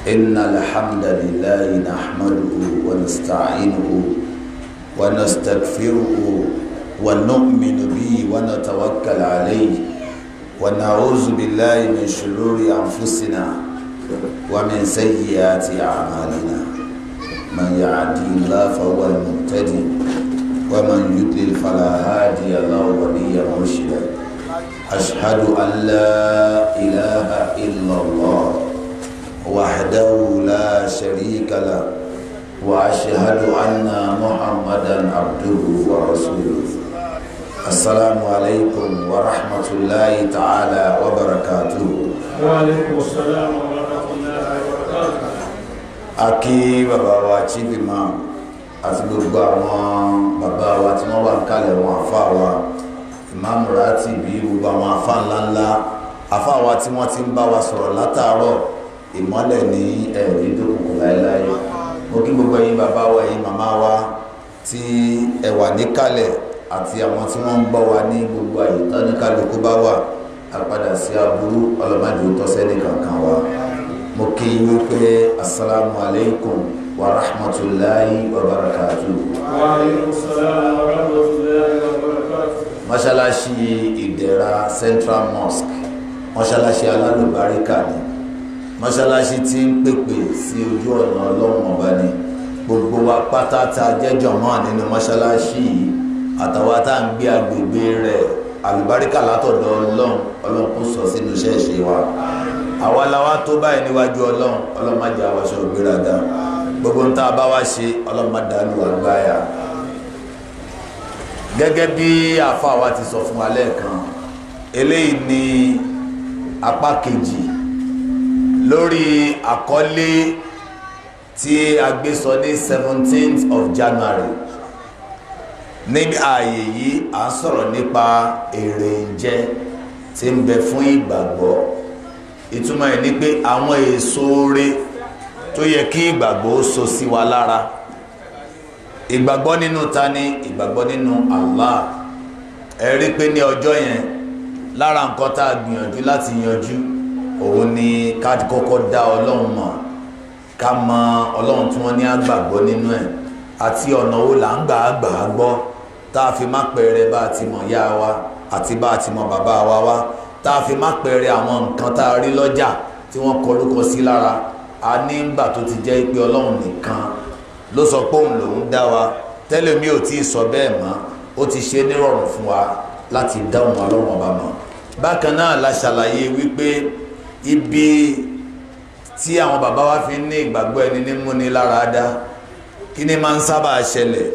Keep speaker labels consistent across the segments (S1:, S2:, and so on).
S1: إن الحمد لله نحمده ونستعينه ونستغفره ونؤمن به ونتوكل عليه ونعوذ بالله من شرور أنفسنا ومن سيئات أعمالنا من يهده الله فهو المهتدي ومن يضلل فلا هادي له وليا مرشدا أشهد أن لا إله إلا الله وحده لا شريك له وأشهد أن محمدا عبده ورسوله السلام عليكم ورحمة الله تعالى وبركاته.
S2: وعليكم السلام ورحمة الله وبركاته.
S1: Akí bàbá wa chief imam àti gbogbo àwọn bàbá wa tí wọ́n wà ń kalẹ̀ wọn àfá wa imam Ratibi gbogbo àwọn àfá ńláńlá àfá wa tí wọ́n ti ń bá wa sọ̀rọ̀ látàárọ̀ ìmọ́lẹ̀ ní ẹ̀rí dókùnkùn láéláé. Mo kí gbogbo yín bàbá wa yín màmá wa tí ẹ wà níkàlẹ̀ àti àwọn tí wọ́n ń gbọ́ wa ní gbogbo àyè tán ní kálukú bá wà àpadà sí aburú ọlọ́mọdé tọ́sẹ́ ní kankan wa. Mo kí yín wípé assalamu alaikum wa rahmatulahi wa barakatuh.
S2: Wa alaikum salam wa rahmatulahi wa barakatuh.
S1: Mọ́ṣáláṣí Ìdẹ̀ra Central Mosque mọ́ṣáláṣí alálùbáríkà ni mọ́ṣáláṣí tí ń pèpè sí ojú ọ̀nà Ọlọ́run ọba ni gbogbo wa pátá tá jẹ́jọ̀ mọ́ nínú mọ́ṣáláṣí yìí àtàwọn tá ń gbé agbègbè rẹ̀ àlùbáríkà látọ̀dọ̀ Ọlọ́run kó sọ sínú iṣẹ́ ìṣe wa àwa làwa tó báyìí níwájú Ọlọ́run má jẹ́ àwọṣọ ìgbéraga gbogbo ń tá a bá wá ṣe Ọlọ́run má dàlú àgbáyà. Gẹ́gẹ́ bí àfa wa ti sọ fún wa lẹ́ẹ̀kan eléyìí ni apá kejì lórí àkọlé tí a gbé sọ ní 17th of January. Níbi ààyè yìí à ń sọ̀rọ̀ nípa èrè ìjẹ tí ń bẹ fún ìgbàgbọ́. Ìtumọ̀ ẹ̀ ni pé àwọn èso oore tó yẹ kí ìgbàgbọ́ so sí wa lára. Ìgbàgbọ́ nínú ta ni? Ìgbàgbọ́ nínú Allah. Ẹ rí pé ní ọjọ́ yẹn lára nǹkan tá a gbìyànjú láti yanjú òun ni ká kọ́kọ́ dá Ọlọ́run mọ̀, ká mọ Ọlọ́run tí wọ́n ní àgbàgbọ́ nínú ẹ̀ àti ọ̀nà wo là ń gbà gbọ́ tá a fi má pẹ̀rẹ̀ bá a ti mọ̀ yá wa àti bá a ti mọ̀ bàbá wa wá tá a fi má pẹ̀rẹ̀ àwọn nǹkan tá a rí lọ́jà tí wọ́n kọrúkọ sí lára. A ní ńgbà tó ti jẹ́ pé Ọlọ́run nìkan ló sọ pé òun lòun dá wa tẹ́lẹ̀ mi ò tí ì sọ bẹ́ẹ̀ mọ́ ó ti ṣe nírọ̀rùn fún wa láti dá òun Ọlọ́run ọba mọ̀. Bákan náà la ṣàlàyé wípé ibi tí àwọn bàbá wa fi ní ìgbàgbọ́ ẹni ní múni lára dá kí ni máa ń sábà ṣẹlẹ̀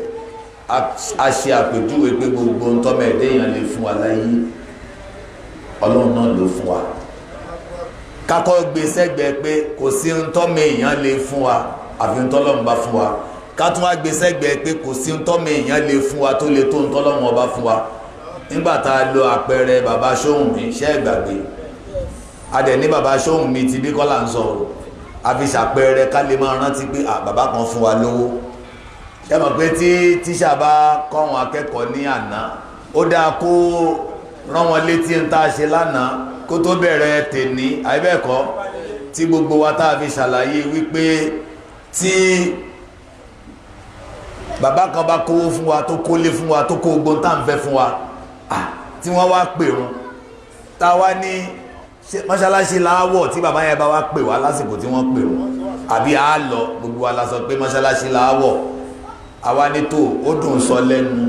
S1: a ṣe àpèjúwe pé gbogbo ntọ́mọ ẹ̀dẹ́ èèyàn lè fún wa láyé Ọlọ́run náà ló fún wa. Kákọ́ gbé sẹ́gbẹ̀ẹ́ pé kò sí ntọ́mọ èèyàn lè fún wa àfi ntọ́lọ́run bá fún wa. Ká tún wá gbé sẹ́gbẹ̀ẹ́ pé kò sí ntọ́mọ èèyàn lè fún wa tó lè tó ntọ́lọ́run ọba fún wa. Nígbà tá a lo àpẹẹrẹ bàbá Ṣóhùnmí ṣẹ́ ìgbàgbé adẹ̀ ní bàbá Ṣóhùnmí ti bí kọ́là ń sọ a fi ṣàpẹẹrẹ ká lè máa rántí pé bàbá kan fún wa lówó. Ṣé mọ̀ pé tí tíṣà bá kọ́ àwọn akẹ́kọ̀ọ́ ní àná ó dáa kó rán wọn létí ń tá a ṣe lánàá kó tó bẹ̀rẹ̀ tèní àìbẹ́ẹ̀kọ́ tí gbogbo wa tá a fi ṣàlàyé wípé tí bàbá kan bá kówó fún wa tó kólé fún wa tó kó gbogbo tá à ń fẹ́ fún wa tí wọ́n wá pèrún tá a wá ní mọ́ṣáláṣí láwọ̀ tí bàbá yẹn bá wá pè wá lásìkò tí wọ́n pèrún àbí a lọ gbogbo wa la sọ pé mọ́ṣáláṣí láwọ̀ àwa ní tó ó dùn sọ lẹ́nu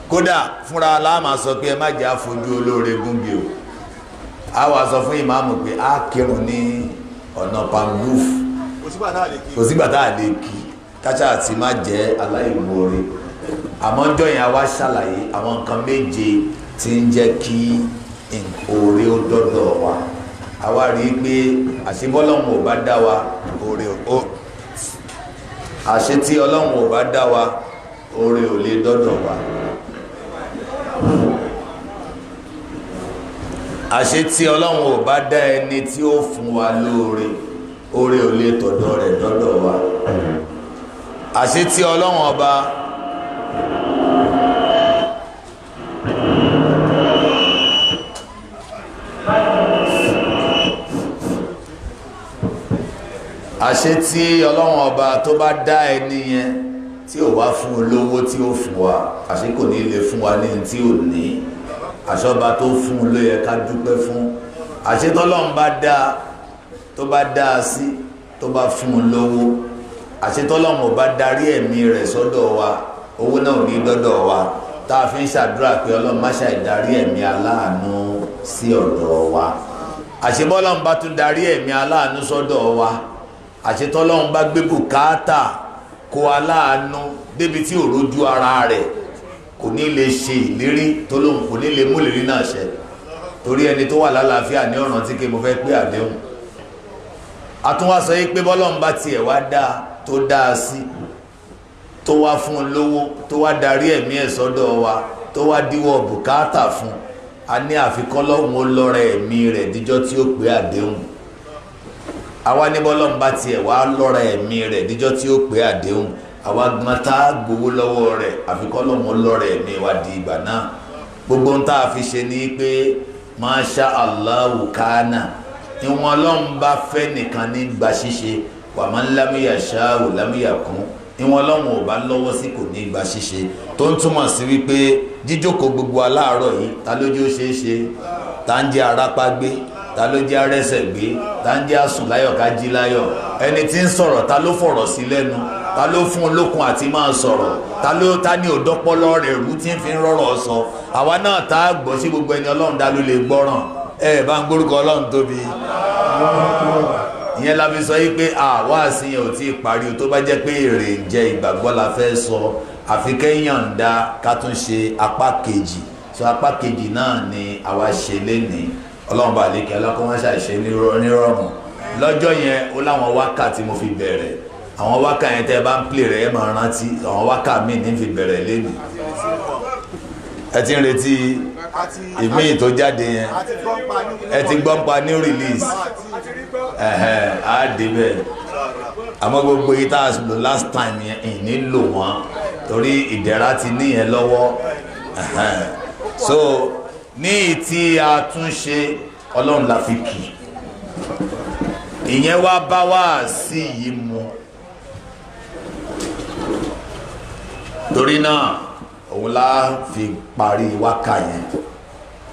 S1: kódà fúnra aláàmà sọ pé ẹ má jẹ́ àfojú olóore gúngi o a wà sọ fún ìmáàmù pé a kírun ní ọ̀nà panguf kò sígbà tá a lè kí káṣá àti má jẹ́ aláìmoore. Àmọ́ ń jọyìn àwa ṣàlàyé àwọn nǹkan méje tí ń jẹ́ kí oore ó dọ́dọ̀ wa. Àwa rí i pé àṣebọ́lọ́hun ò bá dá wa oore ó àṣẹ tí Ọlọ́hun ò bá dá wa oore ò lè dọ́dọ̀ wa. Àṣẹ tí Ọlọ́hun ò bá dá ẹni tí ó fún wa lóore oore ò lè tọ̀dọ̀ rẹ̀ dọ́dọ̀ wa. Àṣẹ tí Ọlọ́hun ọba àṣẹ tí ọlọ́run ọba tó bá dá ẹni yẹn tí ò wá fún olówó tí ó fún wa àṣẹ kò ní lè fún wa ní tí ò ní àṣọba tó fún ló yẹ ká dúpẹ́ fún àṣẹ tọ́lọ́run bá dá tó bá dá a sí tó bá fún un lówó àṣẹ tọ́lọ́run ò bá darí ẹ̀mí rẹ̀ sọ́dọ̀ wa owó náà ò ní dọ́dọ̀ wa tá a fi ń ṣàdúrà pé ọlọ́run má ṣàì darí ẹ̀mí aláàánú sí ọ̀dọ̀ wa àṣẹ bọ́lọ́run bá tún darí ẹ̀mí aláàánú sọ́dọ̀ wa àṣẹ tọ́lọ́run bá gbé bùkátà kó aláàánú débi tí ò rójú ara rẹ̀ kò ní lè ṣe ìlérí tó lóhùn kò ní lè mú ìlérí náà ṣẹ torí ẹni tó wà lálàáfíà ní ọ̀ràn tí kí mo fẹ́ pé àdéhùn àtúnwá sọ yí pé bọ́lọ́run bá tiẹ̀ wá dáa tó dáa sí tó wá fún un lówó tó wá darí ẹ̀mí ẹ̀ sọ́dọ̀ wa tó wá díwọ́ bùkátà fún a ní àfikọ́ lọ́hùn ó lọ́rẹ̀ ẹ̀mí rẹ̀ díjọ́ tí ó pé àdéhùn àwa ní bọ́lọ́run bá tiẹ̀ wá lọ́rẹ̀ ẹ̀mí rẹ̀ díjọ́ tí ó pé àdéhùn àwa gbọ́n tá a gbowó lọ́wọ́ rẹ̀ àfikọ́ lọ́hùn ó lọ́rẹ̀ ẹ̀mí wa di ìgbà náà gbogbo ń tá a fi ṣe ní pé masha Allahu kana ìwọ̀n ọlọ́run bá fẹ́ nìkan ní gba ṣíṣe wa man lam yasha'u lam yakun ìwọ̀n ọlọ́run ò bá lọ́wọ́ sí kò ní gba ṣíṣe tó ń túmọ̀ sí wípé jíjókòó gbogbo aláàárọ̀ yìí ta lójú ó ṣeé ṣe ta ń jẹ́ arápá gbé ta ló jẹ́ arẹ́sẹ̀ gbé ta ń jẹ́ asùn láyọ̀ ká jí láyọ̀ ẹni tí ń sọ̀rọ̀ ta ló fọ̀rọ̀ sí lẹ́nu ta ló fún un lókun àti máa sọ̀rọ̀ ta ní òdọ́pọ́lọ́ rẹ̀ rú tí ń fi rọ̀rọ̀ sọ àwa náà tá a gbọ́ sí gbogbo ẹni ọlọ́run dá ló lè gbọ́ràn ẹ bá ń gbórúkọ ọlọ́run tóbi ìyẹn la fi sọ yí pé àwa àṣìyàn ò tí ì parí o tó bá jẹ́ pé èrè ń jẹ ìgbàgbọ́ la fẹ́ sọ àfi kẹ́yàn dá ká tún ṣe apá kejì so apá kejì náà ni àwa ṣe lénìí ọlọ́run bá lè kí ọlọ́kọ́mọ́ṣà ṣe nírọ̀rùn lọ́jọ́ yẹn ó láwọn wákà tí mo fi bẹ̀rẹ̀ àwọn wákà yẹn tẹ́ bá ń plé rẹ̀ ẹ máa rántí àwọn wákà míì ní fi bẹ̀rẹ̀ lénìí ẹ ti ń retí ìmíì tó jáde yẹn ẹ ti gbọ́n pa new release á débẹ̀ àmọ́ gbogbo yìí tá a lò last time yẹn ìní lò wọ́n torí ìdẹ̀ra ti níyẹn lọ́wọ́ so ní tí a tún ṣe ọlọ́run la fi kì ìyẹn wá bá wá sí yìí mu torí náà òun la fi parí wákà yẹn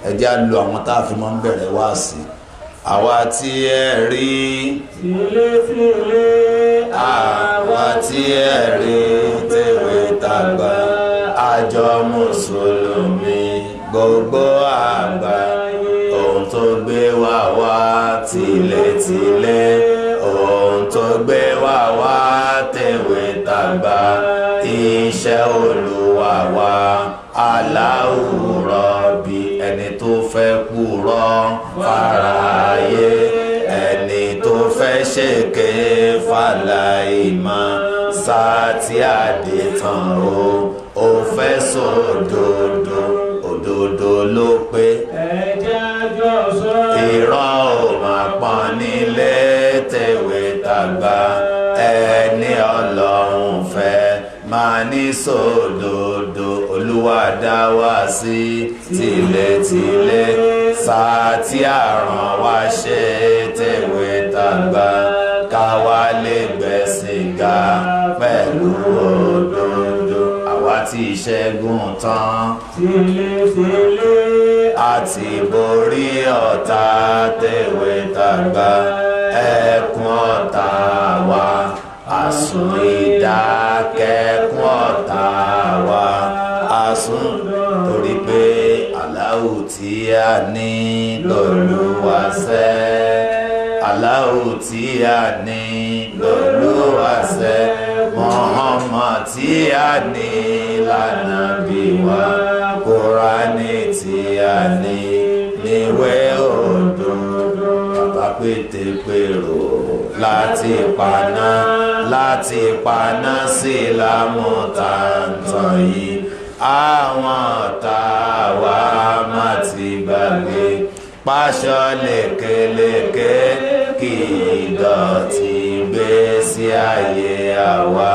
S1: ẹ jẹ́ á lo àwọn tá a fi máa ń bẹ̀rẹ̀ wá sí àwa tí ẹ rí
S2: tìlétìlé
S1: àwa tí ẹ rí tèwe tàgbà àjọ mùsùlùmí gbogbo àgbà ohun tó gbé wá wá tìlétìlé ohun tó gbé wá wá tèwe tàgbà iṣẹ́ Olúwa wa Allahu Rabbi ẹni tó fẹ́ kúrò fáráyé ẹni tó fẹ́ ṣèké fàlàìmọ̀ sátì àdìtàn ó fẹ́ sòdodo òdodo ló pé
S2: ẹ̀jẹ̀ àjọ sọ
S1: ìran ò máa pọ́n nílé tèwe tàgbà ẹni Ọlọ́run fẹ́ máa ní sòdodo Olúwa dá wa sí tìlétìlé sátì àràn wá ṣe tèwe tàgbà káwa lè gbẹ̀sìn ga pẹ̀lú òdodo àwa tí ṣẹ́gun tán
S2: tìlétìlé
S1: àti borí ọ̀tá tèwe tàgbà ẹkún ọ̀tá wa àsùn ìdákẹ́kún ọ̀tá wa àsùn torí pé Allahu tí a ní l'Olúwa ṣẹ́ Allahu tí a ní l'Olúwa ṣẹ́ Muhammad tí a ní l'Ànábì wa Kùránì tí a ní níwé òdodo bàbá pétépèrò láti paná sí lámútàntàn yìí àwọn ọ̀tá wa má ti gbàgbé páṣọ lékeleke kì í dọ̀tí ìgbésí ayé àwa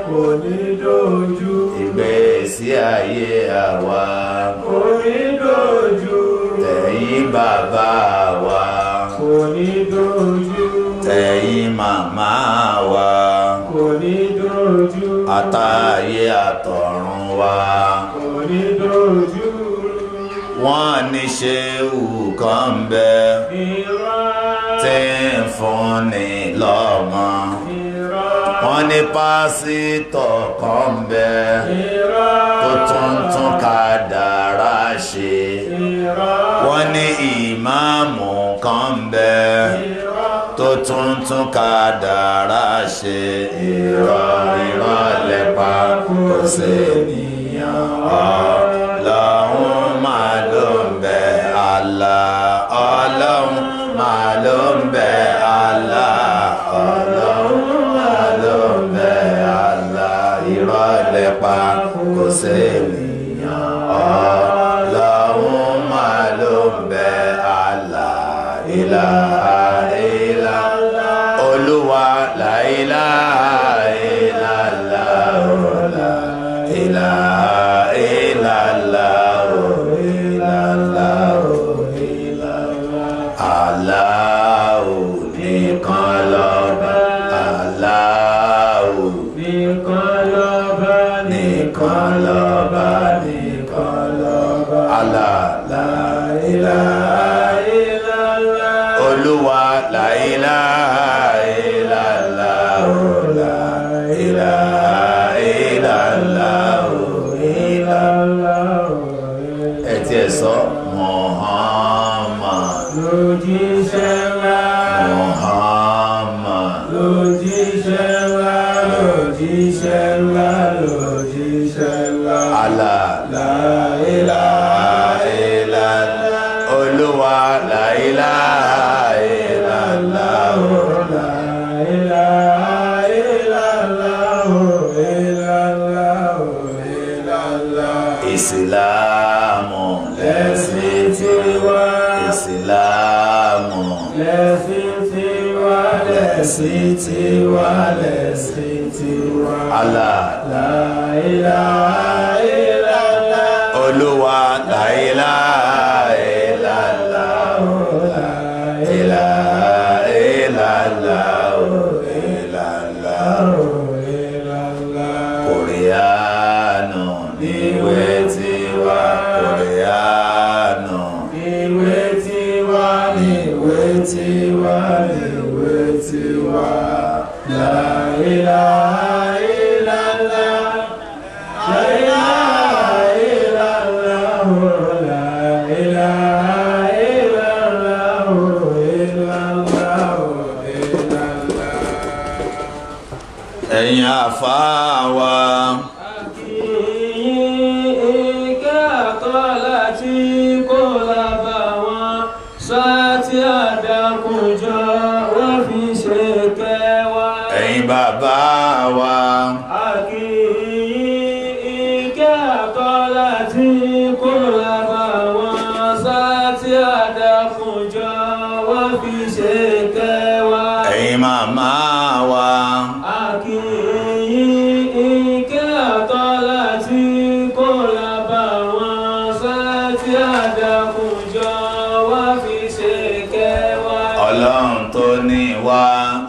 S2: kò ní dojú
S1: ìgbésí ayé àwa
S2: kò ní dojú
S1: tẹ̀yìn bàbá wa
S2: kò ní dojú
S1: ẹ̀yin màmá wa
S2: kò ní dojú
S1: àtayé àtọ̀run wa
S2: kò ní dojú
S1: wọ́n ní ṣéwù kan bẹ
S2: irọ́
S1: tí ń fúnni lọ́mọ wọ́n ní pásítọ̀ kan bẹ tó tún kádàrá ṣe wọ́n ní ìmáàmù kan bẹ tó tún kádàrá ṣe irọ́ lẹ́pa kò sí ènìyàn ọlọ́run máa ló ń bẹ Allah ọlọ́run máa ló ń bẹ Allah ọlọ́run máa ló ń bẹ Allah irọ́ lẹ́pa kò sí ènìyàn ọlọ́run máa ló ń bẹ Allah ilaha illallah olúwa la ilaha illallah la ilaha illallah Allahu nìkan lọ́ba Allahu
S2: nìkan lọ́ba
S1: nìkan lọ́ba nìkan lọ́ba Allah la ilaha
S2: illallah
S1: olúwa la ilaha illallah la ilaha illallah ẹ tí ẹ sọ Muhammad
S2: lójíṣẹ́ ńlá
S1: Muhammad
S2: lójíṣẹ́ ńlá lójíṣẹ́ ńlá lójíṣẹ́ ńlá
S1: Allah la ilaha illallah olúwa la ilaha illallah
S2: la ilaha illallah
S1: ìsìlámù lẹ̀sìn tiwa ìsìlámù
S2: lẹ̀sìn tiwa lẹ̀sìn tiwa lẹ̀sìn tiwa
S1: Allah
S2: la ilaha illallah
S1: olúwa la ilaha illallah la ilaha illallah Kòríánù níwé tiwa Kòríánù
S2: níwé tiwa níwé tiwa níwé tiwa la ilaha illallah la ilaha illallah la ilaha illallah
S1: ẹ̀yin àfáà wa ẹ̀yin bàbá wa ẹ̀yin màmá wa ọlọ́run tó ní wa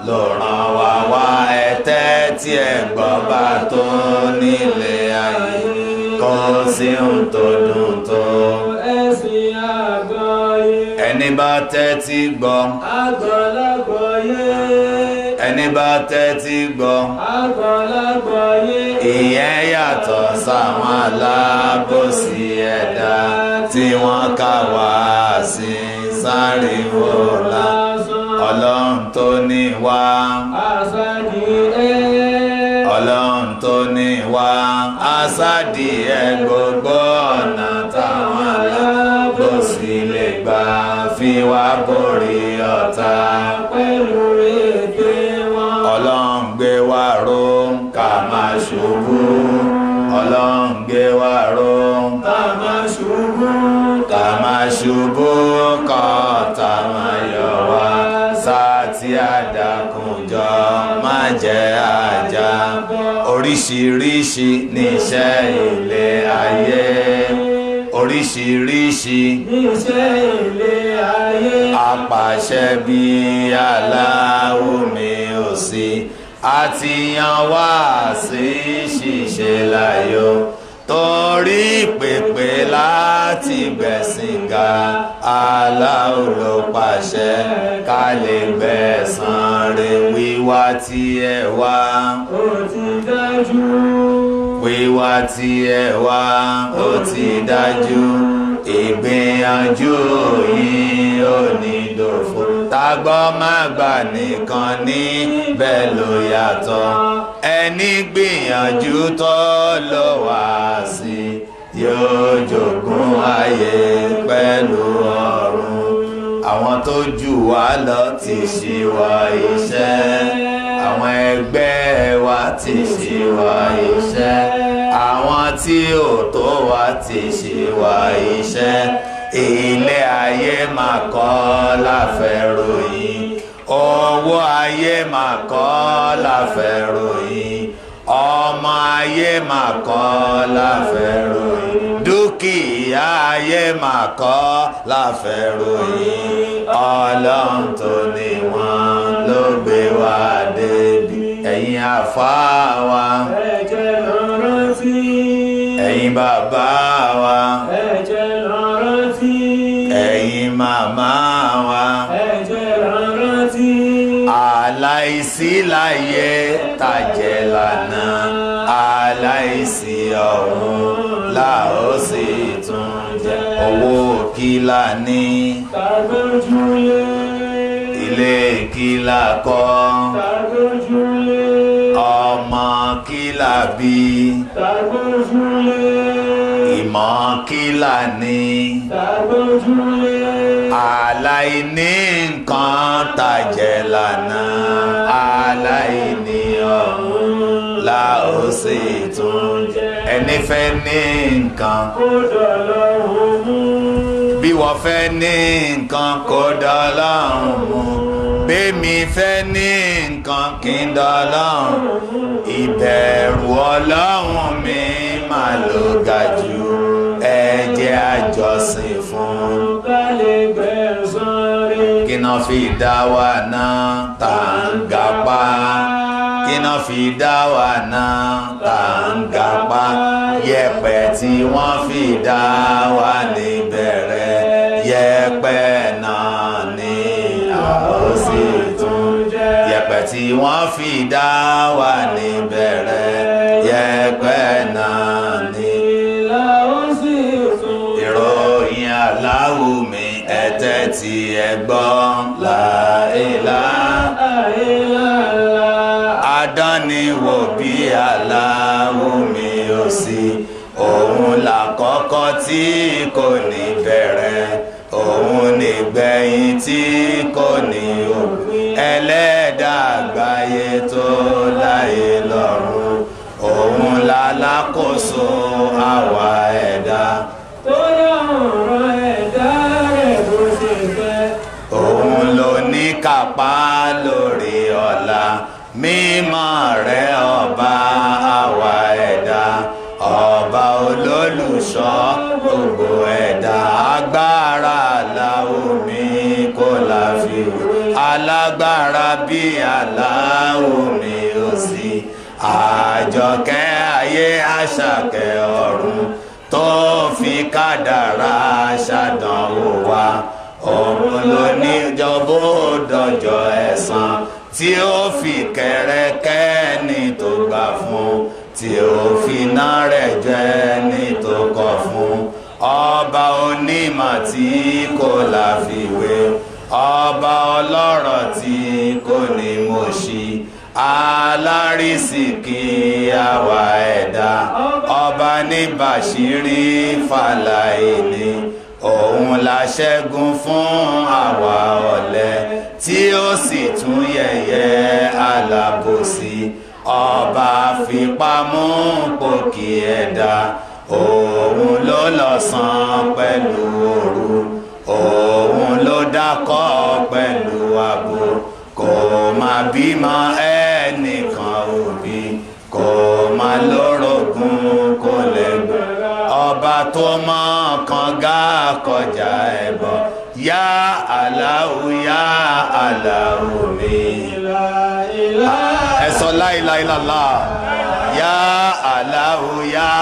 S1: ló rán wa wá ẹ̀tẹ́ tí ẹ gbọ́ bá tó nílé ayé kò sí ohun tó dùn tó
S2: ẹ̀sìn àgbáyé
S1: ẹni bá tẹ́tí gbọ́
S2: àgbàlagbáyé
S1: ẹni bá tẹ́tí gbọ́
S2: àgbàlagbáyé
S1: ìyẹn yàtọ̀ sáwọn alábòsí ẹ̀dá tí wọ́n ká wá sí sáré wọ́lá ọlọ́run tó ní wá ọlọ́run tó ní wá asádì ẹ gbogbo ọ̀nà táwọn alábòsí lè gbà fi wá borí ọ̀tá
S2: pẹ̀lú ètè wọn
S1: ọlọ́run gbé wá ró ká máa ṣubú ọlọ́run gbé wá ró
S2: ká máa ṣubú
S1: ká máa ṣubú kọ́ta máa yọ wá sátí àdàkùnjọ má jẹ́ àjà oríṣiríṣi níṣẹ́ ilé ayé oríṣiríṣi
S2: níṣẹ́ ilé ayé.
S1: apàṣẹ bí aláwo mi ò sí àti yan wá sí ṣíṣe láyọ̀ torí pèpè láti gbẹ̀sìn ga aláwo ló pàṣẹ ká lè gbẹ̀san rẹ̀ wíwá tí ẹ wá.
S2: Ó ti dájú.
S1: Wíwá tí ẹ wá ó ti dájú ìgbìyànjú yìí ò ní dòfo tágbọ́ má gbà nìkan ní bẹ́ẹ̀ ló yàtọ̀ ẹni gbìyànjú tó ló wá sí yóò jogún ayé pẹ̀lú ọ̀run àwọn tó jù wá lọ ti ṣíwọ́ iṣẹ́ àwọn ẹgbẹ́ wa ti ṣíwọ́ iṣẹ́ àwọn tí ò tó wa ti ṣíwọ́ iṣẹ́ ilé ayé máa kọ́ láfẹ́ ròyìn owó ayé máa kọ́ láfẹ́ ròyìn ọmọ ayé máa kọ́ láfẹ́ ròyìn dúkìá ayé máa kọ́ láfẹ́ ròyìn ọlọ́run tó ní wọn ló gbé wa débi ẹ̀yin àfáà wa
S2: Ẹ jẹ́ lọ rántí.
S1: ẹ̀yin bàbá wa
S2: Ẹ jẹ́ lọ rántí.
S1: ẹ̀yin màmá wa
S2: Ẹ jẹ́ lọ rántí.
S1: aláìsí láyé tàjẹ́ lánàá aláìsí ọ̀run la ó sì tún jẹ owó kìlà ní
S2: Tàgbójúlé.
S1: ilé kìlà kọ́
S2: Tàgbójúlé.
S1: ọmọ kìlà bí
S2: Tàgbójúlé.
S1: ìmọ̀ kìlà ní
S2: Tàgbójúlé.
S1: aláìní nǹkan tàjẹ́ lánàá aláìní ọ̀run la ó sì tún jẹ ẹni fẹ́ ní nǹkan
S2: Kó dọ̀lọ́run mú.
S1: bí wọ́n fẹ́ ní nǹkan kó dọ́lọ́run mú bẹ́mi fẹ́ ní nǹkan kí n dọ́lọ́run ìbẹ̀rù ọlọ́run mi máa ló ga jù ẹ jẹ́ àjọsìn fún
S2: Ká lè gbẹ̀san rẹ̀.
S1: kí náà fi dá wa náà tá ń gapá kí náà fi dá wa náà tá ń gapá yẹ̀pẹ̀ tí wọ́n fi dá wa níbẹ̀rẹ̀ yẹ̀pẹ̀ náà ni a ó sì tún jẹ́ yẹ̀pẹ̀ tí wọ́n fi dá wa níbẹ̀rẹ̀ yẹ̀pẹ̀ náà ni
S2: La ó sì tún
S1: ìròyìn aláwù mi ẹ̀tẹ́ tí ẹ gbọ́ láìlá adániwò bí aláwù mi ò sí òun làkọ́kọ́ tí kò ní bẹ̀rẹ̀ òun nígbẹ̀yìn tí kò ní òpin ẹlẹ́dàá àgbáyé tó láyé lọ́run òun lálákòóso àwa ẹ̀dá
S2: tó yọ̀rọ̀ ẹ̀dá rẹ̀ bó ṣe fẹ́.
S1: òun ló ní kápá lórí ọ̀la mímọ́ rẹ̀ ọba àwa ẹ̀dá ọba olólùṣọ́ gbogbo ẹ̀dá agbára Allahu mi kò láfiwé alágbára bí Allahu mi ò sí àjọkẹ́ ayé àṣàkẹ́ ọ̀run tó fi kádàrá ṣàdánwò wa òun ló ní jọbó dọjọ́ ẹ̀san tí ó fi kẹ̀rẹ̀kẹ́ ní tó gbà fún tí ó fi iná rẹ̀ jẹ́ ní tó kọ̀ fún ọba onímọ̀ tí kò láfiwé ọba ọlọ́rọ̀ tí kò ní mọ̀ṣí alárísìkí àwa ẹ̀dá ọba ní bàṣírí fàlàìní òun la ṣẹ́gun fún àwa ọ̀lẹ tí ó sì tún yẹ̀yẹ́ alábòsí ọba fipámú pòkì ẹ̀dá òun ló lọ́sàn pẹ̀lú òru òun ló dákọ́ pẹ̀lú abo kò má bímọ ẹnìkan òbí kò má lórogún kò lẹ́gbẹ̀ẹ́ ọba tó mọ̀ kan kọjá ẹbọ ya Allahu ya Allahu mi ẹ sọ la ilaha illallah ya Allahu ya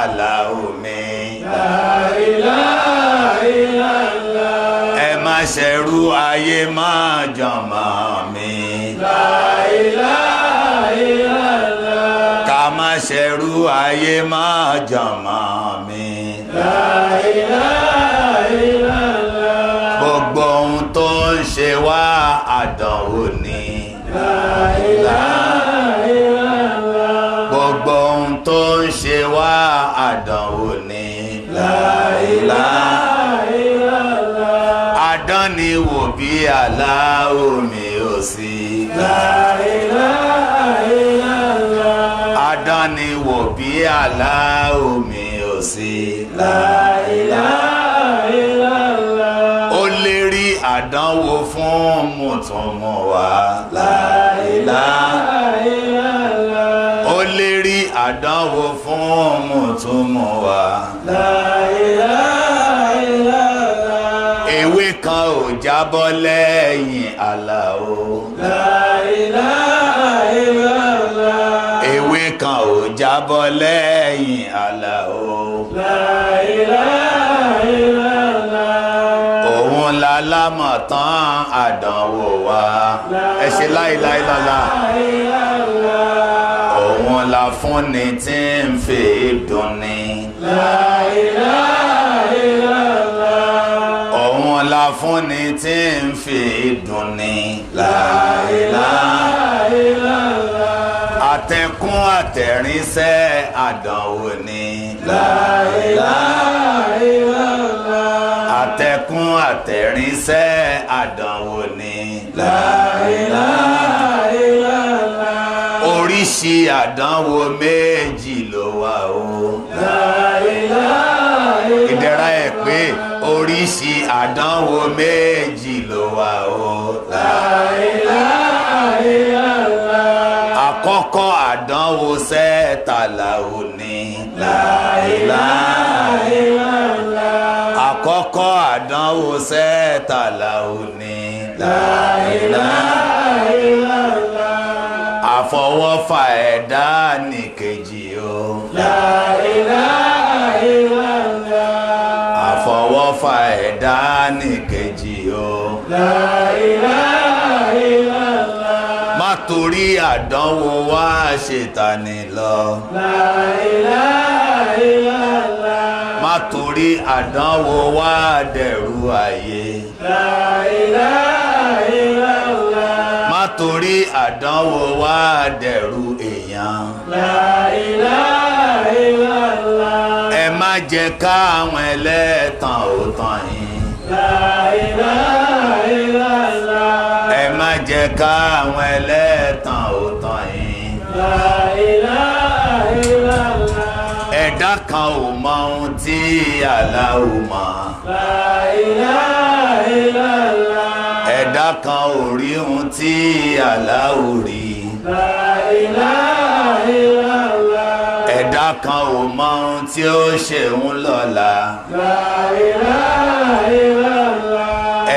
S1: Allahu mi ẹ má ṣẹ̀rù ayé má jọmọ́ mi ká má ṣẹ̀rù ayé má jọmọ́ mi gbogbo ohun tó ń ṣe wá àdánwò ni gbogbo ohun tó ń ṣe wá àdánwò ni àdánìwò bí Allahu mi ò sí àdánìwò bí Allahu mi ò sí ó lè rí àdánwò fún mùtúnmùwà ó lè rí àdánwò fún mùtúnmùwà ewé kan ò jábọ́ lẹ́yìn Allahu ewé kan ò jábọ́ lẹ́yìn Allahu òun lálámọ̀ tán àdánwò wa ẹ ṣe la ilaha illallah òun la fúnni tí ń fi dùnni òun la fúnni tí ń fi dùnni àtẹ̀kún àtẹ̀rínṣẹ́ àdánwò ni àtẹ̀kún àtẹ̀rínṣẹ́ àdánwò ni oríṣi àdánwò méjì ló wà o ìdẹ̀ra ẹ̀ pé oríṣi àdánwò méjì ló wà o àkọ́kọ́ àdánwò sẹ́tàláwò ni àkọ́kọ́ àdánwò sẹ́tàláwò ni àfọwọ́fà ẹ̀dá nìkejì o àfọwọ́fà ẹ̀dá nìkejì o má torí àdánwò wá ṣètàní lọ má torí àdánwò wá dẹ̀rù ayé má torí àdánwò wá dẹ̀rù èèyàn ẹ má jẹ́ káwọn ẹlẹ́tàn ó tàn yín ẹ má jẹ́ káwọn ẹlẹ́tàn ó tàn yín ẹ̀dá kan ò mọ ohun tí Allahu mọ̀ ẹ̀dá kan ò rí ohun tí Allahu rí ẹ̀dá kan ò mọ ohun tí ó ṣe ń lọ́la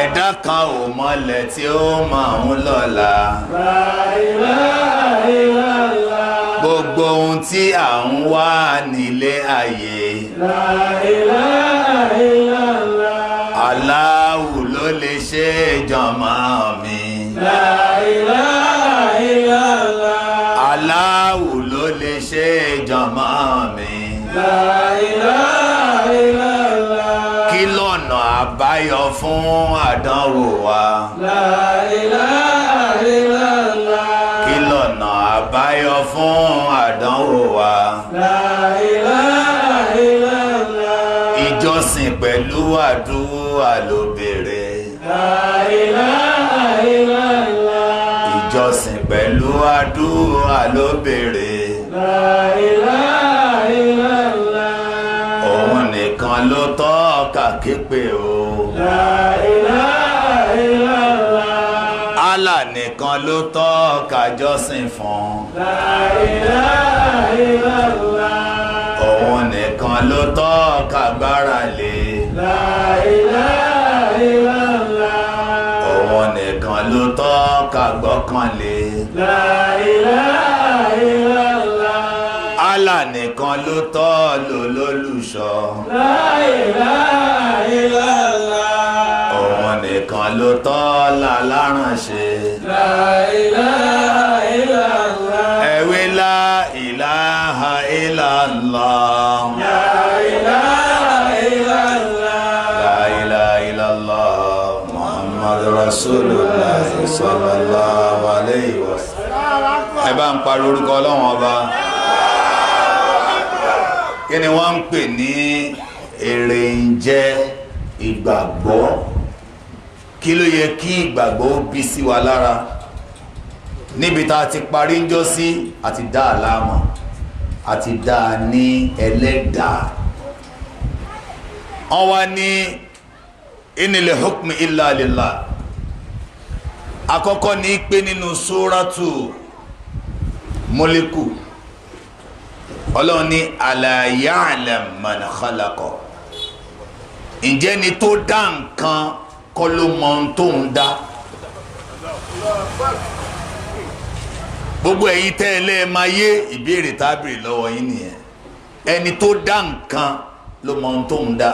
S1: ẹ̀dá kan ò mọlẹ̀ tí ó mọ̀ ń lọ́la gbogbo ohun tí à ń wá nílé ayé Allahu ló lè ṣe jọmọ́ mi Allahu ló lè ṣe jọmọ́ mi kí lọ́nà àbáyọ fún àdánwò wa kí lọ́nà àbáyọ fún àdánwò wa ìjọsìn pẹ̀lú àdúrà ló bèrè ìjọsìn pẹ̀lú àdúrà ló bèrè òun nìkan ló tọ́ka képe o Allah nìkan ló tọ́ka jọ́sìn fún òun nìkan ló tọ́ka gbára lé
S2: ilaha illallah.
S1: Òun nìkan ló tọ́ ká gbọ́kànlé.
S2: La ilaha illallah.
S1: Allah nìkan ló tọ́ lólùṣọ́.
S2: La ilaha illallah.
S1: Òun nìkan ló tọ́ láláránṣe.
S2: La ilaha illallah.
S1: Ẹ wí la ilaha illallah.
S2: La ilaha illallah.
S1: La ilaha illallah. Muhammadu Rasulullah sallallahu alayhi wa sallam. Ẹ bá ń parí orúkọ Ọlọ́run ọba. Kí ni wọ́n ń pè ní èrè ìjẹ́ ìgbàgbọ́? Kí ló yẹ kí ìgbàgbọ́ bí sí wa lára? Níbi tá a ti parí ń jọ sí àti dá àlámọ̀ àti dá a ní ẹlẹ́dàá. Wọ́n wá ní inil hukmi illa lillah. Àkọ́kọ́ ní pé nínú suratu Muliku Ọlọ́run ní ala ya'lam man khalaqa. Ǹjẹ́ ni tó dá nǹkan kọ́ ló mọ ohun tó ń dá? Gbogbo ẹ̀yin tẹ́lẹ̀ máa yé ìbéèrè tábìrì lọ́wọ́ yín nìyẹn. Ẹni tó dá nǹkan ló mọ ohun tó ń dá.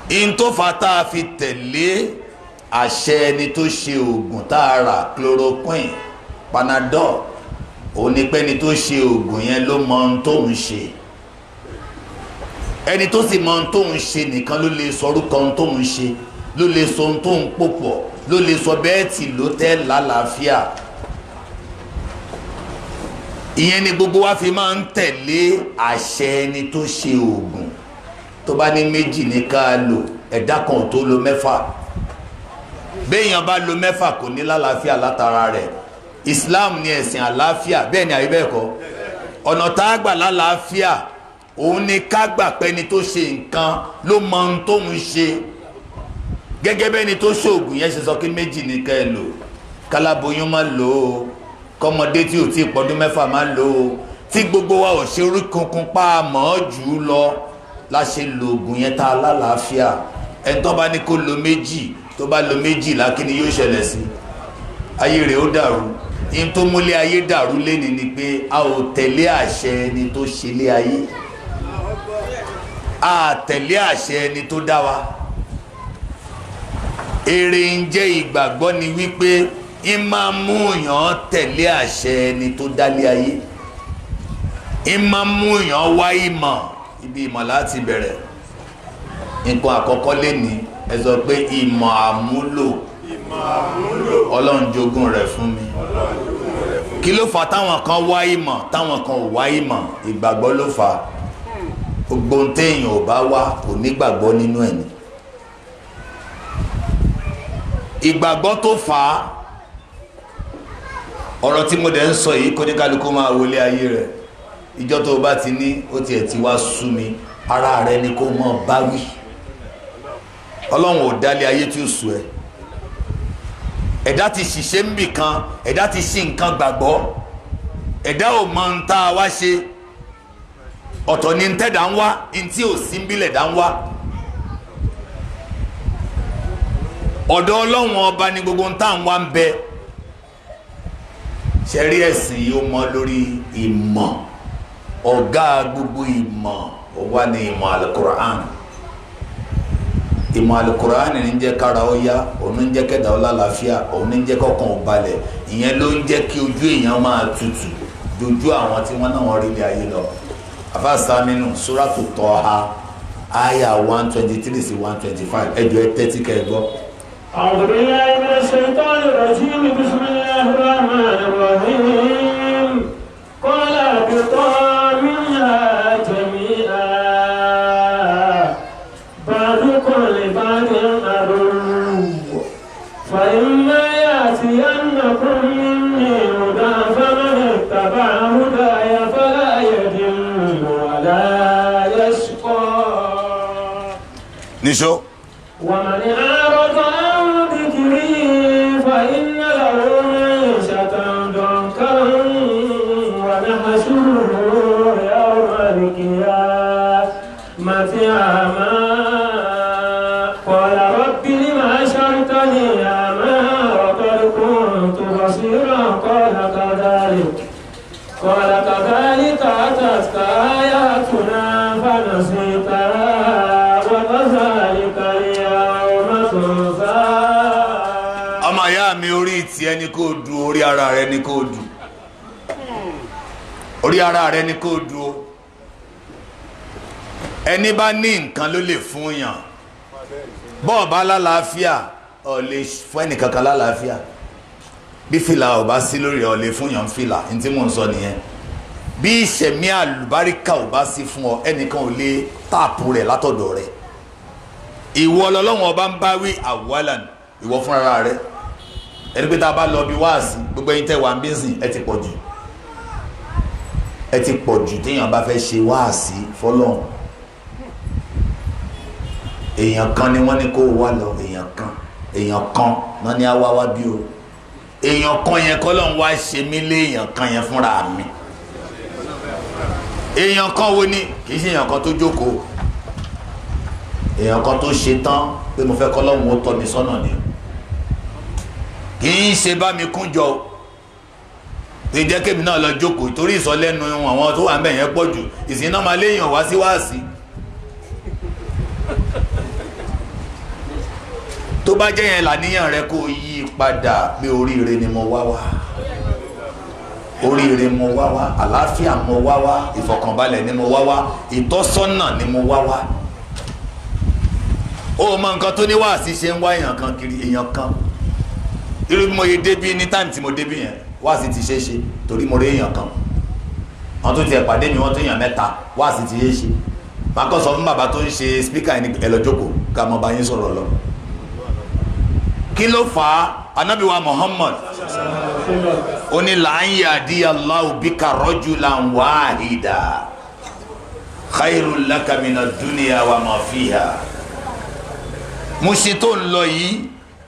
S1: In tó fa tá a fi tẹ̀lé àṣẹ ẹni tó ṣe oògùn tá a rà chloroquine Panadol, òun ni pé ẹni tó ṣe oògùn yẹn ló mọ ohun tó ń ṣe. Ẹni tó sì mọ ohun tó ń ṣe nìkan ló lè sọ orúkọ ohun tó ń ṣe, ló lè sọ ohun tó ń pòpọ̀, ló lè sọ bẹ́ẹ̀ tí ló tẹ́ lálàáfíà. Ìyẹn ni gbogbo wa fi máa ń tẹ̀lé àṣẹ ẹni tó ṣe oògùn. Tó bá ní méjì ní ká lò, ẹ̀dá kan tó lo mẹ́fà. Béèyàn bá lo mẹ́fà kò ní lálàáfíà látara rẹ̀. Islam ni ẹ̀sìn àlàáfíà, bẹ́ẹ̀ ni àbí bẹ́ẹ̀ kọ́? Ọ̀nà tá a gbà lálàáfíà òun ni ká gbà pé ẹni tó ṣe nǹkan ló mọ ohun tó ń ṣe. Gẹ́gẹ́ bẹ́ẹ̀ ni tó ṣoògùn yẹn ṣe sọ kí méjì ní ká ẹ lò. Káláboyún má lò ó, kọ́mọdé tí ò tí ì pọ́dún mẹ́fà má lò ó. Tí gbogbo wa ò ṣe orí kunkun pa mọ́ jù ú lọ la ṣe lo oògùn yẹn tá a lálàáfíà. Ẹni tó bá ní kó lo méjì, tó bá lo méjìlá kí ni yóò ṣẹlẹ̀ sí? Ayé rẹ̀ ó dàrú. In tó múlé ayé dàrú léni ni pé a ò tẹ̀lé àṣẹ ẹni tó ṣe lé ayé. A tẹ̀lé àṣẹ ẹni tó dá wa. Èrè ń jẹ́ ìgbàgbọ́ ni wípé ń máa mú yàn tẹ̀lé àṣẹ ẹni tó dálé ayé. Ń máa mú yàn wá ìmọ̀, ibi ìmọ̀ láti bẹ̀rẹ̀. Nǹkan àkọ́kọ́ léni ẹ sọ pé ìmọ̀ àmúlò. Ọlọ́run jogún rẹ̀ fún mi. Kí ló fà táwọn kan wá ìmọ̀ táwọn kan ò wá ìmọ̀? Ìgbàgbọ́ ló fà. Gbogbo téèyàn ò bá wá kò nígbàgbọ́ nínú ẹ̀ ni. Ìgbàgbọ́ tó fà á, ọ̀rọ̀ tí mo dẹ̀ ń sọ yìí kó ní kálukú máa wọlé ayé rẹ̀. Ìjọ́ tó bá ti ní ó tiẹ̀ ti wá sú mi, ara rẹ̀ ni kó mọ̀ bá wí. Ọlọ́run ò dálé ayé tí ó sú ẹ. Ẹ̀dá ti ṣiṣẹ́ ń bì kan, ẹ̀dá ti ṣí nǹkan gbàgbọ́, ẹ̀dá ò mọ ń tá a wá ṣe. Ọ̀tọ̀ ni ń tẹ́dá ń wá, ń tí ò sí ń bílẹ̀ dá ń wá. Ọ̀dọ̀ Ọlọ́run ọba ni gbogbo ń tá ń wá ń bẹ. Ṣẹ̀rí ẹ̀sìn yìí ó mọ lórí ìmọ̀. Ọ̀gá gbogbo ìmọ̀ ó wà ní ìmọ̀ Al-Qur'an. Ìmọ̀ Al-Qur'an ní jẹ́ kára ó yá, òun ní jẹ́ kẹ́dà ó lálàáfíà, òun ní jẹ́ kọ́kàn ó balẹ̀. Ìyẹn ló ń jẹ́ kí ojú èèyàn máa tutù dojú àwọn tí wọ́n náà wọ́n rí ilé ayé lọ. Àfáàsá nínú Suratu Taha àyà 123 sí 125 ẹjọ́ ẹ tẹ́tí kẹ́ ẹ gbọ́.
S2: أعوذ بالله من الشيطان الرجيم بسم الله الرحمن الرحيم قال اهبطوا منها جميعا بعضكم لبعض عدو فإما يأتينكم مني هدى فمن اتبع هداي فلا يضل ولا يشقى.
S1: Níṣó.
S2: ومن أعرض عن ذكري فإن له معيشة ضنكا ونحشره يوم القيامة أعمى
S1: ọmọ ìyá mi orí ti ẹni kó du orí ara rẹ ni kó du orí ara rẹ ni kó du o ẹni bá ní nǹkan ló lè fún yàn bọ́ọ̀ bá lálàáfíà ọ̀ lè fún ẹnìkankan lálàáfíà bí fìlà ò bá sí lórí ọ̀ lè fún yàn fìlà ní tí mò ń sọ nìyẹn bí ìṣẹ̀mí àlùbáríkà ò bá sí fún ọ ẹnìkan ò lè táàpù rẹ̀ látọ̀dọ̀ rẹ̀ ìwọ lọ́lọ́run ọba ń bá wí àwọ̀làn ìwọ fúnra rẹ̀ ẹni pé tá a bá lọ bí wáàsí gbogbo ẹ̀yin tẹ́ wà ń bí sìn ẹ ti pọ̀ jù téèyàn bá fẹ́ ṣe wáàsí fọlọ́run èèyàn kan ni wọ́n ní kó wá lọ èèyàn kan náà ní àwa wá bí o èèyàn kan yẹn kọ́ lọ́n wá ṣe mí lé èèyàn kan yẹn fúnra mi èèyàn kan wo ni kì í ṣe èèyàn kan tó jókòó èèyàn kan tó ṣe tán pé mo fẹ́ kọ́ lọ́hùn ó tọ́ mi sọ́nà ni kì í ṣe bá mi kúnjọ tó jẹ́ kébì náà lọ jókòó torí ìsọlẹ́nu àwọn tó wà ń bẹ̀ yẹn pọ̀ jù ìsìn náà máa léèyàn wá sí wáàsí tó bá jẹ́ yẹn làníyàn rẹ kó yí padà pé oríire ni mo wá wá oríire mo wá wá àlàáfíà mo wá wá ìfọ̀kànbalẹ̀ ni mo wá wá ìtọ́sọ́nà ni mo wá wá ó mọ nǹkan tó ní wáàsí ṣe ń wá èèyàn kan kiri èèyàn kan irú bí mo yẹ débí ní táìmù tí mo débí yẹn wáàsí ti ṣe é ṣe torí mo rí èèyàn kan wọn tó tiẹ̀ pàdé mi wọn tó èèyàn mẹ́ta wáàsí ti ṣe é ṣe màá kọ́ sọ fún bàbá tó ń ṣe spíkà yẹn ẹ lọ jókòó ká mọ bá yín sọ̀rọ̀ lọ kí ló fà á Ànábì wa Muhammad ó ní la an yahdiya Allahu bika rajulan wahida khairul laka minad dunya wa ma fiha musi tó ń lọ yìí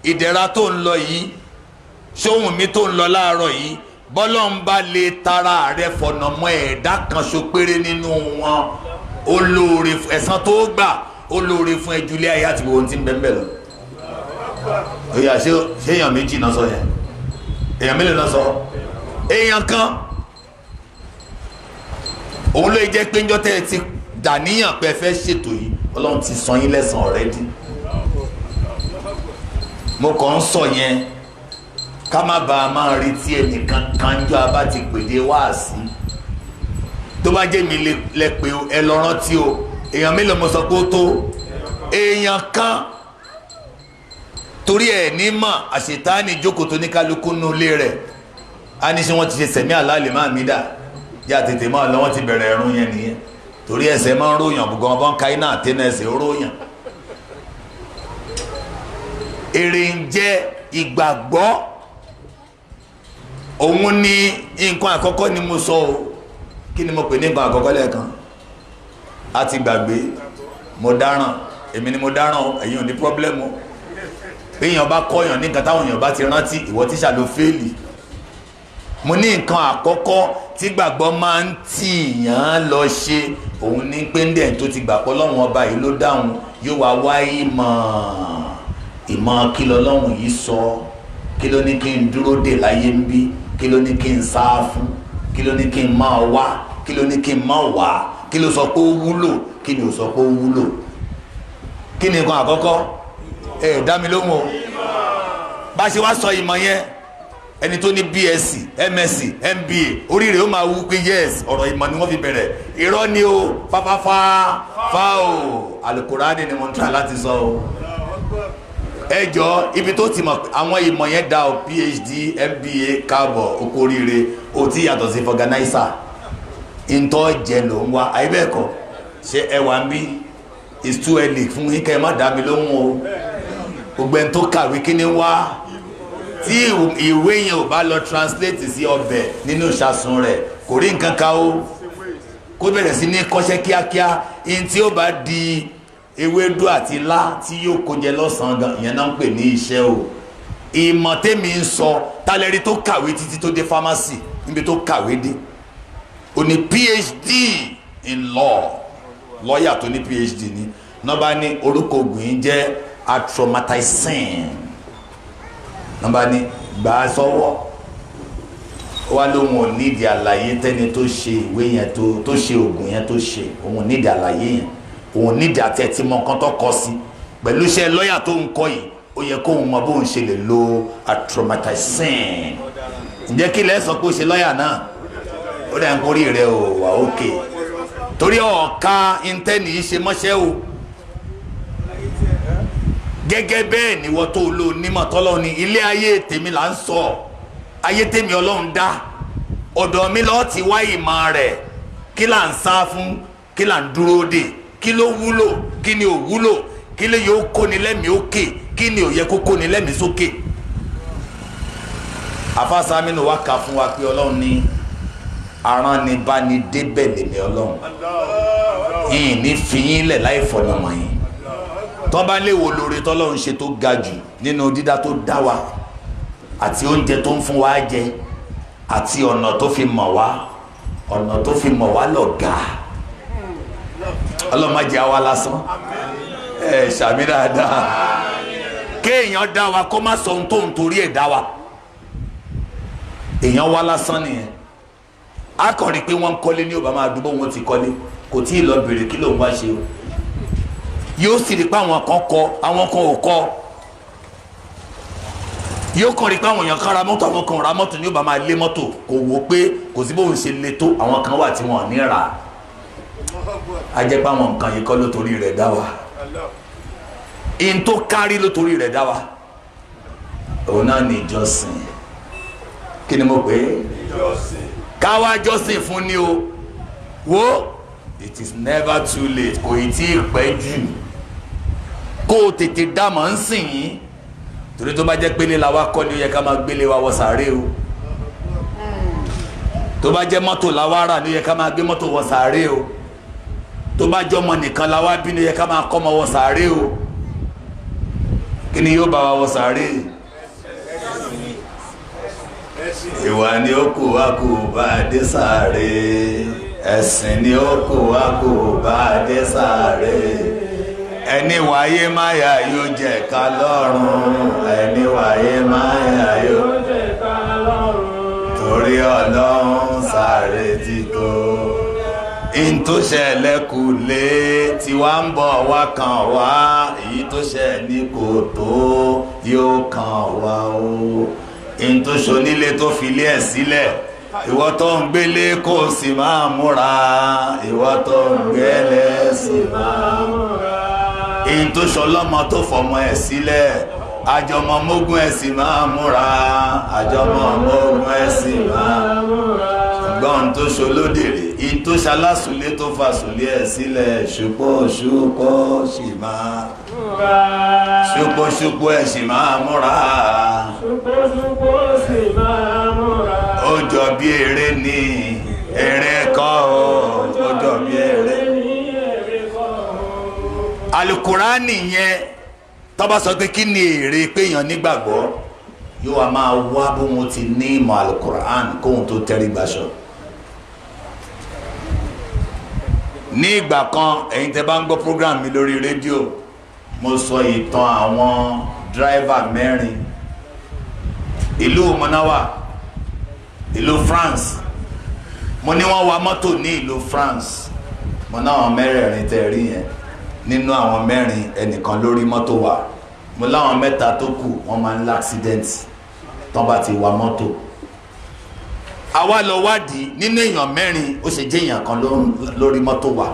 S1: ìdẹ̀ra tó ń lọ yìí sóhun mi tó ń lọ láàárọ̀ yìí bọ́lọ́n bá lè tara rẹ fọ̀nà mọ́ ẹ̀dá kan ṣo péré nínú wọn olóore ẹ̀san tó gbà olóore fún ẹjúlé ayé àti gbogbo tí ń bẹ́ẹ̀ bẹ́ẹ̀ lọ. Oya ṣé èèyàn méjì náà sọ yẹn èèyàn mélòó náà sọ èèyàn kan òun ló jẹ́ pé njọ́ tẹ́ ẹ ti dàníyàn pé ẹ fẹ́ ṣètò yìí Ọlọ́run ti san yín lẹ́san already mo kàn ń sọ yẹn ká má bàa máa retí ẹnìkan kanjọ́ abá ti pèdé wáàsí tó bá jẹ́ mi lẹ pé ẹ lọ rántí o èèyàn mélòó mo sọ pé ó tó èèyàn kan torí ẹ ní mà àṣetáni jókòó tó ní kálukú nù ilé rẹ̀ á ní ṣé wọ́n ti ṣe sẹ̀mí àlálẹ̀ máa mí dà yá tètè máa lọ wọ́n ti bẹ̀rẹ̀ ẹ̀rún yẹn nìyẹn torí ẹsẹ̀ máa ń ròyàn bùgàn bọ́n ká iná àtẹnà ẹsẹ̀ ó ròyàn. èrè ń jẹ́ ìgbàgbọ́ òun ni nǹkan àkọ́kọ́ ni mo sọ o kí ni mo pè ní nǹkan àkọ́kọ́ lẹ́ẹ̀kan a ti gbàgbé mo dáràn èmi ni mo dáràn ẹ̀yin ò ní pọ́blẹ́mù èèyàn bá kọ́yàn ní nǹkan táwọn èèyàn bá ti rántí ìwọ tíṣà ló fẹ́ẹ̀lì mo ní nǹkan àkọ́kọ́ tí gbàgbọ́ máa ń tì yàn lọ ṣe òun ní péńdẹ̀ tó ti gbà pọ́ lọ́wọ́n ọba yìí ló dáhùn yóò wá wá ìmọ̀ kí lọ́lọ́hùn yìí sọ kí ló ní kí n dúró dè láyé ń bí kí ló ní kí n sá fún kí ló ní kí n máa wá kí ló ní kí n máa wá kí ló sọ pé ó wúlò kí ni ò sọ pé ó wúlò kí ni nǹkan àkọ́kọ́ ẹ dá mi lóhùn o bá ṣe wá sọ ìmọ̀ yẹn ẹni tó ní BSc MSc MBA oríire ó máa wú pé yes ọ̀rọ̀ ìmọ̀ ni wọ́n fi bẹ̀rẹ̀ irọ́ ni o fáfáfá o Al-Qur'ani ni mo ń tra láti sọ o ẹjọ́ ibi tó ti mọ̀ àwọn ìmọ̀ yẹn dá o PhD MBA káàbọ̀ okó oríire o ti yàtọ̀ sí fọganáísà ìntọ́ jẹ ló ń wá àyíbẹ̀ẹ̀kọ́ ṣé ẹ wà ń bí it's too early fún yín kẹ́ ẹ má dá mi lóhùn o gbogbo ẹni tó kàwé kí ni wá tí ìwé yẹn ò bá lọ translate sí ọbẹ̀ nínú ìṣàsùn rẹ̀ kò rí nǹkan ká o kó bẹ̀rẹ̀ sí ní kọ́ṣẹ́ kíákíá in tí ó bá di ewédú àti ilá tí yóò kó jẹ lọ́sàn-án gan ìyẹn náà ń pè ní iṣẹ́ o ìmọ̀ tẹ́mi ń sọ tálẹ́rí tó kàwé títí tó dé pharmacy níbi tó kàwé dé ó ní PhD in law lọ́ọ̀yà tó ní PhD ní nọ́ba ní orúkọ ògùn yìí jẹ́ atraumatizing nọ́ba ní gbà á sọ́wọ́ wá lóhun ò nídìí àlàyé tẹ́ni tó ṣe ìwé yẹn tó ṣe ògùn yẹn tó ṣe òun nídìí àlàyé yẹn òun nídìí àti ẹtí mọ nǹkan tó kọ sí pẹ̀lú iṣẹ́ lọ́ọ̀yà tó ń kọ́ yìí ó yẹ kó mọ bóun ṣe lè lo atraumatizing. ǹjẹ́ kí lẹ́ sọ pé ó ṣe lọ́ọ̀yà náà ó dà ń kórìí rẹ o wà ókè torí ọ̀ka intanet yìí ṣe mọ́ṣẹ́ o gẹ́gẹ́ bẹ́ẹ̀ ni wọ́n tó lo onímọ̀ tọ́lọ́ ni ilé ayé tèmi là ń sọ ayé tèmi ọlọ́run dá ọ̀dọ̀ mi lọ́ọ́ ti wá ìmọ̀ rẹ̀ kí là ń sá fún kí là ń dúró dè kí ló wúlò kí ni ò wúlò kí lè yóò kóni lẹ́mìí òkè kí ni ò yẹ kó kóni lẹ́mìí sókè. afásámínú wa kà fún wa pé ọlọ́run ní aràn ni bá ní débẹ̀ lèmi ọlọ́run yìí ní fìyín lẹ̀ láì fọ̀nà mọ́ yín tọ́ bá lè wo lóore tọ́lọ́run ṣe tó ga jù nínú dídá tó dá wa àti oúnjẹ tó ń fún wa jẹ àti ọ̀nà tó fi mọ̀ wá ọ̀nà tó fi mọ̀ wá lọ̀gá ọlọ́run má jẹ́ àwa lásán ṣàmì dáadáa kéèyàn dá wa kó má sọ ohun tó ń torí ẹ̀ dá wa èèyàn wá lásán nìyẹn a kàn rí pé wọ́n ń kọ́lé ní Obama àdúgbò wọn ti kọ́lé kò tí ì lọ bèrè kí lòun wá ṣe o yóò sì rí pé àwọn kan kọ́ àwọn kan ò kọ́ yóò kàn rí pé àwọn èèyàn kan ra mọ́tò àwọn kan ra mọ́tò ní Obama lé mọ́tò kò wò pé kò sí bóun ṣe le tó àwọn kan wà tí wọ́n ní rà á jẹ́ pé àwọn nǹkan yìí kọ́ ló torí rẹ̀ dá wa in tó kárí ló torí rẹ̀ dá wa òun náà ní ìjọsìn kí ni mo pè é káwá jọ́sìn fún ni o wo it is never too late kò ì tí ì pẹ́ jù kó o tètè dámọ̀ ń sìn yín torí tó bá jẹ́ pélé la wá kọ́ ni ó yẹ ká máa gbélé wa wọ sàárè o tó bá jẹ́ mọ́tò la wá rà ni ó yẹ ká máa gbé mọ́tò wọ sàárè o tó bá jẹ́ ọmọ nìkan la wá bí ni ó yẹ ká máa kọ́ ọmọ wọ sàárè o kí ni yóò bá wa wọ sàárè ìwà ni ó kù wá kù bá dé sàárè ẹ̀sìn ni ó kù wá kù bá dé sàárè ẹni wáyé máyà yóò jẹ ká lọ́rùn ẹni wáyé máyà yóò jẹ ká lọ́rùn torí ọlọ́run sàárè ti tó in tó ṣẹlẹ̀ kù lé tí wá ń bọ̀ wá kàn wá èyí tó ṣẹ ní kò tó yóò kàn wá o in tó ṣonílé tó fi lé ẹ̀ sílẹ̀ ìwọ tó ń gbélé kó sì máa múra ìwọ tó ń gbélé sì máa múra in tó ṣọlọ́mọ tó fọmọ ẹ̀ sílẹ̀ àjọmọ mógún ẹ̀ sì máa múra àjọmọ mógún ẹ̀ sì máa múra ṣùgbọ́n tó ṣolódèrè in tó ṣalásùlé tó fàṣùlé ẹ̀ sílẹ̀ ṣùpọ̀ sì máa ṣùpọ̀ ẹ̀ sì máa múra
S2: ṣùpọ̀ sì máa múra
S1: ó jọ bí eré ní eré kọ́ ó jọ bí eré alukurani yẹn tó bá sọ pé kí ni èrè péyàn nígbàgbọ́ yóò wá máa wá bó wọn ti ní ìmọ̀ alukurani kóhun tó tẹ́rí gbaṣọ. ní ìgbà kan ẹ̀yin tẹ́ bá ń gbọ́ program mi lórí rédíò mo sọ ìtàn àwọn dírẹ́fà mẹ́rin ìlú mọ́náwà ìlú France mo ní wọ́n wa mọ́tò ní ìlú France mo náà mẹ́rẹ̀ẹ̀rin tẹ́ rí yẹn nínú àwọn mẹ́rin ẹnìkan lórí mọ́tò wa mo láwọn mẹ́ta tó kù wọ́n máa ń lá accident tán bá ti wa mọ́tò àwa lọ wádìí nínú èèyàn mẹ́rin ó ṣe jẹ́ èèyàn kan lórí mọ́tò wa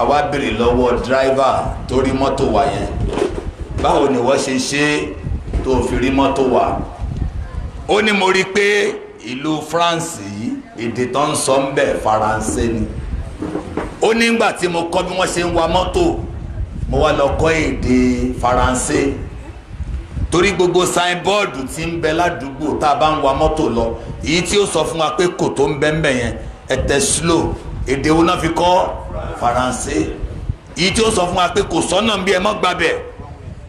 S1: àwa béèrè lọ́wọ́ dráìvà tó rí mọ́tò wa yẹn báwo ni wọ́n ṣe ṣe tó fi rí mọ́tò wa ó ní mo rí pé ìlú France yìí èdè tó ń sọ ń bẹ̀ Faransé ni ó nígbà tí mo kọ́ bí wọ́n ṣe ń wa mọ́tò mo wá lọ kọ́ èdè Faransé torí gbogbo signboard tí ń bẹ ládùúgbò tá a bá ń wa mọ́tò lọ èyí tí ó sọ fún wa pé kò tó ń bẹ ń bẹ yẹn ẹ tẹ slow èdè wo náà fi kọ́ Faransé èyí tí ó sọ fún wa pé kò sọ́nà bí ẹ mọ́ gbàbẹ̀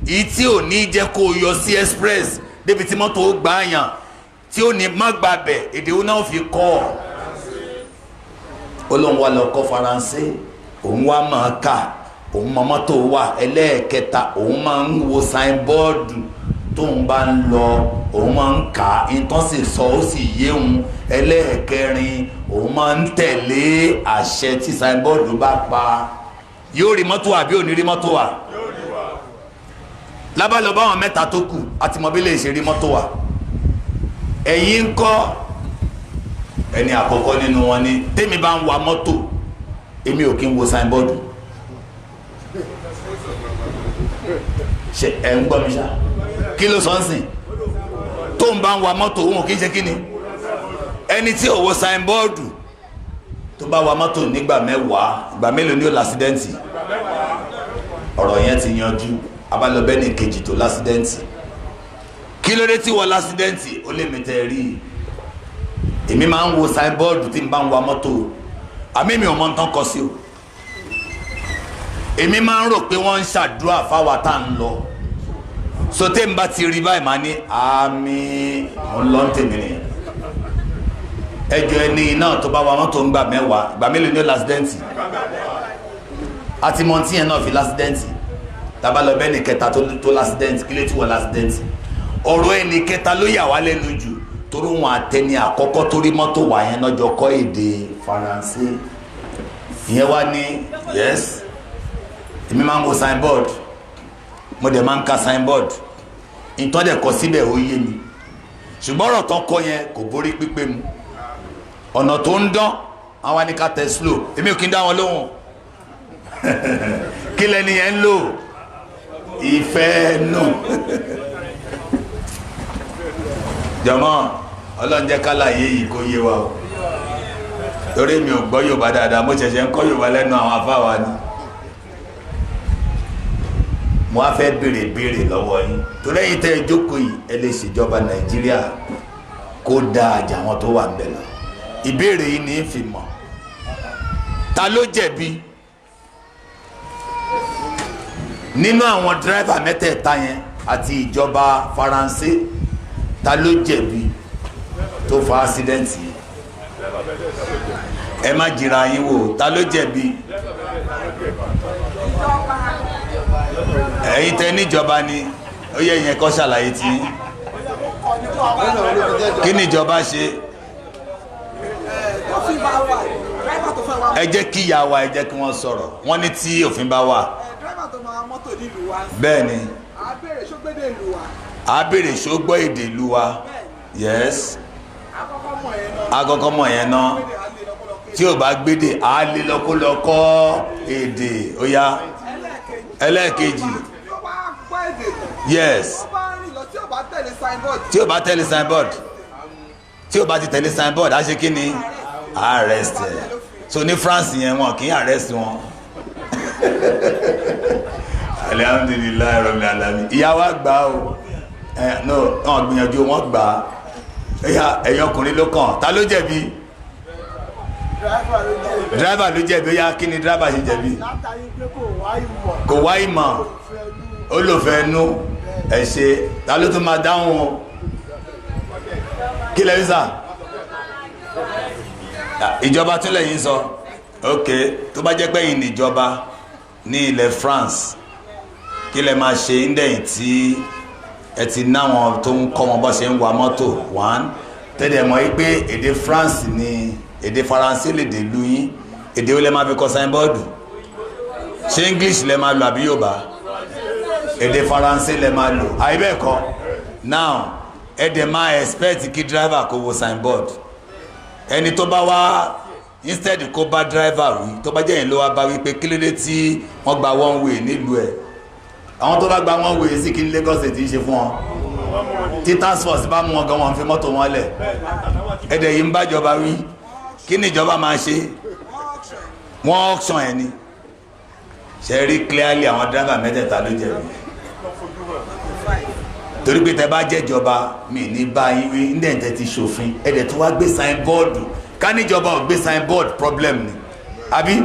S1: èyí tí ò ní jẹ́ kó o yọ sí express débi tí mọ́tò ó gbà yàn tí ó ní má gbàbẹ̀ èdè wo náà fi kọ́ ọ olóhùn wa lọ kọ́ Faransé òun wa máa kà òun mọ mọ́tò wà ẹlẹ́ẹ̀kẹta òun máa ń wo signboard tóun bá ń lọ òun máa ń kà á nǹkan sì sọ ó sì yé òun ẹlẹ́ẹ̀kẹrin òun máa ń tẹ̀lé àṣẹ tí signboard bá pa yóò rí mọ́tò àbí ò ní rí mọ́tò wà lábàlọ́ bá wọn mẹ́ta tó kù àti mọ̀ bí lè ṣe rí mọ́tò wa ẹ̀yin ń kọ́ ẹni àkọ́kọ́ nínú wọn ni tèmi bá ń wa mọ́tò èmi ò kí ń wo signboard ṣe ẹ̀ ń gbọ́ mi ṣá kí ló sọ ń sìn tó ń bá ń wa mọ́tò òun ò kí ń ṣe kí ni ẹni tí ò wo signboard tó bá wa mọ́tò nígbà mẹ́wàá ìgbà mélòó ni ó lásídẹ́ǹtì ọ̀rọ̀ yẹn ti yanjú abálọ́bẹ́ni kejì tó lásídẹ́ǹtì kí ló dé tí wọ́n lásídẹ́ǹtì ó lè mẹ́tẹ́ rí èmi máa ń wo signboard tí n bá ń wa mọ́tò àmì mi ò mọ tán kọ sí o èmi máa ń rò pé wọ́n ń ṣàdúrà fáwa tá à ń lọ soté n bá ti rí báyìí máa ní àmì mo ń lọ ń tèmi nìyẹn ẹjọ ẹni náà tó bá wa mọ́tò ń gbà mẹ́wàá ìgbà mélòó ni ó lásídẹ́ǹtì àti mọ̀ntí yẹn náà fi lásídẹ́ǹtì tábà lọ bẹ́ẹ̀ ni kẹta tó lásídẹ́ǹtì kí ló ti wọ lásídẹ́ǹtì ọ̀rọ̀ ẹni kẹta ló yà wá lẹ́nu jù torí wọn àtẹni àkọ́kọ́ torí mọ́tò wà yẹn náà jọ kọ́ èdè faransé ìyẹn wá ní yes èmi máa ń wo signboard mo dẹ̀ máa ń ka signboard ìtọ́ dẹ̀ kọ síbẹ̀ ó yé mi ṣùgbọ́n ọ̀rọ̀ tán kọ yẹn kò borí pípé mu ọ̀nà tó ń dán àwọn ní ká tẹ slow èmi ò kí ń dá wọn lóhùn kí lẹni yẹn ń lò ìfẹ́ nù jọmọ́ ọlọ́njẹ́ kálàyé yìí kó yé wa o torí mi ò gbọ́ Yorùbá dáadáa mo ṣẹ̀ṣẹ̀ ń kọ́ Yorùbá lẹ́nu àwọn afáwa ni mo á fẹ́ béèrè lọ́wọ́ yín torí ẹ̀yin tẹ́ ẹ jókòó yìí ẹ lè ṣèjọba Nàìjíríà kó dáa jà wọn tó wà ń bẹ̀ lọ ìbéèrè yìí ní í fi mọ̀ ta ló jẹ̀bi nínú àwọn dírẹ́fà mẹ́tẹ̀ẹ̀ta yẹn àti ìjọba Faransé ta ló jẹ̀bi tó fa ásídẹ́ǹtì yìí ẹ má jìra yín wò ta ló jẹ̀bi ẹ̀yin tẹ́ níjọba ni ó yẹ ìyẹn kọ́ ṣàlàyé tí kí ni ìjọba ṣe ẹ jẹ́ kí ìyá wa ẹ jẹ́ kí wọ́n sọ̀rọ̀ wọ́n ní tí òfin bá wà bẹ́ẹ̀ ni a béèrè ṣógbọ́ èdè ìlú wa yes akọ́kọ́ mọ̀ yẹn náà tí ò bá gbédè á lé lọ́kọ́lọ́kọ́ èdè ó yá ẹlẹ́ẹ̀kejì yes tí ò bá tẹ̀lé signboard tí ò bá ti tẹ̀lé signboard á ṣe kí ni arrest ẹ̀ so ní France yẹn wọn kì í arrest wọn alhamdulilayi rabbil alamin ìyàwó àgbà o no wọn gbìyànjú wọn gbà ẹ̀yin ọkùnrin ló kàn ta ló jẹ̀bi driver ló jẹ̀bi ó yá kí ni driver ṣe jẹ̀bi kò wá ìmọ̀ ó lò fẹ́ nú ẹ̀ ṣe ta ló tún máa dáhùn o kí lẹ́yìn sà ìjọba tún lẹ́yìn sọ ok tó bá jẹ́ pé yìí níjọba ní ilẹ̀ France kí lẹ máa ṣe ń dẹ̀yìn tí ẹ ti náwọn tó ń kọ́ wọn bọ́ ṣe ń wa mọ́tò one tẹ́lẹ̀ mọ́ pé èdè France ni èdè Faransé lè dé lu yín èdè ó lẹ máa fi kọ signboard ṣé English lẹ máa lò àbí Yorùbá èdè Faransé lẹ máa lò àìbẹ́ẹ̀kọ́ now ẹ dẹ̀ máa expect kí driver kó wo signboard ẹni tó bá wá instead kó bá driver wí tó bá jẹ́ yẹn ló wá bá wí pé kí ló dé tí wọ́n gba one way nílùú ẹ̀ àwọn tó bá gba one way sí kí ní Lagos ti ṣe fún wọn tí task force bá mú wọn gan wọn fi mọ́tò wọn lẹ̀ ẹ̀dẹ̀ yìí ń bájọba wí kí ni ìjọba máa ṣe wọ́n auction ẹ̀ ni ṣe rí clearly àwọn driver mẹ́tẹ̀ẹ̀ta ló jẹ̀bi torí pé tẹ bá jẹ́jọba mi ní báyìí wí ní ẹ̀ǹtẹ̀ ti ṣòfin ẹ̀dẹ̀ tó wá gbé signboard ká níjọba ò gbé signboard problem ni àbí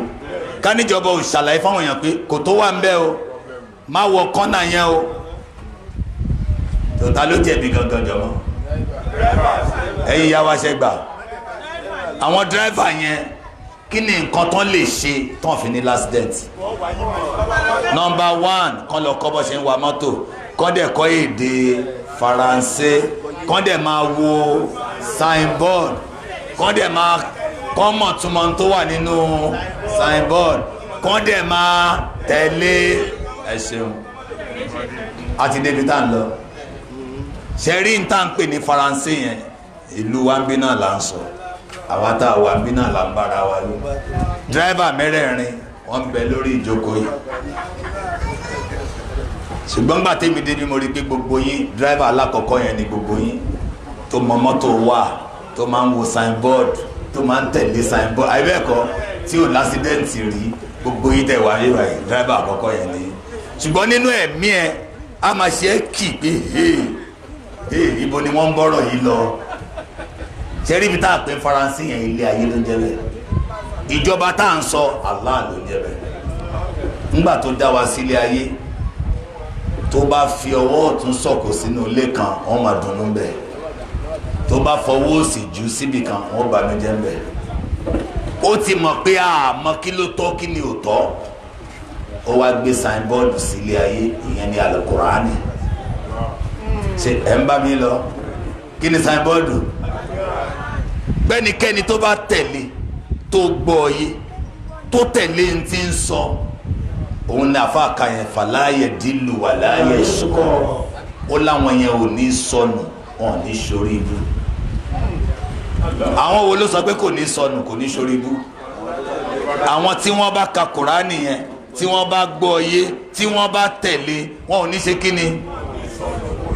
S1: ká níjọba ò ṣàlàyé fáwọn èèyàn pé kò tó wà ń bẹ̀ o má wọ kọ́nà yẹn o tòótá ló jẹ̀bi gangan jọmọ́ ẹ̀yin ìyá wa ṣe gbà àwọn dírẹ́fà yẹn kí ni nǹkan tán lè ṣe tán fi ní l'accident number one kán lọ kọ́ bọ́ ṣe ń wa mọ́tò kán dẹ̀ kọ́ èdè Faransé kán dẹ̀ máa wo signboard kán dẹ̀ máa kán mọ̀ túmọ̀ tó wà nínú signboard kán dẹ̀ máa tẹ̀lé ẹ ṣeun àti débi tá ń lọ ṣẹ́rí ń tá ń pè ní Faransé yẹn ìlú wa ń bí náà là ń sọ àwa tá a wà ń bí náà là ń bára wa lò dírẹ́bà mẹ́rẹ̀ẹ̀rin wọ́n ń bẹ lórí ìjókòó yìí ṣùgbọ́n gbà tèmi débi mo rí pé gbogbo yín dírẹ́bà alákọ̀ọ́kọ́ yẹn ni gbogbo yín tó mọ mọ́tò wà tó máa ń wo signboard tó máa ń tẹ̀lé signboard àìbẹ́ẹ̀kọ́ tí ò lásídẹ́ǹtì rí gbogbo yín tẹ̀ wá níbà yìí dírẹ́bà àkọ́kọ́ yẹn ni ṣùgbọ́n nínú ẹ̀mí ẹ̀ a máa ṣe é kì pé ibo ni wọ́n ń bọ́rọ̀ yìí lọ ṣe rí ibi tá a pè Faransé yẹn ilé ayé ló ń jẹ́ bẹ́ẹ̀ ìjọba tá à ń sọ Allah ló ń jẹ́ bẹ́ẹ̀ ńgbà tó dá wa sílé ayé tó bá fi ọwọ́ ọ̀tún sọ̀kò sínú ilé kan wọ́n máa dunnú bẹ́ẹ̀ tó bá fọwọ́ òsì jù síbì kan wọ́n bá mi jẹ́ bẹ́ẹ̀ ó ti mọ̀ pé àmọ́ kí ló tọ́ kí ni ò tọ́ ó wá gbé signboard sílé ayé ìyẹn ní Al-Qur'ani ṣe ẹ̀ ń bá mi lọ kí ni signboard gbẹ́nikẹ́ni tó bá tẹ̀lé tó gbọ́ yé tó tẹ̀lé ń ti ń sọ òun ní àfáàkà yẹn fàlàyé dìlù wà láàyè ṣùkọ́ ó láwọn yẹn ò ní sọnù wọn ò ní sórí ibú àwọn wo ló sọ pé kò ní sọnù kò ní sórí ibú àwọn tí wọ́n bá ka Kùránì yẹn tí wọ́n bá gbọ́ yé tí wọ́n bá tẹ̀lé wọn ò ní ṣe kíni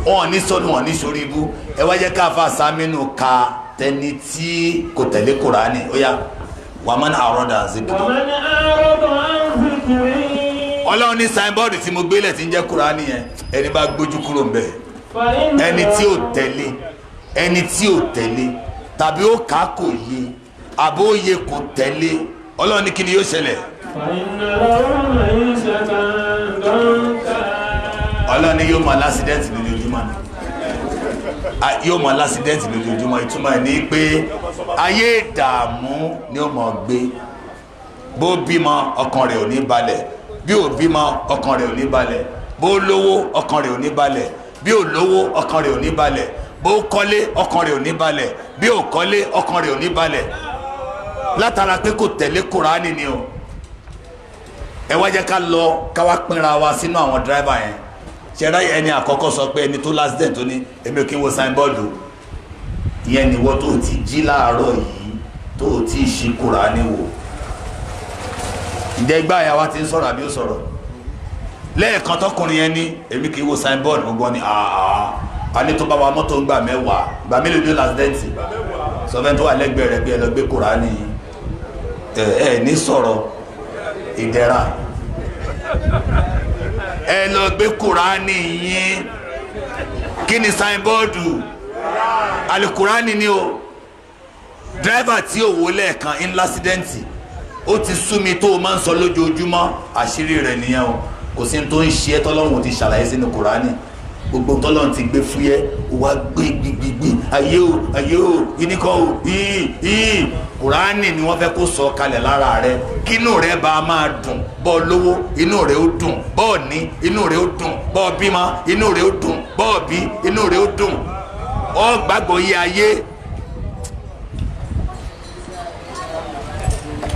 S1: wọn ò ní sọnù wọn ò ní sórí ibú ẹ wá jẹ́ káfa Sámínù ka tẹni tí kò tẹ̀lé Kùránì ó yá wàmán àròdà zikiri.
S2: ومن أعرض عن ذكري
S1: Ọlọ́run ní signboard tí mo gbélé tí ń jẹ́ Kùránì yẹn ẹni bá gbójú kúrò ń bẹ̀
S2: فإن
S1: ẹni tí ò tẹ̀lé tàbí ó kà á kò yé àbó yé kò tẹ̀lé Ọlọ́run ní kí ni yóò ṣẹlẹ̀
S2: فإن له معيشة ضنكا
S1: Ọlọ́run ní yóò máa lásìdẹ́ǹtì lójoojúmọ́ ni yóò máa lásìdẹ́ǹtì lójoojúmọ́ ìtumọ̀ ẹ̀ ní pé ayé ìdààmú ni ó máa gbé bó bímọ ọkàn rẹ̀ ò ní balẹ̀ bí ò bímọ ọkàn rẹ̀ ò ní balẹ̀ bó lówó ọkàn rẹ̀ ò ní balẹ̀ bí ò lówó ọkàn rẹ̀ ò ní balẹ̀ bó kọ́lé ọkàn rẹ̀ ò ní balẹ̀ bí ò kọ́lé ọkàn rẹ̀ ò ní balẹ̀ látara pé kò tẹ̀lé Kùránì ni o ẹ wá jẹ́ ká lọ ká wá pínra wa sínú àwọn dírẹ́bà yẹn ṣẹ̀dá ẹni àkọ́kọ́ sọ pé ẹni tó lásìdẹ̀ǹt tó ní èmi ò kí ń wo signboard ìyẹn ni wọ́n tó ti jí láàárọ̀ yìí tó ti ṣí Kùránì wò ǹjẹ́ igbá àyàwó ti ń sọ̀rọ̀ àbí ó sọ̀rọ̀ lẹ́ẹ̀kan tọkùnrin yẹn ní èmi kì í wo signboard gbogbo ni a ní tó bá wa mọ́tò ń gbà mẹ́wàá gbà mélòó ní lásìdẹ̀ǹtì sọfẹ́ tó wà lẹ́gbẹ̀ẹ́ rẹ̀ pé ẹ lọ gbé Kùránì ẹ ní sọ̀rọ̀ ìdẹ̀ra ẹ lọ gbé Kùránì yín kí ni signboard Al-Kùránì ni o dírẹ́bà tí ò wó lẹ́ẹ̀kan in lásìdẹ̀ǹtì ó ti sú mi tó o máa ń sọ lójoojúmọ́ àṣírí rẹ̀ nìyẹn o kò sí ní tó ń ṣe é tọ́lọ́run ti ṣàlàyé sínú Kùránì gbogbo tọ́lọ́run ti gbé fúyẹ́ wá gbé gbígbígbí ayé o iníkọ́ o yìí Kùránì ni wọ́n fẹ́ kó sọ kalẹ̀ lára rẹ kínú rẹ bá a máa dùn bọ́ lówó inú rẹ ó dùn bọ́ ní inú rẹ ó dùn bọ́ bímọ inú rẹ ó dùn bọ́ bí inú rẹ ó dùn ọ gbàgbọ́ yé ayé.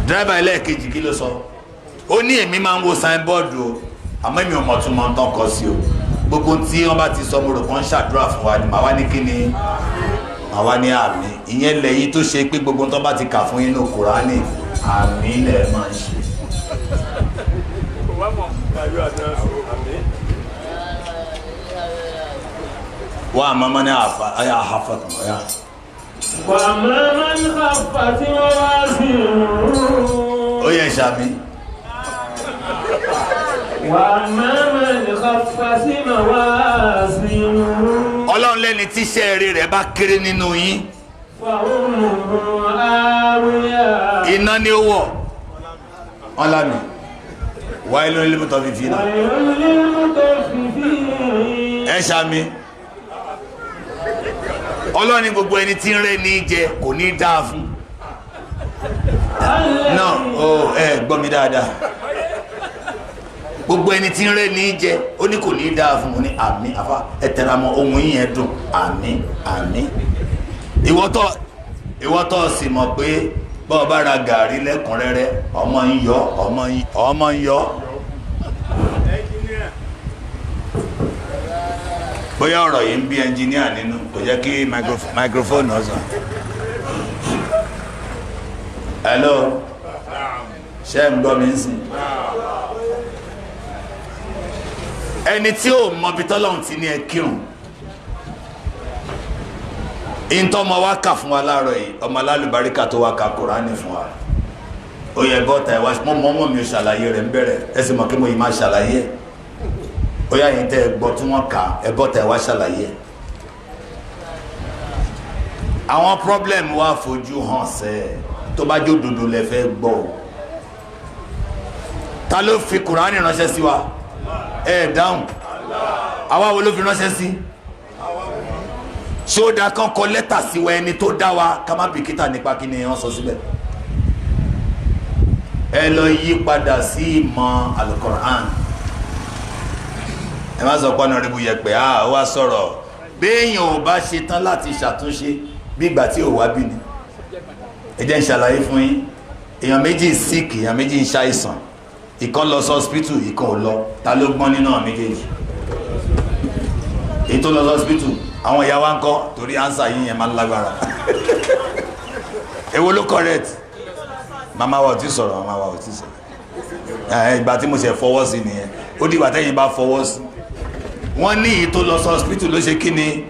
S1: dírẹ́bà ẹlẹ́ẹ̀kejì kí ló sọ ó ní èmi máa ń wo signboard o àmọ́ èmi ò mọ̀ tún mọ̀ tán kọ sí o gbogbo tí wọ́n bá ti sọ mo rò kàn ṣàdúrà fún wa ni màá wá ní kí ni màá wá ní àmì ìyẹn lẹ́yìn tó ṣe pé gbogbo tó bá ti kà fún inú Kùránì àmì lẹ̀ máa ń ṣe. wà á mọ́mọ́ ní àyà àhàfàtàn ọ̀yà.
S2: وأما من خفت موازينه
S1: ó yẹ ṣàmì.
S2: وأما من خفت موازينه
S1: Ọlọ́run lẹ́ni tí iṣẹ́ eré rẹ̀ bá kéré nínú yín
S2: فأمه هاوية
S1: iná ni ó wọ̀ ọlámi wáyé lórí límútọ́ fífi náà
S2: ويل للمطففين
S1: ẹ ṣàmì. Ọlọ́run ní gbogbo ẹni tí ń rẹ́ ní jẹ kò ní dáa fún náà ó ẹ gbọ́ mi dáadáa gbogbo ẹni tí ń rẹ́ ní jẹ ó ní kò ní dáa fún un ní àmì àfa ẹ tẹra mọ́ ohun yìí yẹn dùn àmì àmì ìwọ́tọ̀ sì mọ̀ pé bọ́ọ̀ bá ra gàrí lẹ́kùnrẹ́rẹ́ ọmọ ń yọ ọmọ ń yọ bóyá ọ̀rọ̀ yìí ń bí ẹnjìníà nínú kò jẹ́ kí microphone ọ̀sán. Hello, ṣé ń gbọ́ mi ń sìn? Ẹni tí ó mọbi tọ́lọ́run ti ní ẹ kírun ìntọ́ ọmọ wa kà fún wa láàárọ̀ yìí, ọmọ alálùbáríkà tó wá ka Kùránì fún wa, ó yẹ bọ́ta ẹ̀wá mọ́ mi ò ṣàlàyé rẹ̀ ń bẹ̀rẹ̀ ẹ sì mọ̀ kí mo yìí máa ṣàlàyé ẹ̀, ó yá yìí tẹ́ ẹ gbọ́ tí wọ́n kà ẹ bọ́ta ẹ̀wá ṣàlàyé ẹ̀. Àwọn problem wa fojú hàn sẹ́ tó bá jó dodo lẹ fẹ́ gbọ́ ta ló fi Kùránì ránṣẹ́ sí wa ẹ dáhùn, àwa wo ló fi ránṣẹ́ sí? Ṣé ó dá kán kọ lẹ́tà sí wa ẹni tó dá wa ká má bìkítà nípa kí ni wọ́n sọ síbẹ̀? Ẹ lọ yí padà sí ìmọ̀ Al-Qur'an. Ẹ má sọ pé ọ̀nà ríbu yẹpẹ̀ ó wá sọ̀rọ̀ béèyàn ò bá ṣe tán láti ṣàtúnṣe bí ìgbà tí ò wá bí ni. Ẹ jẹ́ ń ṣàlàyé fún yín, èèyàn méjì sick, èèyàn méjì ń ṣàìsàn, ìkan lọ sí hospital, ìkan ò lọ, ta ló gbọ́n nínú àwọn méjèèjì? Èyí tó lọ sí hospital, àwọn ìyá wa ń kọ́ torí ánsà yìí yẹn máa ń lágbára. Èwo ló correct? Mama wa ò tí sọ̀rọ̀, mama wa ò tí sọ̀rọ̀. Ìgbà tí mo ṣe fọwọ́ sí nìyẹn, ó dìgbà tẹ́yìn bá fọwọ́ sí. Wọ́n ní èyí tó lọ sí hospital ló ṣe kí ni?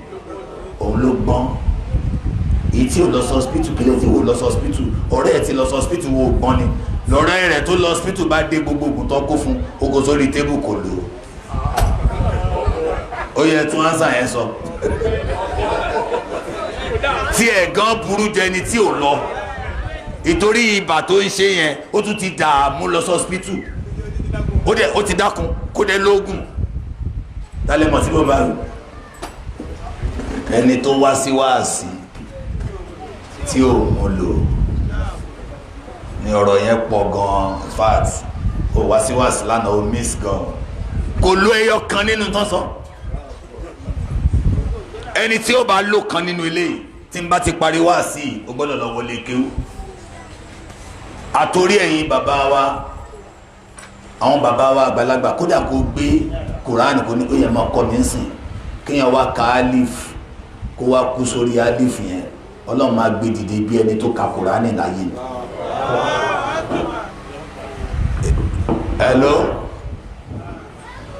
S1: Òun ló gbọ́n. Èyí tí ò lọ sí hospital kílẹ̀ tí ò lọ sí hospital, ọ̀rẹ́ ẹ̀ ti lọ sí hospital wo gbọ́n ni. Lọ́rẹ́ rẹ̀ tó lọ hospital bá dé gbogbo ògùn tó kó fún, ó kó sórí tébù kò lò. Ó yẹ tún ánsà yẹn sọ. Tí ẹ̀ gan burú jẹ ni tí ò lọ. Ìtorí ibà tó ń ṣe yẹn ó tún ti dààmú lọ sí hospital, ó ti dákun kó dé lóògùn. Tálẹ̀ mọ̀ sí bó bá rù ẹni tó wá sí wáàsí tí ò mú lò ní ọ̀rọ̀ yẹn pọ̀ gan. Fat ó wá sí wáàsí lánàá ó miss gan, kò ló ẹyọ kan nínú tán sọ. Ẹni tí ó bá lò kan nínú ilé yìí tí n bá ti parí wáàsí ó gbọ́dọ̀ lọ wọlé kéwú. Àtòrí ẹ̀yin bàbá wa, àwọn bàbá wa àgbàlagbà, kódà kó gbé Kùránì kò ní kó yẹ máa kọ́ mi ń sìn, kéèyàn wá ka alif kó wá kú sórí alif yẹn, Ọlọ́run máa gbé dìde bí ẹni tó ka Kùránì láyé ni. Hello,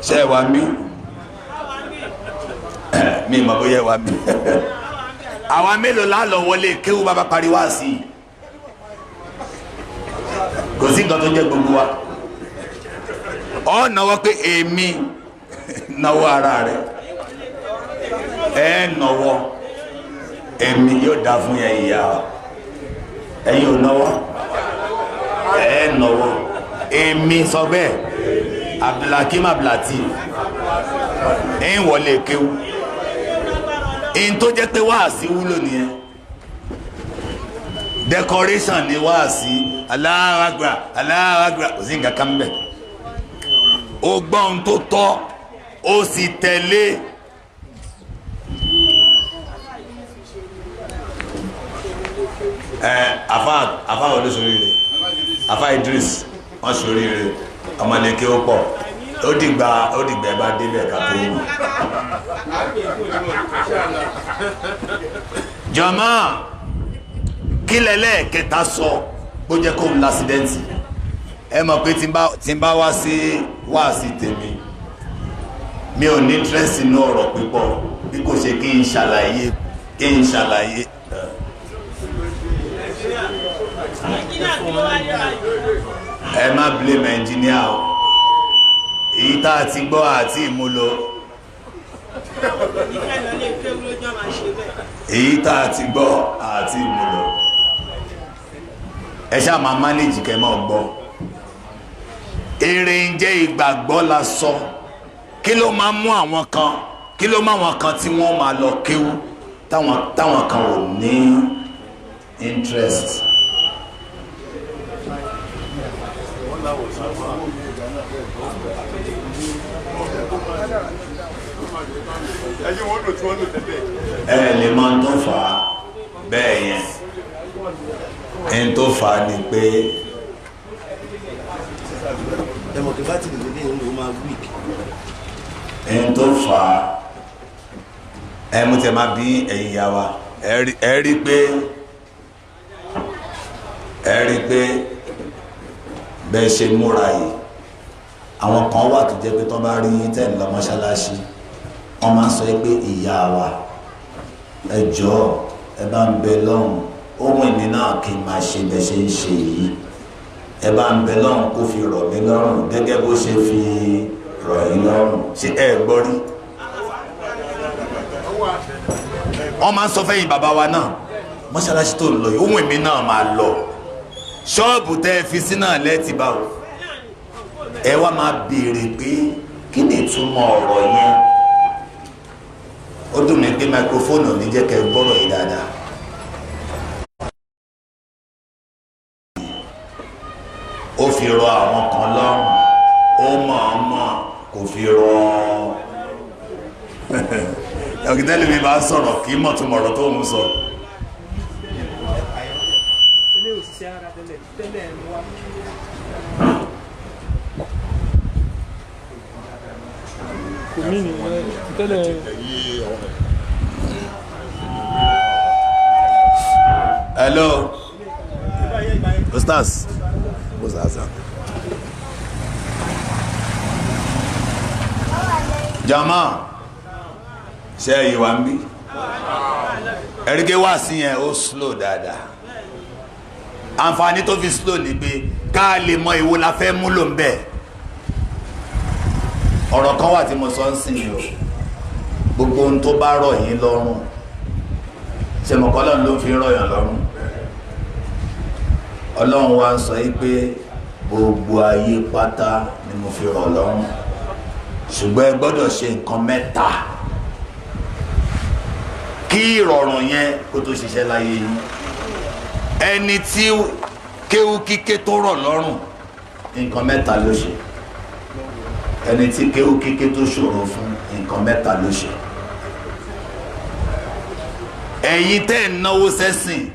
S1: ṣé ẹ wá mí? Mi mọ̀ bóyá ẹ wá mí. Àwa mélòó la lọ wọlé kéwú bàbá parí wá sí i? Kò sí nǹkan tó jẹ́ gbogbo wa. Ọ náwó pé èmi náwó ara rẹ̀, ẹ náwó èmi yóò dá fún yẹn ìyá, ẹ̀yin ò náwó, ẹ náwó èmi sọ bẹ́ẹ̀, Abdulhakeem Abdulateef ẹ̀yin wọlé kéwú. Èyí tó jẹ́ pé wáàsí wúlò nìyẹn, decoration ni wáàsí, Allahu Akbar, Allahu Akbar, kò sí nǹkan kan bẹ̀. Ó gbọ́ ohun tó tọ́, ó sì tẹ̀lé. Àfá olóṣòrí rẹ̀, àfá Idris wọ́n ṣòrí rẹ̀, ọmọlẹ́kẹ́ ó pọ̀, ó dìgbà ẹ bá débẹ̀ ká tó mọ̀. Jàmáà, kí lẹ́lẹ́kẹta sọ bó jẹ́ kó ń lásídẹ́ǹtì? Ẹ mọ̀ pé tí n bá wá sí tèmi, mi ò ní interest inú ọ̀rọ̀ pípọ̀ bí kò ṣe kí n ṣàlàyé. Ẹ má blame engineer o, èyí tá a ti gbọ́ àti ìmúlò, èyí tá a ti gbọ́ àti ìmúlò, ẹ ṣáà máa manage kẹ́ máa gbọ́. Èrè ń jẹ́ ìgbàgbọ́ la sọ. Kí ló máa mú àwọn kan tí wọ́n máa lọ kéwú táwọn kan ò ní interest? Ẹ lè máa tó fà á bẹ́ẹ̀ yẹn. Ẹni tó fà á ni pé
S3: ẹmọ kí bá ti lè lè lò máa weak.
S1: Ẹni tó fà á mo tẹ̀ máa bí ẹ̀yin ìyá wa ẹ rí pé bẹ́ẹ̀ ṣe múra yìí àwọn kan wà tó jẹ́ pé tó bá rí tẹ̀ ń lọ mọ́ṣáláṣí wọ́n máa ń sọ pé ìyá wa ẹ jọ̀ọ́ ẹ bá ń bẹ lọ́hùn ohun ìní náà kí n máa ṣe bẹ́ẹ̀ ṣe ń ṣe yìí ẹ bá ń bẹ lọ́hùn kó fi rọ̀ mí lọ́rùn gẹ́gẹ́ bó ṣe fi rọ̀ yín lọ́rùn ṣé ẹ gbọ́ rí. wọ́n máa ń sọ fẹ́yìn bàbá wa náà mọ́ṣáláṣí tó ń lọ yìí ohun ìní náà máa lọ ṣọ́ọ̀bù tẹ́ ẹ fi sí náà lẹ́tì báwo ẹ wá máa béèrè pé kí ni ìtumọ̀ ọ̀rọ̀ yẹn ó dùn mí pé máikrófóònù ò ní jẹ́ kẹ́ ẹ gbọ́rọ̀ yìí dáadáa. ó fi rọ àwọn kan lọ́rùn ó mọ̀ọ́mọ̀ kò fi rọ ọ̀gídẹ́lẹ̀ mi bá sọ̀rọ̀ kì í mọ̀ tó mọ̀rọ̀ tó ń sọ. Hello, Ustaz. Jama, ṣe ìwà ń bí ẹ̀ríkẹ́ wá sí yẹn ó slow dáadáa. Àǹfààní tó fi slow ni pé ká lè mọ ìwo la fẹ́ múlò ń bẹ̀. Ọ̀rọ̀ kan wà tí mo sọ ń sìn yìí o gbogbo ohun tó bá rọ̀ yín lọ́rùn ṣe mọ̀ kọ́ lọ́run ló fi rọ̀ yàn lọ́rùn. Ọlọ́run wa ń sọ yìí pé gbogbo ayé pátá ni mo fi rọ̀ lọ́rùn ṣùgbọ́n ẹ gbọ́dọ̀ ṣe nǹkan mẹ́ta kí ìrọ̀rùn yẹn kó tó ṣiṣẹ́ láyé yín. Ẹni tí kéwú kíké tó rọ̀ lọ́rùn nǹkan mẹ́ta ló ṣe ẹni tí kéwú kíké tó ṣòro fún nǹkan mẹ́ta ló ṣe. Ẹ̀yin tẹ́ ń náwó sẹ́sìn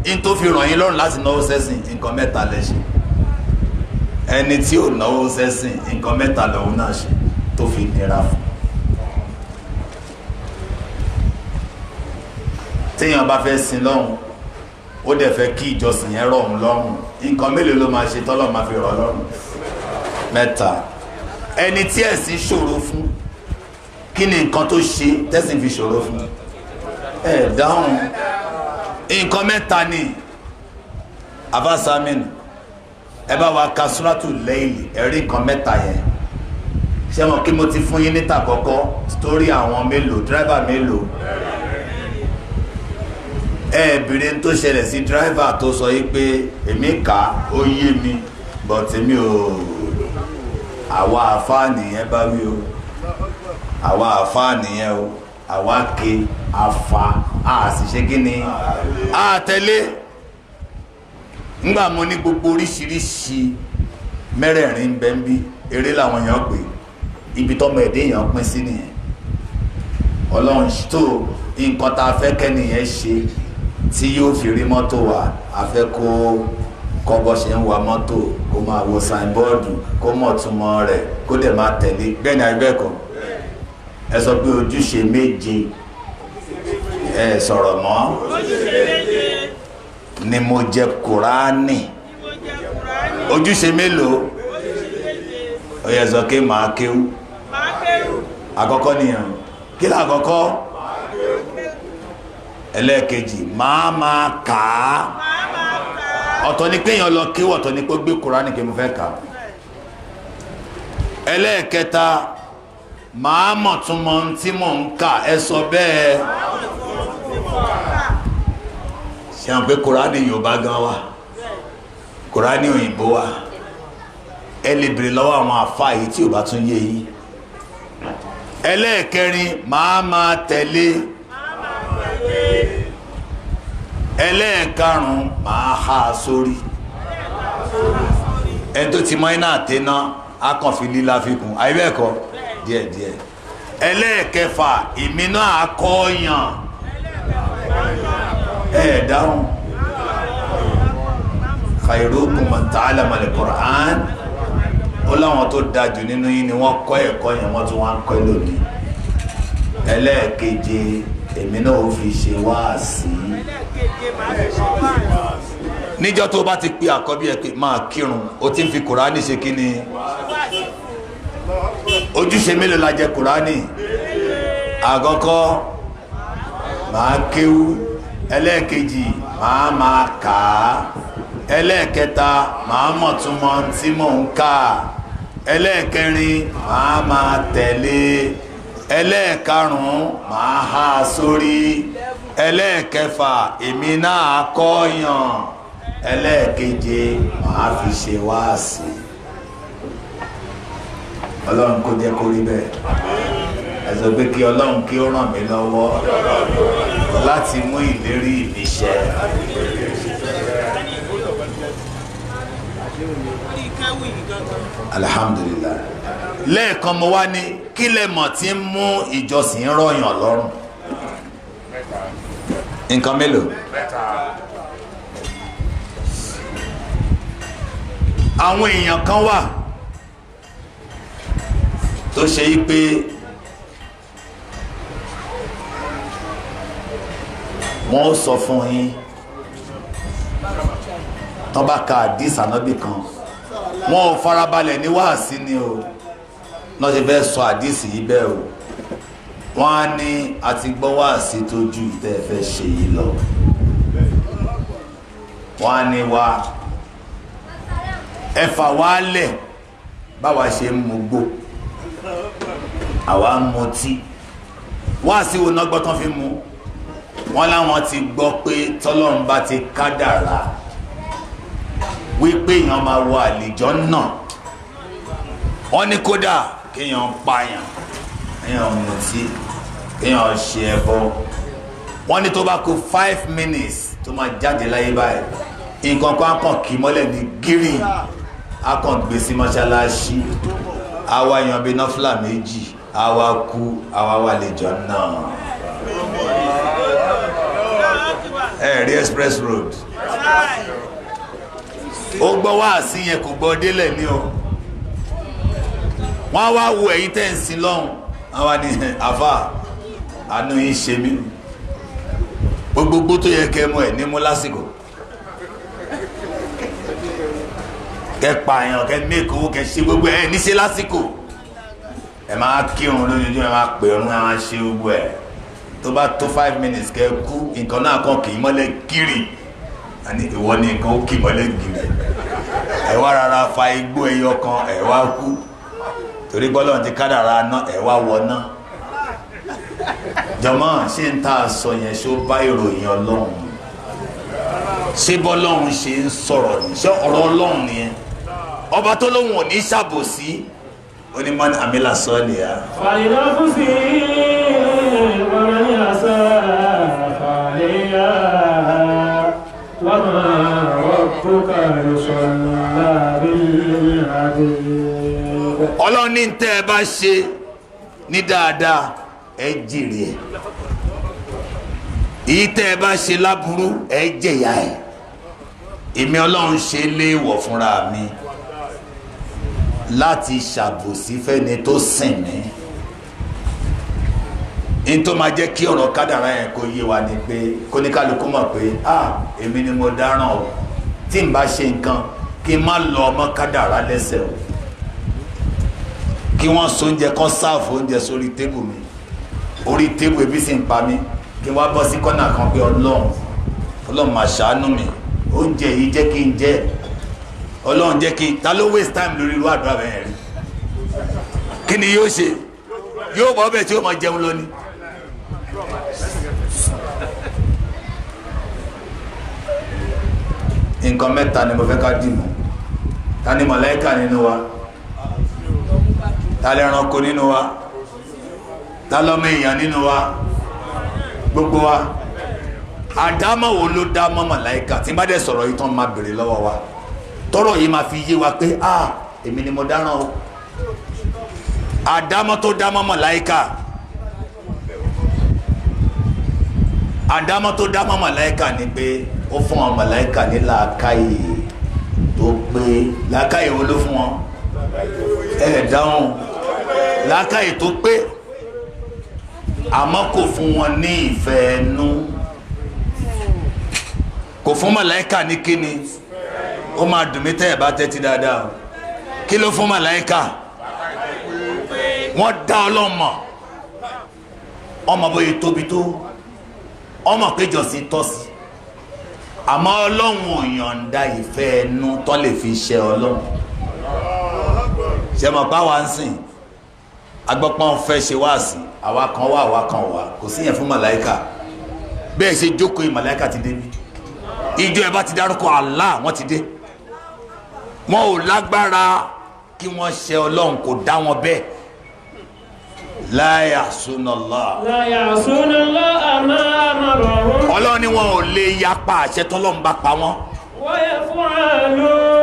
S1: in tó fi ràn yín lọ́rùn láti náwó sẹ́sìn nǹkan mẹ́ta lẹ ṣe. Ẹni tí ò náwó sẹ́sìn nǹkan mẹ́ta lòun náà ṣe tó fi nira fún. Téèyàn bá fẹ́ sin lọ́hùn ó dẹ̀ fẹ́ kí ìjọsìn yẹn rọ̀ òun lọ́rùn nǹkan mélòó ló máa ṣe tọ́lọ́ máa fi rọ̀ lọ́rùn? Mẹ́ta. Ẹni tí ẹ̀sìn ṣòro fún kí ni nǹkan tó ṣe tẹ́sìn fi ṣòro fún? Ẹ dáhùn. Nǹkan mẹ́ta ni abasamin ẹ bá wa ka suratu Layli ẹ̀rí nǹkan mẹ́ta yẹn ṣé mo kí mo ti fún yín níta kọ́kọ́ sítórí àwọn mélòó dírẹ́bà mélòó bìrì tó ṣẹlẹ̀ sí dírẹ́bà tó sọ yìí pé èmi kà ó yé mi but èmi ò àwa àfáà nìyẹn bá wí o àwa àfáà nìyẹn o àwa ké afa a sì ṣe kí ni a tẹ̀lé ńgbà mo ní gbogbo oríṣiríṣi mẹ́rẹ̀ẹ̀rin bẹ́ẹ̀ bí eré làwọn èèyàn pè ibi tọ́mọ ẹ̀dẹ́ èèyàn pín sí nìyẹn. Ọlọ́run tó nǹkan tá a fẹ́ kẹ́nìyẹn ṣe tí yóò fi rí mọ́tò wa a fẹ́ kó kọ́ bọ́ ṣe ń wa mọ́tò kó máa wo signboard kó mọ̀ túmọ̀ rẹ̀ kó dẹ̀ máa tẹ̀lé bẹ́ẹ̀ ni àìbẹ́ẹ̀kọ́ ẹ sọ pé ojúṣe méje ẹ sọ̀rọ̀ mọ́ ni mo jẹ Kùránì ojúṣe mélòó ó yẹ sọ pé màá kéwú àkọ́kọ́ nìyẹn kí ló àkọ́kọ́ ẹlẹ́ẹ̀kejì máa kà á ọ̀tọ̀ ni kéèyàn lọ kéwú ọ̀tọ̀ ni pé gbé Kùránì kí mo fẹ́ kà á ẹlẹ́ẹ̀kẹta màá mọ̀ tún mọ̀ tí mò ń kà ẹ sọ bẹ́ẹ̀ ṣe hàn pé Kùránì Yorùbá gan wà Kùránì òyìnbó wà ẹ lè bèrè lọ́wọ́ àwọn àfáà yìí tí ò bá tún yé yìí ẹlẹ́ẹ̀kẹrin máa tẹ̀lé ẹlẹ́ẹ̀karùn máa há sórí ẹni tó ti mọ iná àtẹná akànfi lílá fikùn àìbẹ́ẹ̀kọ́ díẹ̀díẹ̀ ẹlẹ́ẹ̀kẹfà ìmínà akọ́yàn dáhùn khairukum man ta'allama al-Qur'an ó láwọn tó dájú nínú yín ni wọ́n kọ́ ẹ̀kọ́ yẹn wọ́n tún wọ́n kọ́ lónìí ẹlẹ́ẹ̀keje èmi náà ó fi ṣe wáàsí. níjọ́ tó bá ti pe àkọ́bí ẹ̀ pé máa kírun ó ti ń fi kùránì ṣe kí ni ojúṣe mélòó la jẹ kùránì? àkọ́kọ́ máa kéwú, ẹlẹ́ẹ̀kejì máa kà á, ẹlẹ́ẹ̀kẹta máa mọ̀ túmọ̀ tí mò ń kà, ẹlẹ́ẹ̀kẹrin máa tẹ̀lé, ẹlẹ́ẹ̀karùn-ún máa há sórí, ẹlẹ́ẹ̀kẹfà èmi náà kọ́yàn, ẹlẹ́ẹ̀keje máa fi ṣe wáàsí. ọlọ́run kó jẹ́ kó rí bẹ́ẹ̀. ẹ sọ pé kí ọlọ́run kí ó ràn mí lọ́wọ́ láti mú ìlérí mi ṣẹ. alhamdulillah. lẹ́ẹ̀kan mo wá ní kí lẹ mọ̀ tí ń mú ìjọsìn rọ̀yàn lọ́rùn. nǹkan mélòó? àwọn èèyàn kan wà tó ṣe yí pé wọ́n sọ fún yín tán bá ka àdìs ànábì kan wọn ò farabalẹ̀ ní wáàsí ni o náà ṣe fẹ́ sọ àdìs yìí bẹ́ẹ̀ o wọ́n á ní a ti gbọ́ wáàsí tó ju ìtẹ́ fẹ́ ṣe yìí lọ wọ́n á ní wá ẹ̀fà wálẹ̀ báwa ṣe ń mu gbó àwa ń mutí wáàsí wo náà gbọ́ tán fi mu wọ́n láwọn ti gbọ́ pé tọ́lọ́run bá ti kádàrá wípé èèyàn máa wọ àlùjánnà wọ́n ní kódà kéèyàn pààyàn kéèyàn mutí kéèyàn ṣe ẹbọ wọ́n ní tó bá kù 5 minutes tó máa jáde láyé báyìí nǹkan kan á kàn kí mọ́lẹ̀ ní gírì á kàn gbé sí mọ́ṣáláṣí àwa èèyàn bíi náfìlà méjì àwa kú àwa wà àlùjánnà. ẹ̀rí express road ó gbọ́ wá sí yẹn kò gbọ́ délẹ̀ ní o wọ́n á wá wo ẹ̀yin tẹ́ ń sin lọ́hùn àwa ni àfà àánú yín ṣe mí gbogbogbò tó yẹ kẹ́ mú ẹ̀ ní mú lásìkò kẹ́ pààyàn kẹ́ mẹ́kọ̀ọ́ kẹ́ ṣe gbogbo ẹ̀ níṣẹ́ lásìkò ẹ̀ máa kírun lójoojúmọ́ ẹ̀ máa pèrún ẹ̀ máa ṣe gbogbo ẹ̀ tó bá tó 5 minutes kẹ́ kú nǹkan náà kàn kì í mọ́lẹ̀ gírì àní ìwọ ni nǹkan ó kì í mọ́lẹ̀ gírì ẹ̀ wá rárá fa igbó ẹyọ kan ẹ̀ wá kú torí bọ́lọ̀ ti kádàrá ná ẹ̀ wá wọ ná jọmọ́ ṣé ń tà sọ yẹn ṣó bá ìròyìn ọlọ́run ṣé bọ́lọ́run ṣe ń sọ̀rọ̀ ní ṣé ọ̀rọ̀ ọlọ́run nìyẹn ọba tó lóhùn ò ní ṣàbòsí onímọ̀ ní àmìlà sọ́ọ̀lì ya.
S2: fàyínà fún sí wọ́n ní àṣà fàlẹ́yà wọ́n máa rọ́pùkà ìṣọ̀lá bí adé.
S1: ọlọ́run ní tẹ́ ẹ bá ṣe ní dáadáa ẹ jèrè ẹ̀ èyí tẹ́ ẹ bá ṣe láburú ẹ jẹ̀yà ẹ̀ èmi ọlọ́run ṣe léèwọ̀ fúnra mi láti ṣàbòsí fẹ́ni tó sìn mí in tó máa jẹ́ kí ọ̀rọ̀ kádàrá yẹn kó yé wa ni pé kóníkálukú mọ̀ pé èmi ni mo dáràn o tí n bá ṣe nǹkan kí n má lọ ọmọ kádàrá lẹ́sẹ̀ o kí wọ́n so oúnjẹ kan sáàfù oúnjẹ sórí tébù mi orí tébù ebi sì ń pa mí kí n wá bọ́ sí kọ́nà kan pé ọlọ́run máa ṣàánú mi oúnjẹ yìí jẹ́ kí n jẹ́ ọlọ́run jẹ́ kí ta ló waste time lórí irú àdúrà bẹ́ẹ̀ rí kí ni yóò ṣe yóò bọ́ bẹ́ẹ̀ tí ó máa jẹun lónìí. nǹkan mẹ́ta ni mo fẹ́ ká dìmú ta ni màláíkà nínú wa ta lẹ́ranko nínú wa ta lọ́mọ èèyàn nínú wa gbogbo wa àdámọ̀ wo ló dá mọ́ màláíkà tí n bá dẹ̀ sọ̀rọ̀ yìí tán máa bèrè lọ́wọ́ wa tọ́rọ̀ yìí máa fi yé wa pé èmi ni mo dáràn o àdámọ̀ tó dá mọ́ màláíkà àdámọ̀ tó dá mọ́ màláíkà ni pé ó fún àwọn màláíkà ní làákàyè tó pé làákàyè wo ló fún wọn dáhùn làákàyè tó pé àmọ́ kò fún wọn ní ìfẹ́ ẹnu, kò fún màláíkà ní kíni. Ó máa dùn mí tẹ́ ẹ̀ bá tẹ́tí dáadáa o. Kí ló fún màláíkà? Wọ́n dá Ọlọ́run mọ̀, ọmọ bóyá tóbi tó, ọmọ péjọsìn tọ́sí, àmọ́ Ọlọ́run ò yọ̀ǹda ìfẹ́ ẹnu tó lè fi ṣe Ọlọ́run. Ṣé mọ̀ pé àwa ń sìn agbọ́pọ́n fẹ́ ṣe wáàsí, àwa kan wà àwa kan wà, kò sí yẹn fún màláíkà. Bẹ́ẹ̀ ṣe jókòó màláíkà ti dé bí ìjọ ẹ bá ti dárúkọ Allah wọ́n ti dé. Wọn ò lágbára kí wọ́n ṣe Ọlọ́run, kò dá wọn bẹ́ẹ̀. La ya'sunallah.
S2: La ya'sunallah ma amarahum.
S1: Ọlọ́run ni wọn ò lè yapa àṣẹ tọ́lọ́run bá pa wọ́n.
S2: Wa yaf'aluna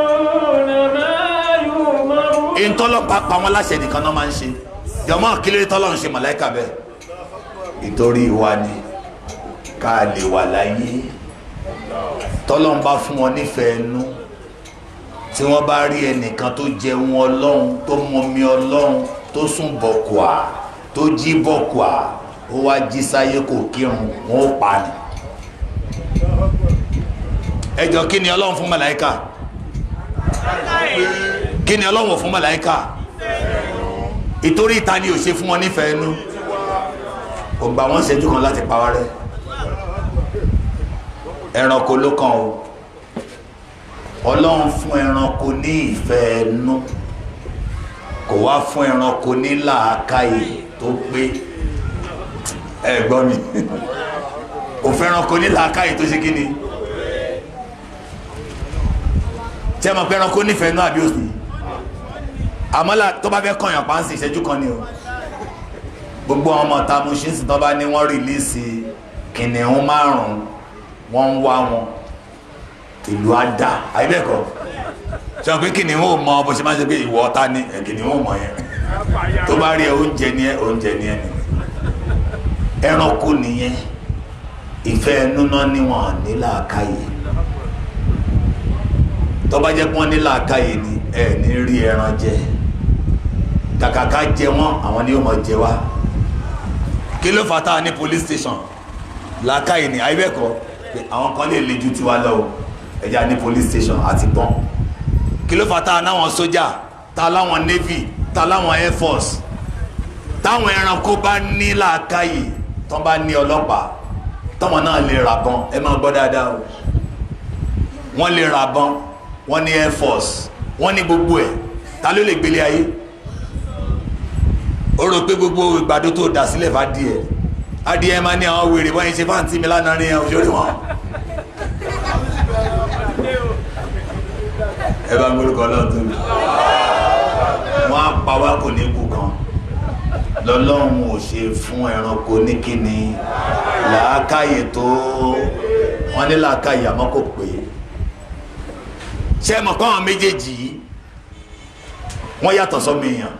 S2: ma yu'marun.
S1: Ìtọ́lọ́run bá pa wọ́n láṣẹ nìkan náà máa ń ṣe. Jọmọ́ kí ló dé tọ́lọ́run ṣe màláíkà bẹ́ẹ̀? Ìtorí wa ni ká lè wà láyé. Tọ́lọ́run bá fún wọn nífẹ̀ẹ́ inú, tí wọ́n bá rí ẹnìkan tó jẹun Ọlọ́run, tó mọmi Ọlọ́run, tó sùn bọ̀kùà, tó jí bọ̀kùà, ó wá jí sáyé kò kírun, wọn ó pa ni. Ẹjọ́ kí ni Ọlọ́run fún màláíkà? Kí ni Ọlọ́run fún màláíkà? Ìtorí ìta ni ò ṣe fún wọn nífẹ̀ẹ́ inú. Kò gbà wọ́n ṣẹ́jú kan láti pa wá rẹ́. Ẹranko ló kàn o. Ọlọ́run fún ẹranko ní ìfẹ́ ẹnu, kò wá fún ẹranko ní làákàyè tó pé. Ẹ gbọ́ mi, kò fún ẹranko ní làákàyè tó ṣe kí ni. Tí ẹ mọ̀ pé ẹranko nífẹ̀ẹ́ náà àbí òsì, àmọ́là tó bá fẹ́ kọ̀yàn pa ń sì ìṣẹ́jú kan ni o. Gbogbo ọmọ ta mo ṣe ń sìn tó bá ní wọ́n rìlíìsì kìnìún 5 wọ́n ń wá wọn, ìlú adá àìbẹ́ẹ̀kọ́. Ṣé wọn pé kìnìún ò mọ bó ṣe máa ṣe pé ìwọ ọ̀tá ní kìnìún ò mọ yẹn, tó bá rí ẹ oúnjẹ ní ẹ oúnjẹ ní ẹ ni. Ẹranko nìyẹn, ìfẹ́ ẹnu náà níwọ̀n ní làákàyè. Tó bá jẹ́ pé wọ́n ní làákàyè ni ẹ ní rí ẹran jẹ, kàkàká jẹ wọ́n àwọn ni yóò mọ jẹ wá. Kí ló fà tá a ní police station? Làákàyè ni àìbẹ́ẹ̀kọ́, àwọn kan lè le ju tiwa lọ o, ẹja ní police station àti bọ́n. Kí ló fà tá a náwọn sójà, tá a láwọn navy, tá a láwọn air force? Táwọn ẹranko bá ní làákàyè, tán bá ní ọlọ́pàá, tọ́mọ náà lè ràbọn. Ẹ máa gbọ́ dáadáa o, wọ́n lè ràbọn, wọ́n ní air force, wọ́n ní gbogbo ẹ̀. Ta ló lè gbélé ayé? Ó rò pé gbogbo ìgbàdo tó dà sílẹ̀ fà díẹ̀, adìẹ máa ní àwọn wèrè wọ́n yìí ṣe fáǹtì mi lánàá ní òṣèré wọn. Ẹ bá ń gbórúkọ lọ́tún, wọ́n á pa wá kò ní kú kan. Lọ́lọ́run ò ṣe fún ẹranko ní kíni làákàyè tó, wọ́n ní làákàyè àmọ́ kò pé. Ṣé mọ̀ pé àwọn méjèèjì yìí wọ́n yàtọ̀ sọ́mọ èèyàn?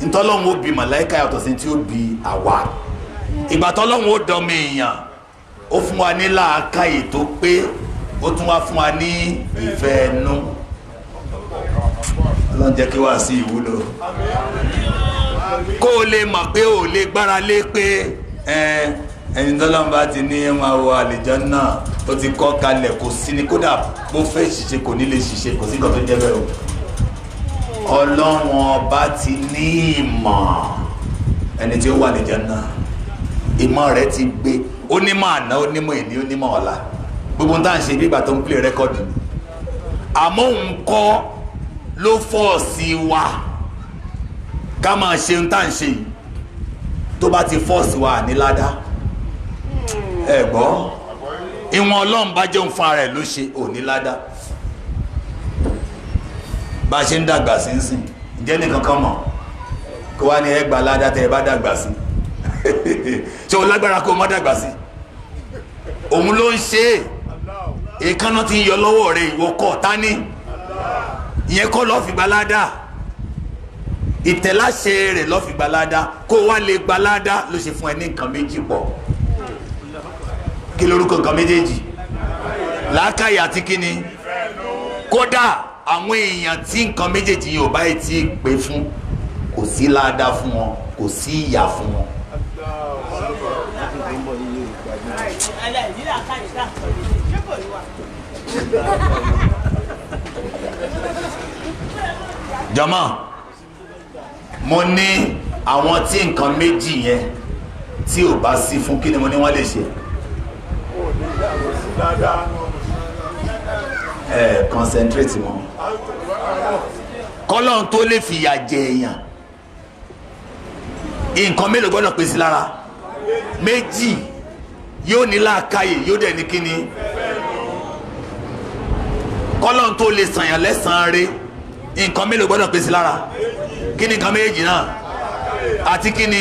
S1: Ntọ́lọ́run ó bí màláíkà yàtọ̀ sí tí ó bí àwa. Ìgbà tọ́lọ́run ó dọ́mọ èèyàn, ó fún wa ní làákàyè tó pé, ó tún wá fún wa ní ìfẹ́ ẹnu. Ọlọ́run jẹ́ kí wá sí ìwúlò. Kó o lè mọ̀ pé o lè gbára lé pé ẹni tọ́lọ́run bá ti ní máa wọ àlùjánnà, ó ti kọ́ kalẹ̀, kò sí ni, kódà bó fẹ́ ṣiṣẹ́ kò ní lè ṣiṣẹ́, kò sí nǹkan tó jẹ́ bẹ́ẹ̀ o. Ọlọ́run ọba ti ní ìmọ̀ ẹni tí ó wà àlùjánnà, ìmọ̀ rẹ̀ ti gbé, onímọ̀ àná, onímọ̀ èní, onímọ̀ ọ̀la. Gbogbo ń tà ń ṣe bí ìgbà tó ń play rẹ́kọ̀dù, àmọ́ òun kọ́ ló fọ́ sí wa ká máa ṣe ń tà ń ṣe yìí. Tó bá ti fọ́ sí wa ní ládá, ẹ gbọ́, ìwọ̀n Ọlọ́run bá jẹun fún ara ẹ̀ ló ṣe òní ládá. Bá a ṣe ń dàgbà sí ń sìn, ǹjẹ́ nìkan kan mọ̀ kó wá ní ẹgbà ládá tẹ́ ẹ bá dàgbà sí? Ṣé o lágbára kó o má dàgbà sí? Òun ló ń ṣe é. Èékánná ti ń yọ lọ́wọ́ rẹ̀, ìwọ kọ́ ta ní? Ìyẹn kọ́ lọ́ọ́ fi gbalada, ìtẹ̀láṣẹ rẹ̀ lọ́ọ́ fi gbalada. Kó o wá lè gbalada ló ṣe fún ẹ ní nǹkan méjì pọ̀. Kí lorúkọ nǹkan méjèèjì? Làákàyè àti kíni? Kódà àwọn èèyàn tí nǹkan méjèèjì yóò bá yìí tí pé fún, kò sí láàdá fún wọn, kò sí ìyà fún wọn. jọmọ mo ní àwọn tí nǹkan méjì yẹn tí ò bá sí fún kí ni mo ní wọ́n lè ṣe concentrate wọn kọ́lọ́n tó lè fìyà jẹ èèyàn nǹkan mélòó gbọ́dọ̀ pèsè lára méjì yóò ní làákàyè yóò dẹ̀ ní kíni kọ́lọ́n tó lè sànyàn lẹ́sàn-án rẹ̀ nǹkan mélòó gbọ́dọ̀ pèsè lára kíni nǹkan méjì náà àti kíni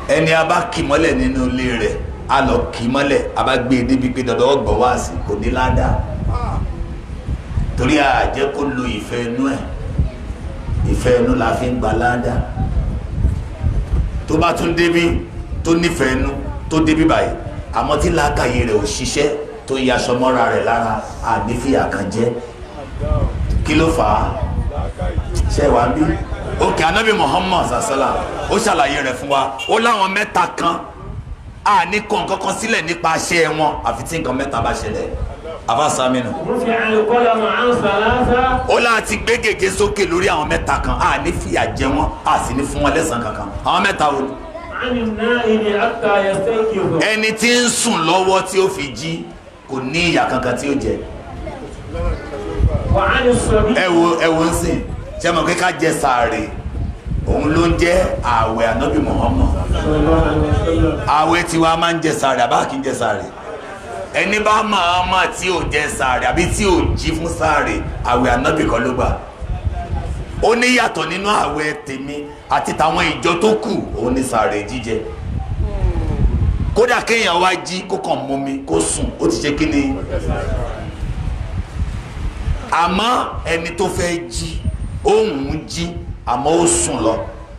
S1: ẹni a bá kì mọ́lẹ̀ nínú ilé rẹ̀ a lọ kì mọ́lẹ̀ a bá gbé e débi pé dandan ọgbọ̀n wá sí kò ní ládàá torí a jẹ́ kó lo ìfẹ́ inú ẹ̀ ìfẹ́ inú la fi ń gba ládàá tó bá tún débi tó nífẹ̀ẹ́ inú tó débi báyìí àmọ́ tí làákàyè rẹ̀ ò ṣiṣẹ́ tó yaṣọ mọ́ra rẹ̀ lára ànífìyà kan jẹ́ kí ló fà á ṣe wá bí òkè anábì Muhammad sàṣàlà ó ṣàlàyé rẹ̀ fún wa ó láwọn mẹ́ta kan a ní kọ́ nǹkan kan sílẹ̀ nípa aṣẹ́ wọn àfi tí nǹkan mẹ́ta bá ṣẹlẹ̀ afasaminu. ó láti gbé gègé sókè lórí àwọn mẹ́ta kan a ní fìyà jẹ wọn a sì ní fún wọn lẹ́san kankan àwọn mẹ́ta wo ni. ẹni tí ń sùn lọ́wọ́ tí ó fi jí kò ní ìyà kankan tí ó jẹ. ẹ wo ń sìn ṣé mo kí ká jẹ sàárè òun ló ń jẹ ààwẹ̀ ànábì Muhammad ààwẹ̀ tiwa máa ń jẹ sàárè àbá kì í jẹ sàárè ẹni bá máa tí ò jẹ sàárè àbí tí ò jí fún sàárè ààwẹ̀ ànábì kan ló gbà ó ní yàtọ̀ nínú ààwẹ̀ tèmi àti tàwọn ìjọ tó kù òun ní sàárè jíjẹ kódà kéèyàn wá jí kó kàn mumi kó sùn ó ti ṣe kí ni àmọ́ ẹni tó fẹ́ jí òun jí àmọ́ ó sùn lọ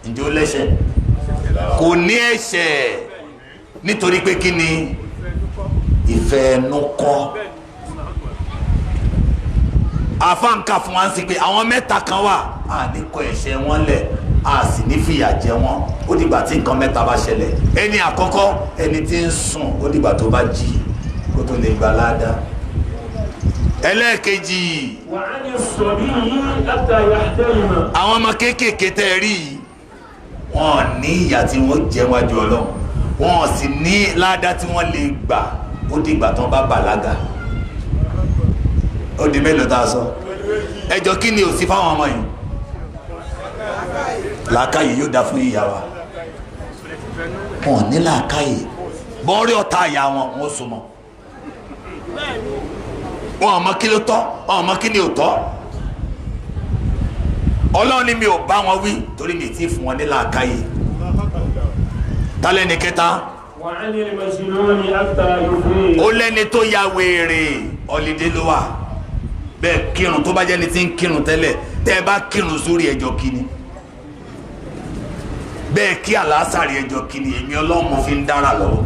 S1: ǹjẹ́ ó lẹ́ṣẹ̀ kò ní ẹ̀ṣẹ̀ nítorí pé kí ni ìfẹ́ ẹnu kọ́ àfáǹkà fún wa ń sìn pé àwọn mẹ́ta kan wà á ní kọ ẹ̀ṣẹ̀ wọn lẹ̀ a sì ní fìyà jẹ wọn ó dìgbà tí nǹkan mẹ́ta bá ṣẹlẹ̀ ẹni àkọ́kọ́ ẹni tí ń sùn ó dìgbà tó bá jí kó tó lè gba ládàá ẹlẹ́ẹ̀kejì àwọn ọmọ kéékèèké tẹ́ rí wọn ní ìyà tí wọ́n jẹ wájú Ọlọ́run wọn sì ní ládàá tí wọ́n lè gbà ó dìgbà tí wọ́n bá bàlágà ó di mélòó tá a sọ ẹjọ́ kí ni ò sí fáwọn ọmọ yìí làákàyè yóò dá fún ìyá wa wọn ní làákàyè bọ́ọ̀rí ọ̀tá àyà wọn wọ́n so mọ́ wọn ọmọ kí ló tọ́ ọmọ kí ni ò tọ́ Ọlọ́run ni mi ò bá wọn wí torí mi ti fún wọn ní làákàyè tálẹ́ni kẹta ó lẹ́ni tó ya wèrè ọ̀lídé ló wà bẹ́ẹ̀ kírun tó bá jẹ́ni tí ń kírun tẹ́lẹ̀ tẹ́ ẹ bá kírun sórí ẹjọ́ kíni bẹ́ẹ̀ kí àlásàrí ẹjọ́ kíni èmi Ọlọ́run mo fi ń dára lọ́wọ́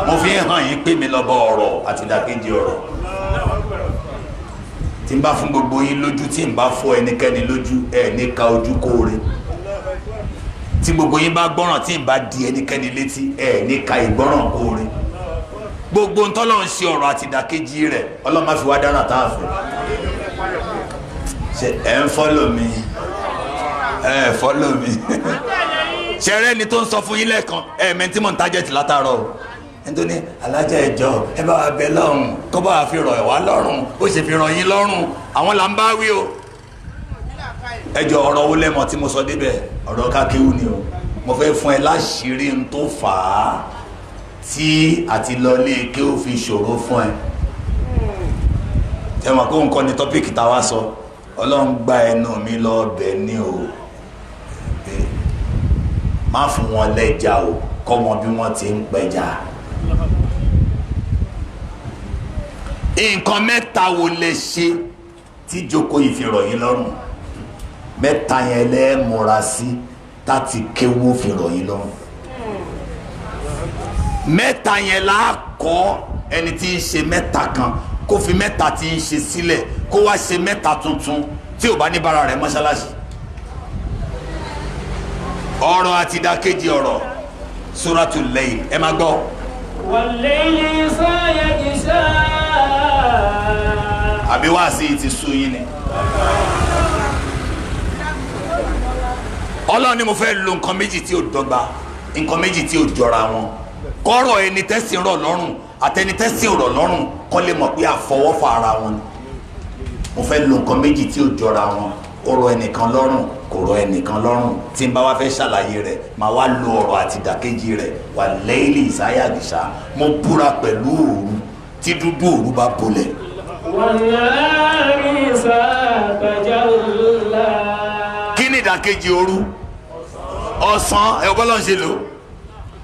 S1: mo fi ń hàn yín pé mi lọ́bọ̀ ọ̀rọ̀ àti ìdàkejì ọ̀rọ̀ tí n bá fún gbogbo yín lójú tí n bá fọ́ ẹnikẹ́ni lójú ẹ̀ ní ka ojú kóore tí gbogbo yín bá gbọ́ràn tí n bá di ẹnikẹ́ni létí ẹ̀ ní ka ìgbọ́ràn kóore gbogbo ń tọ́lọ́ ń ṣe ọ̀rọ̀ àti ìdàkejì rẹ̀ Ọlọ́run má fi wá dára tá a fẹ́ ṣe ẹ̀ ń fọ́lọ̀ mi ẹ̀ fọ́lọ̀ mi ṣẹ̀rẹ́ ni tó ń sọ fún yín lẹ́ẹ̀kan ẹ̀ mẹ́ntí mọ̀ ń tájẹ̀tì látàárọ̀ o nítorí alájà ẹjọ́ ẹ bá wa bẹ lọ́rùn kó bá wa fi rọ̀ wá lọ́rùn ó sì fi rọ̀ yín lọ́rùn àwọn là ń bá wí o ẹjọ́ ọ̀rọ̀ owó lẹ́mọ̀ tí mo sọ débẹ̀ ọ̀rọ̀ kákéwù ni o mo fẹ́ fún ẹ láṣìírí ń tó fà á tí àti lọlé ké ó fi ṣòro fún ẹ ẹ mọ̀ kó nǹkan ni tọ́píìkì tá a wá sọ Ọlọ́run gba ẹnu mi lọ bẹ̀ ní o má fún wọn lẹ́jà o kọ́ wọn bí wọ́n ti ń pẹja. nǹkan mẹ́ta wo lè ṣe tí jókòó ìfìrọ̀ yín lọ́rùn mẹ́ta yẹn lẹ́ múra sí láti kéwú fìrọ̀ yín lọ́rùn mẹ́ta yẹn là á kọ́ ẹni tí ń ṣe mẹ́ta kan kó fi mẹ́ta tí ń ṣe sílẹ̀ kó wá ṣe mẹ́ta tuntun tí ò bá ní bára rẹ̀ mọ́ṣáláṣí ọ̀rọ̀ àti ìdákejì ọ̀rọ̀ Suratul Layl ẹ máa gbọ́
S2: والليل إذا يغشى
S1: àbí wá sí ti sú yín ni. Ọlọ́run ni mo fẹ́ lo nǹkan méjì tí ò dọ́gba, nǹkan méjì tí ò jọra wọn, kọ́rọ̀ ẹni tẹ́sí rọ̀ lọ́rùn àtẹni tẹ́sí rọ̀ lọ́rùn kọ́ lè mọ̀ pé àfọwọ́fà ara wọn ni. Mo fẹ́ lo nǹkan méjì tí ò jọra wọn, ó rọ̀ ẹnìkan lọ́rùn kò rọ̀ ẹnìkan lọ́rùn. Tí n bá wá fẹ́ ṣàlàyé rẹ̀ máa wá lo ọ̀rọ̀ àti ìdàkejì rẹ̀. wà lẹ́yìn ìsáyàgìṣà mo búra pẹ̀lú òru tí dúdú òru bá bolẹ̀.
S2: والنهار إذا تجلى
S1: Kí ni ìdàkejì òru? Ọ̀sán. Ẹ bọ́lá ń ṣe lò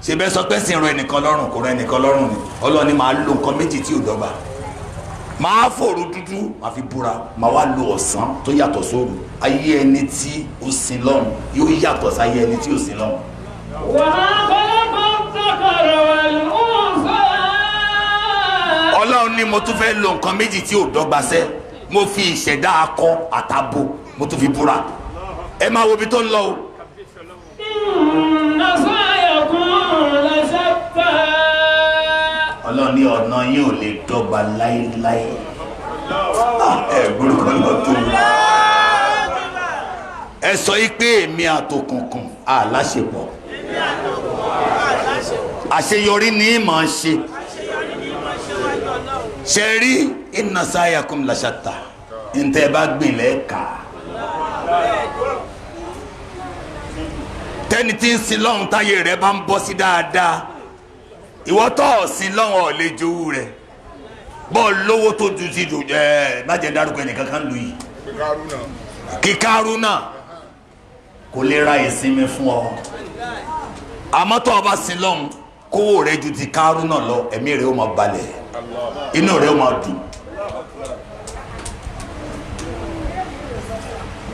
S1: ṣe bẹ́ẹ̀ sọ pé sìn rọ̀ ẹnìkan lọ́rùn kò rọ̀ ẹnìkan lọ́rùn ni. Ọlọ́run ni màá lo nǹkan méjì tí ò dọ́gba, màá fòru dúdú màá fi búra, màá wá lo ọ̀sán tó yàtọ̀ sóru. Ayé ẹni tí ó sin lọ́run yóò yàtọ̀ sáyé ẹni tí ò sin lọ́run.
S2: وما خلق الذكر والأنثى
S1: Ọlọ́run ni mo tún fẹ́ lo nǹkan méjì tí ò dọ́gba sẹ́, mo fi ìṣẹ̀dá akọ àtabo mo tún fi búra. Ẹ máa wo ibi tó ń lọ o.
S2: إن سعيكم لشتى
S1: Ọlọ́run ní ọ̀nà yín ò lè dọ́gba láéláé. Ẹ gbórúkọ lọ tó o. Ẹ sọ yí pé èmi àtòkùnkùn àláṣepọ̀, àṣeyọrí ni màá ṣe. Ṣe rí inna sa'yakum lashatta, ntẹ́ bá gbìn lẹ́ẹ̀ka. Tẹ́ni tí ń sin lọ́hùn táyé rẹ̀ bá ń bọ́ sí dáadáa, ìwọ tó sin lọ́hùn ò lè jowú rẹ̀. Bọ́ọ̀lù lówó tó ju ti dùn má jẹ́ dárúkọ ẹnìkan kan lù yìí. Kí Kárúnà kò lè ra ìsinmi fún ọ. Àmọ́ tó o bá sin lọ́hùn kówó rẹ̀ ju ti Kárúnà lọ, ẹ̀mí rẹ̀ ó máa balẹ̀, inú rẹ̀ ó máa dùn.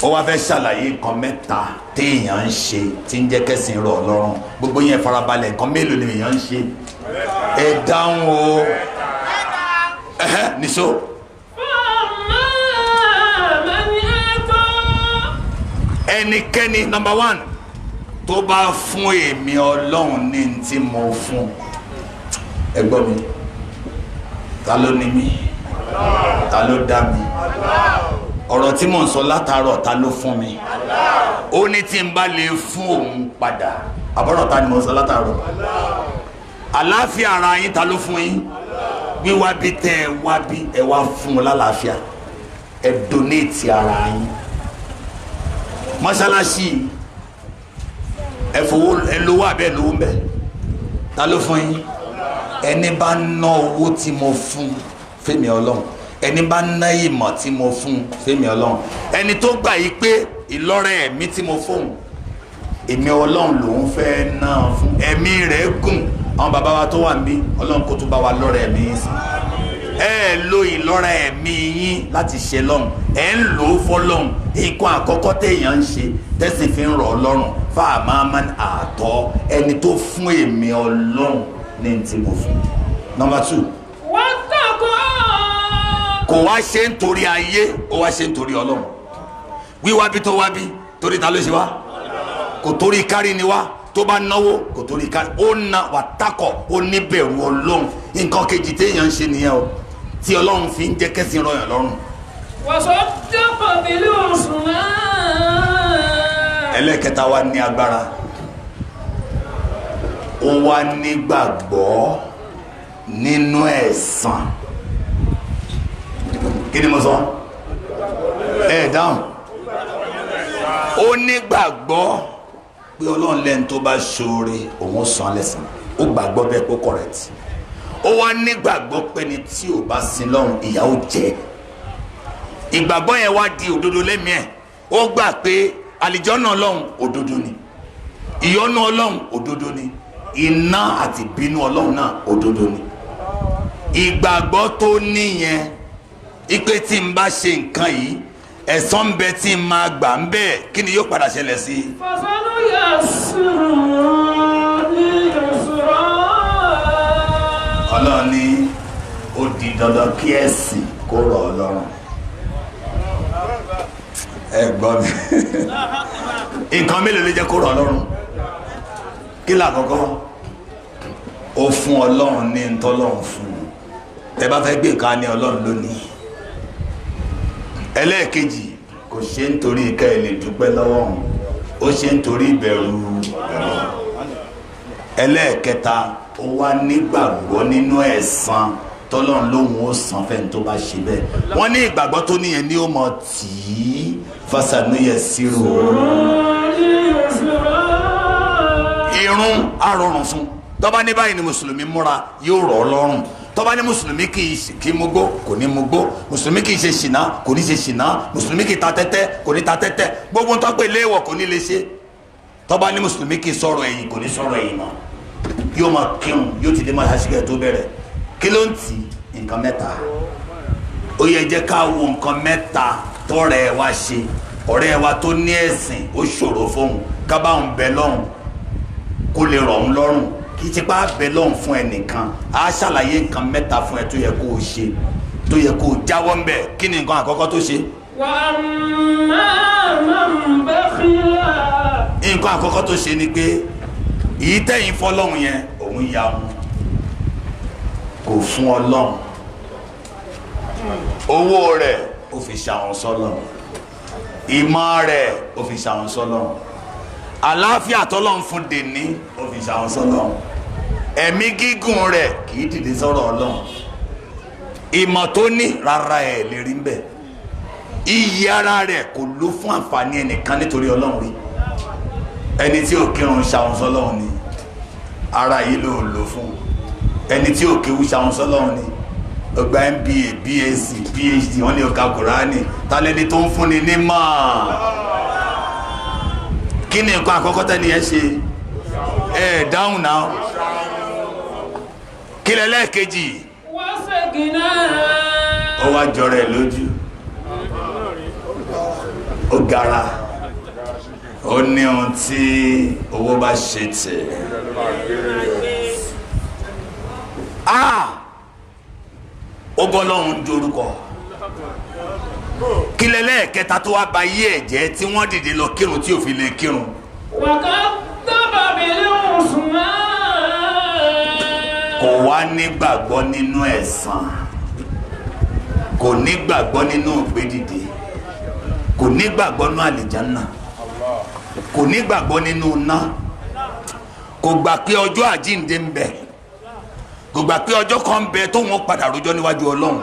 S1: Ó wá fẹ́ ṣàlàyé nǹkan mẹ́ta téèyàn ń ṣe tí ń jẹ́ kẹ́sìn rọ̀ lọ́rùn. Gbogbo yẹn farabalẹ̀, nǹkan mélòó ni èèyàn ń ṣe? Ẹ dáhùn o. Nìṣó. Ẹnikẹ́ni number one tó bá fún èmi Ọlọ́run ní tí mo fún, ẹ gbọ́ mi, ta ló ní mi? Ta ló dá mi? Ọ̀rọ̀ tí mò ń sọ látàárọ̀ ta ló fún mi? Ó ní tí n bá lè fún òun padà. Àbọ̀rọ̀ ta ni mò ń sọ látàárọ̀? Àlàáfíà ara yín ta ló fún yín? Wíwá bí tẹ́ ẹ wá bí ẹ wá fún un lálàáfíà, ẹ donate ara yín. Mọ́ṣáláṣí ẹ fowó ẹ lówó abẹ́ lówó mbẹ́, ta ló fún yín? Ẹni bá ná owó tí mo fún fẹ́mi Ọlọ́run, ẹni bá ná ìmọ̀ tí mo fún fẹ́mi Ọlọ́run, ẹni tó gbà yí pé ìlọ́rẹ̀ ẹ̀mí tí mo fóun èmi Ọlọ́run lòun fẹ́ náà fún, ẹ̀mí rẹ̀ gùn. Àwọn bàbá wa tó wà níbí Ọlọ́run kó tún bá wa lọ́rẹ̀ ẹ̀mí yín sí. Ẹ lo ìlọ́rẹ̀ ẹ̀mí yín láti ṣe lọ́hùn, ẹ ń lò ó fọ́lọ́hùn. Nǹkan àkọ́kọ́ téèyàn ń ṣe tẹ́sí fi ń rọ̀ Ọlọ́run fáàmà man àtọ́, ẹni tó fún èmi Ọlọ́run ní tí mo fún. Number two, kò wá ṣe nítorí ayé, ó wá ṣe nítorí Ọlọ́run. Wíwá bí tó wá bí torí ta ló ṣe wá? Kò torí kárí ni wá. Tó bá náwó kò torí kárí, ó na wàtákọ̀, ó níbẹ̀rù Ọlọ́run. Nǹkan kejì téèyàn ń ṣe nìyẹn o, tí Ọlọ́run fi ń jẹ́ kẹ́sìn rọ̀yàn lọ́rùn.
S2: وصدق بالحسنى
S1: Ẹlẹ́kẹta wa ní agbára, ó wá nígbàgbọ́ nínú ẹ̀san. Kí ni mo sọ? Ẹ dáhùn. Ó nígbàgbọ́ pé Ọlọ́run lẹ́nu tó bá ṣoore òun san lẹ́san, ó gbàgbọ́ bẹ́ẹ̀ kó correct. Ó wá nígbàgbọ́ pé ni tí ò bá sin lọ́run ìyà ó jẹ. Ìgbàgbọ́ yẹn wá di òdodo lẹ́mìí ẹ̀. Ó gbà pé àlìjọ́nà Ọlọ́run òdodo ni, ìyọ́nú Ọlọ́run òdodo ni, iná àti ìbínú Ọlọ́run náà òdodo ni. Ìgbàgbọ́ tó níyẹn ipe tí n bá ṣe nǹkan yìí ẹ̀san ń bẹ tí n máa gbà ń bẹ́ẹ̀, kí ni yóò padà ṣẹlẹ̀ sí i? Ọlọ́run ní ó di dandan kí ẹ̀sìn kó rọ̀ Ọlọ́run. Ẹ gbọ́ mi. Nǹkan mélòó ló jẹ́ kó rọ̀ Ọlọ́run? Kí là kọ́kọ́? ó fún Ọlọ́run ní ntọ́lọ́run fún tẹ́ bá fẹ́ gbé nǹkan ní Ọlọ́run lónìí. Ẹlẹ́ẹ̀kejì kò ṣe nítorí ká ẹ lè dúpẹ́ lọ́wọ́ òun, ó ṣe nítorí ìbẹ̀rù Ọlọ́run. Ẹlẹ́ẹ̀kẹta ó wá nígbàgbọ́ nínú ẹ̀san tọ́lọ́run lóhun ó san fẹ́ni tó bá ṣe bẹ́ẹ̀. Wọ́n ní ìgbàgbọ́ tó níyẹn ní ó mọ tì í fasanúyẹ sírò irun arọrùn fún. Tọ́ba ní báyìí ni mùsùlùmí múra yóò rọ̀ ọ́ lọ́rùn. Tọ́ba ní mùsùlùmí kì í mugbó kò ní mugbó, mùsùlùmí kì í ṣe ṣìnà kò ní ṣe ṣìnà, mùsùlùmí kì í ta tẹ́tẹ́ kò ní ta tẹ́tẹ́, gbogbo tó pè léèwọ̀ kò ní lè ṣe. Tọ́ba ní mùsùlùmí kì í sọ̀rọ̀ ẹ̀yìn kò ní sọ̀rọ̀ ẹ̀yìn mọ́, yóò máa kírun yóò ti dé máa ṣàṣìkẹ́ tó bẹ̀rẹ̀. Kí ló ń tì nǹkan mẹ́ta? Ó yẹ jẹ́ ká wo nǹkan mẹ́ta tọ́rẹ̀ wa ṣe. Ọ̀rẹ́ wa tó ní ẹ̀sìn ó ṣòro fóun ká bá òun bẹ lọ́hùn kó lè rọ̀ òun lọ́rùn, kì í ti pa bẹ lọ́hùn fún ẹnìkan. Á ṣàlàyé nǹkan mẹ́ta fún ẹ tó yẹ kó o ṣe, tó yẹ kó o jáwọ́ ń bẹ̀. Kí ni nǹkan àkọ́kọ́ tó ṣe? Nǹkan àkọ́kọ́ tó ṣe ni pé èyí tẹ̀yìn fọlọ́hùn yẹn òun ya wọn kò fún Ọlọ́hun, owó rẹ̀ ó fi ṣàwọn sọ́lọ́hun, ìmọ̀ rẹ̀ ó fi ṣàwọn sọ́lọ́hun, àlàáfíà tọ́lọ́hun fún dèní ó fi ṣàwọn sọ́lọ́hun, ẹ̀mí gígùn rẹ̀ kì í dìde sọ̀rọ̀ Ọlọ́hun, ìmọ̀ tó ní rárá ẹ̀ lè rí bẹ́ẹ̀, iyì ara rẹ̀ kò ló fún àǹfààní ẹnìkan nítorí Ọlọ́hun rí. Ẹni tí ò kírun ṣàwọn sọ́lọ́hun ni ara yìí ló lò fún, ẹni tí ò kéwú ṣàwọn sọ́lọ́hun ni ọgbà MBA BSc PhD wọ́n ní ọ̀ka Kùránì tálẹ́ni tó ń fúnni ní mọ̀. Kí ni nǹkan àkọ́kọ́ tẹ́ni ẹ ṣe? Ẹ dáhùn náà. Kí lẹ́lẹ́kejì? Ó wá jọrọ ẹ lójú, ó gara, ó ní ohun tí owó bá ṣe tẹ̀. Ó bọ́ lọ́hùn dorúkọ. Kí lẹ́lẹ́kẹta tó wá ba yé ẹ̀jẹ̀ tí wọ́n dìde lọ kírun tí ò fi lè kírun. Kò wá nígbàgbọ́ nínú ẹ̀san, kò nígbàgbọ́ nínú ìgbédìde, kò nígbàgbọ́ nínú àlìjánà, kò nígbàgbọ́ nínú iná, kò gbà pé ọjọ́ àjíǹde ń bẹ, kò gbà pé ọjọ́ kan ń bẹ tó wọ́n padà rojọ́ níwájú Ọlọ́run.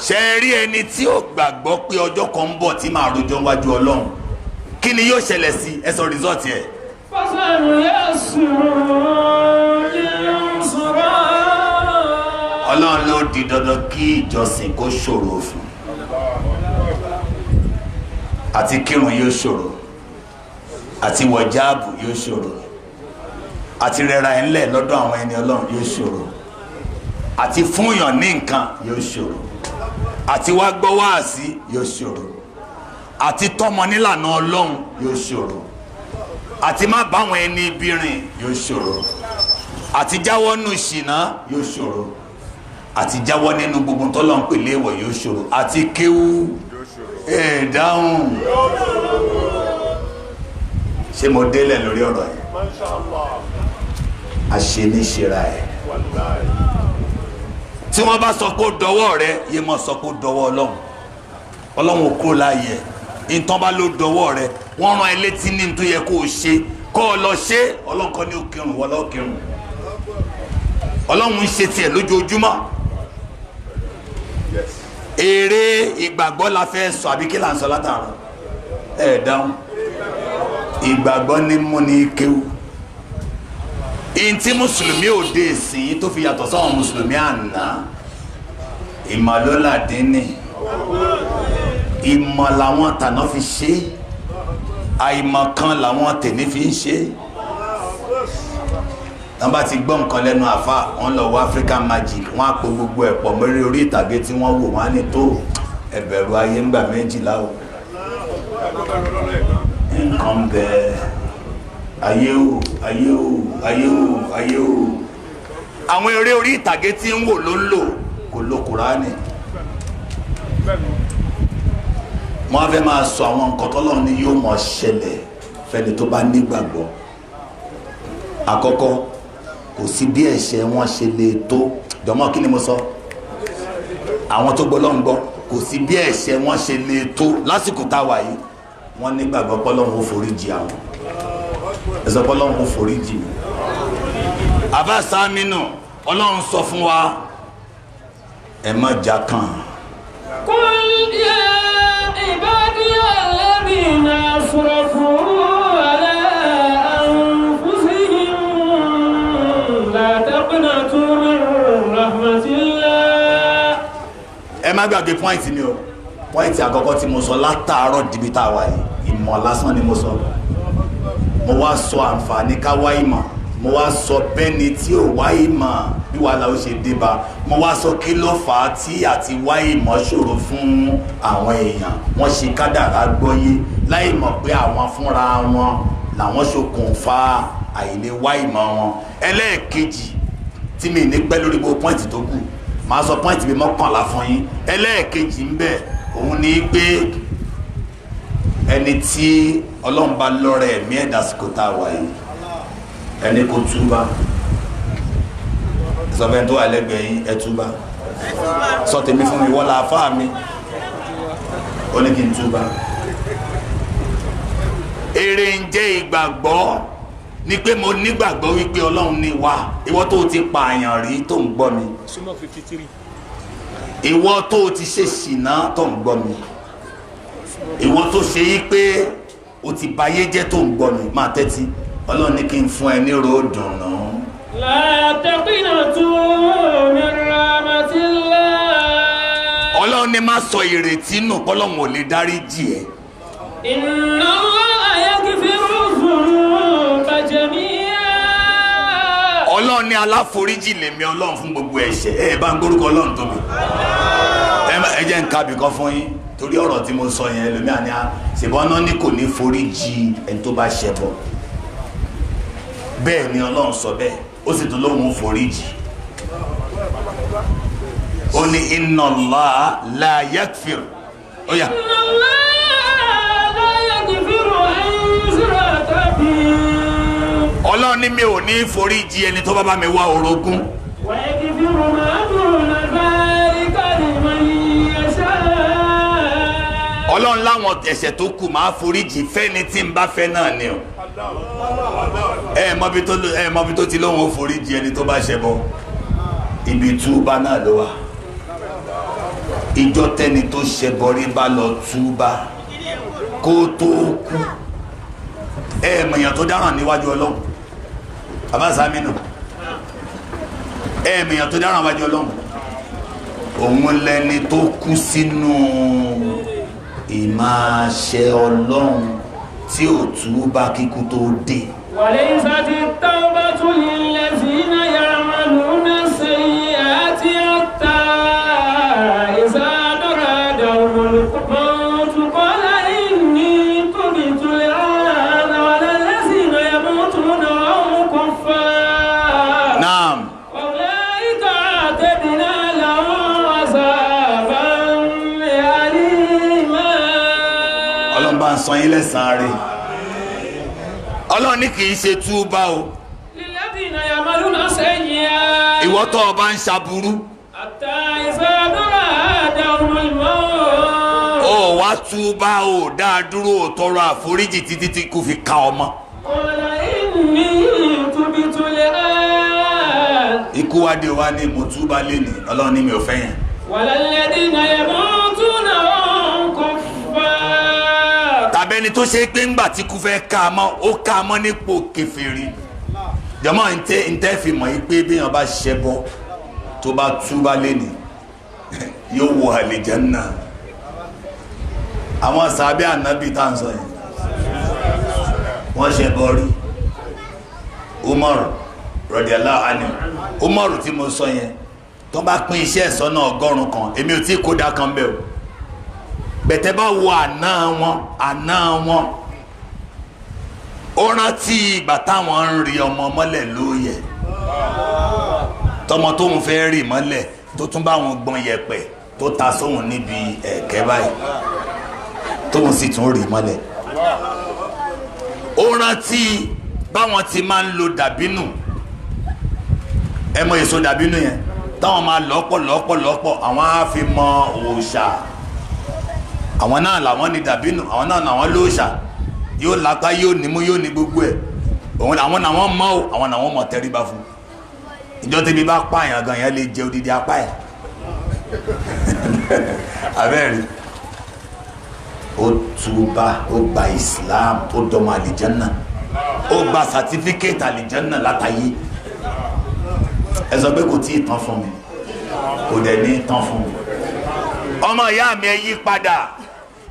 S1: Ṣé ẹ rí ẹni tí ó gbàgbọ́ pé ọjọ́ kan ń bọ̀ tí máa rojọ́ níwájú Ọlọ́run, kí ni yóò ṣẹlẹ̀ sí? Ẹ sọ rìsọ́ọ̀tì ẹ̀. Ọlọ́run ló di dandan kí ìjọsìn kó ṣòro fún, àti kírun yóò ṣòro, àti wọ̀jáàbù yóò ṣòro, àti rẹra ẹ̀ ńlẹ̀ lọ́dọ̀ àwọn ẹni Ọlọ́run yóò ṣòro, àti fúnyàn ní nǹkan yóò ṣòro, àti wá gbọ́ wáàsí yóò ṣòro, àti tọ́mọ nílànà Ọlọ́run yóò ṣòro, àti má báwọn ẹni ibi rìn yóò ṣòro, àti jáwọ́ nù ṣìnà yóò ṣòro, àti jáwọ́ nínú gbogbo tọ́lọ́run pè léèwọ̀ yóò ṣòro, àti kéwú ẹ̀ dáhùn. Ṣé mo délẹ̀ lórí ọ̀rọ̀ yìí? Àṣeníṣera ẹ̀. Tí wọ́n bá sọ pé ó dọwọ́ rẹ, yé mọ̀ sọ pé ó dọwọ́ Ọlọ́run. Ọlọ́run ò kúrò láàyè ẹ̀. Ìtàn bá ló dọwọ́ rẹ, wọ́n rán ẹ létí ní tó yẹ kó o ṣe, kó o lọ ṣe. Ọlọ́run kọ́ ní ó kírun, wọ́n lọ́ọ́ kírun. Ọlọ́run ń ṣe tiẹ̀ lójoojúmọ́. Èrè ìgbàgbọ́ la fẹ́ sọ àbí kí là ń sọ látàárọ̀? Ẹ dáhùn. Ìgbàgbọ́ ní mú ní kéwù. Ìntí mùsùlùmí òde ìsìn tó fi yàtọ̀ sáwọn mùsùlùmí àná, ìmọ̀lọ́ládínì, ìmọ̀ làwọn tàná fi ṣe, àìmọ̀ kan làwọn tèmi fi ń ṣe. Wọ́n bá ti gbọ́ nǹkan lẹ́nu àfa, wọ́n lọ wọ African Magic, wọ́n á po gbogbo ẹ̀pọ̀ mẹ́rin orí ìtàgé tí wọ́n wò, wọ́n á ní tó ẹ̀bẹ̀rù ayé ńgbà méjìlá o. Nǹkan bẹ́ẹ̀ ayé o ayé o ayé o ayé o. Àwọn eré orí ìtàgé tí ń wò ló ń lò, kò lo Kùránì. Wọ́n á fẹ́ máa sọ àwọn nǹkan tọ́lọ́run ní yóò mọ̀ ṣẹlẹ̀ fẹ́ni tó bá nígbàgbọ́. Àkọ́kọ́, kò sí bí ẹ̀ṣẹ̀ wọn ṣe lè tó jọmọ́ kí ni mo sọ àwọn tó gbọ́ lọ́n gbọ́ kò sí bí ẹ̀ṣẹ̀ wọn ṣe lè tó lásìkò táwa yìí wọ́n nígbàgbọ́ pọ́lọ́hún ó foríjì àwọn ẹ̀sọ́ pọ́lọ́hún ó foríjì mi àbá sámínú ọlọ́run sọ fún wa ẹ má jà kàn.
S2: قل يا عبادي الذين أسرفوا على أنفسهم لا تقنطوا من رحمة الله.
S1: ẹ má gbàgbé pọ́ìntì mi o pọ́ìntì àkọ́kọ́ tí mo sọ látàárọ̀ dìbí tá a wà yìí ìmọ̀ lásán ni mo sọ mo wá sọ àǹfààní ká wá ìmọ̀ mo wá sọ bẹ́ni tí ò wá ìmọ̀ bí wàhálà ó ṣe dé bá mo wá sọ kí ló fà á tí àti wá ìmọ̀ ṣòro fún àwọn èèyàn wọ́n ṣe kádàrá gbọ́yé láì mọ̀ pé àwọn fúnra wọn làwọn ṣokùnfà àìlè wá ìmọ̀ wọn. ẹlẹ́ẹ̀kejì tí mi ní pẹ́ lórí gbogbo pọ́ìntì tó kù màá sọ pọ́ìntì bí mọ́kànlá fún yín. ẹlẹ́ẹ̀kejì ń bẹ òun ni pé ẹni tí ọlọ́run bá lọ́rẹ̀ ẹ̀mí ẹ̀dásíkò tá a wà yìí ẹni kò túbá sọfẹ́ tó wà lẹ́gbẹ̀ẹ́ yín ẹ túbá sọ tèmi fún mi wọ́lá afá mi ó ní kí n túbá. èrè ń jẹ́ ìgbàgbọ́ ni pé mo nígbàgbọ́ wípé ọlọ́run ní wà ìwọ tó ti pààyàn rí tó ń gbọ́ mi ìwọ tó ti ṣe ṣìnà tó ń gbọ́ mi ìwọ tó ṣe yí pé o ti bayé jẹ́ tó ń gbọ́ mi máa tẹ́tí ọlọ́run ní kí n fún ẹ ní ròdùnú.
S2: لا تقنطوا من رحمة الله.
S1: ọlọ́run ní má sọ ìrètí nù kọ́lọ́run ò lè dáríjì ẹ́.
S2: إن الله يغفر الذنوب جميعا.
S1: ọlọ́run ní aláforíjì lèmi ọlọ́run fún gbogbo ẹ̀ṣẹ̀ ẹ bá ń gbórúkọ ọlọ́run tóbi. ẹ jẹ́ ń kábì kan fún yín torí ọ̀rọ̀ tí mo sọ yẹn ẹlòmíà ni a ṣèbọn náà ní kò ní foríjì ẹni tó bá ṣẹbọ bẹ́ẹ̀ ni ọlọ́run sọ bẹ́ẹ̀ ó sì tún lóhun foríjì ó ní inna Allah la yaghfir ó yá.
S2: إن الله لا يغفر أن يشرك به.
S1: ọlọ́run ní mi ò ní foríjì ẹni tó bá bá mi wá orogún.
S2: ويغفر ما دون ذلك لمن يشاء.
S1: ọlọ́run láwọn ẹ̀ṣẹ̀ tó kù máa foríjì fẹ́ni tí ń bá fẹ́ náà ni o. ẹ mọbi tó ti lóhun ó foríjì ẹni tó bá ṣẹbọ ibi túbá náà ló wà. ìjọ tẹni tó ṣẹbọ rí bá lọ túbá kó tó kú mọ̀yàn tó dáràn níwájú ọlọ́run abáṣámínú mọ̀yàn tó dáràn níwájú ọlọ́run òun lẹni tó kú sínú ìmáṣẹ ọlọ́run tí ò túbá kíkú tó dé.
S2: وليست التوبة للذين يعملون السيئات حتى إذا أرادهم الموت قال إني تبت الآن ولا الذين يموتون وهم كفار.
S1: naam.
S2: أولئك أعتدنا لهم عذابا أليما.
S1: ọlọ́run bá ń san yín lẹ́sàn-án rẹ̀ ọlọ́run ní kì í ṣe túbá o.
S2: للذين يعملون السيئات
S1: ìwọ tó o bá ń ṣaburú
S2: حتى إذا أرادهم الموت
S1: ó wá túbá o dáa dúró o tọrọ àforíjì títí tí kò fi ka ọmọ.
S2: قال إني تبت الآن
S1: ikú wa dé wa ní mo túbá lénìí ọlọ́run ní mi ò fẹ́ yẹn.
S2: ولا الذين يموتون وهم كفار.
S1: tàbẹ́ni tó ṣe pé ńgbà tí kú fẹ́ ká a mọ́ ó ká a mọ́ nípò kèfèrí jọmọ́ ntẹ́ fi mọ̀ yìí pé béèyàn bá ṣẹbọ tó bá túbá lénìí yóò wọ àlìjánnà. àwọn sàbẹ́ ànábì tá à ń sọ yìí wọ́n ṣẹbọ rí Umar radiyallahu anhu Umar tí mo sọ yẹn tó bá pín iṣẹ́ ìsọ́nà 100 kan èmi ò tí kó dá kan bẹ́ẹ̀ o bẹ̀tẹ̀ bá wo àná wọn ó rántí ìgbà táwọn ń rí ọmọ mọ́lẹ̀ lóòyẹ̀ tọmọ tóun fẹ́ rí mọ́lẹ̀ tó tún bá wọn gbọ́n yẹ̀pẹ̀ tó ta sóhun níbi ẹ̀kẹ́ báyìí tóun sì tún rí mọ́lẹ̀ ó rántí báwọn ti máa ń lo dàbínù ẹ mọ èso dàbínù yẹn táwọn máa lọ́pọ̀ àwọn á fi mọ òòṣà àwọn náà làwọn ní dàbínù àwọn náà làwọn lóòṣà yóò lápá yóò nímú yóò ní gbogbo ẹ̀ àwọn náà wọ́n mọ́ àwọn náà wọ́n mọ̀ tẹríba fún ìjọ tẹ́bi bá pààyàn gan yẹn lè jẹ odidi apá ẹ̀ abẹ́rẹ́ ó túbà ó gba Islam ó dọmọ àlìjánná ó gba sàtífíkẹ́tì àlìjánná látàyé ẹ sọ pé kò tí ì tán fún mi kò dẹ̀ ní tán fún mi ọmọ ìyá mi ẹ yí padà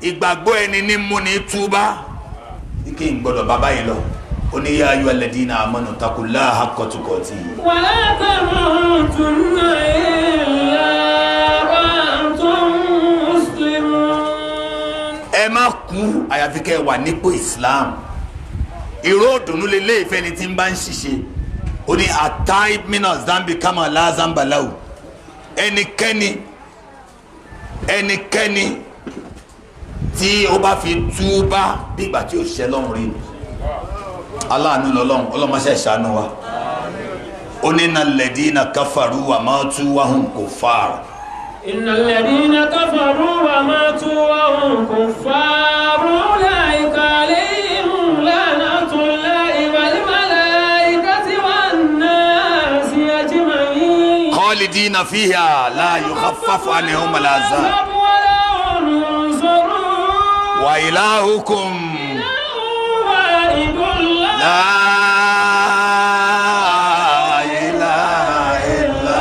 S1: ìgbàgbọ́ ẹni ní mú ní túbà kí n gbọ́dọ̀ bàbá yìí lọ ó ní yá ayọ́ alladhina amanu taqullaha haqqa tuqatihi.
S2: wala tamutunna illa wa antum muslimun.
S1: ẹ má kú àyàfi kẹ́ ẹ wà nípò Islam ìró òdùnnú lélẹ́ ìfẹ́ ni tí ń bá ń ṣiṣẹ́ ó ní ataib mina zambi kama la zamba lahu ẹnikẹ́ni tí ó bá fi túbá bí ìgbà tí ó ṣẹ lọ́run rí aláàánú lọ́lọ́run ọlọ́mọṣẹ́ ṣàánú wa ó ní innal ladina kafaru wa matu wa hum kuffar.
S2: innal ladina kafaru wa matu wa hum kuffar ulaika alayhim la'natullahi wal malaikati wan nasi ajma'in
S1: khalidina fiha la yukhaffafu anhum al'azab wa ilahukum la ilaha illa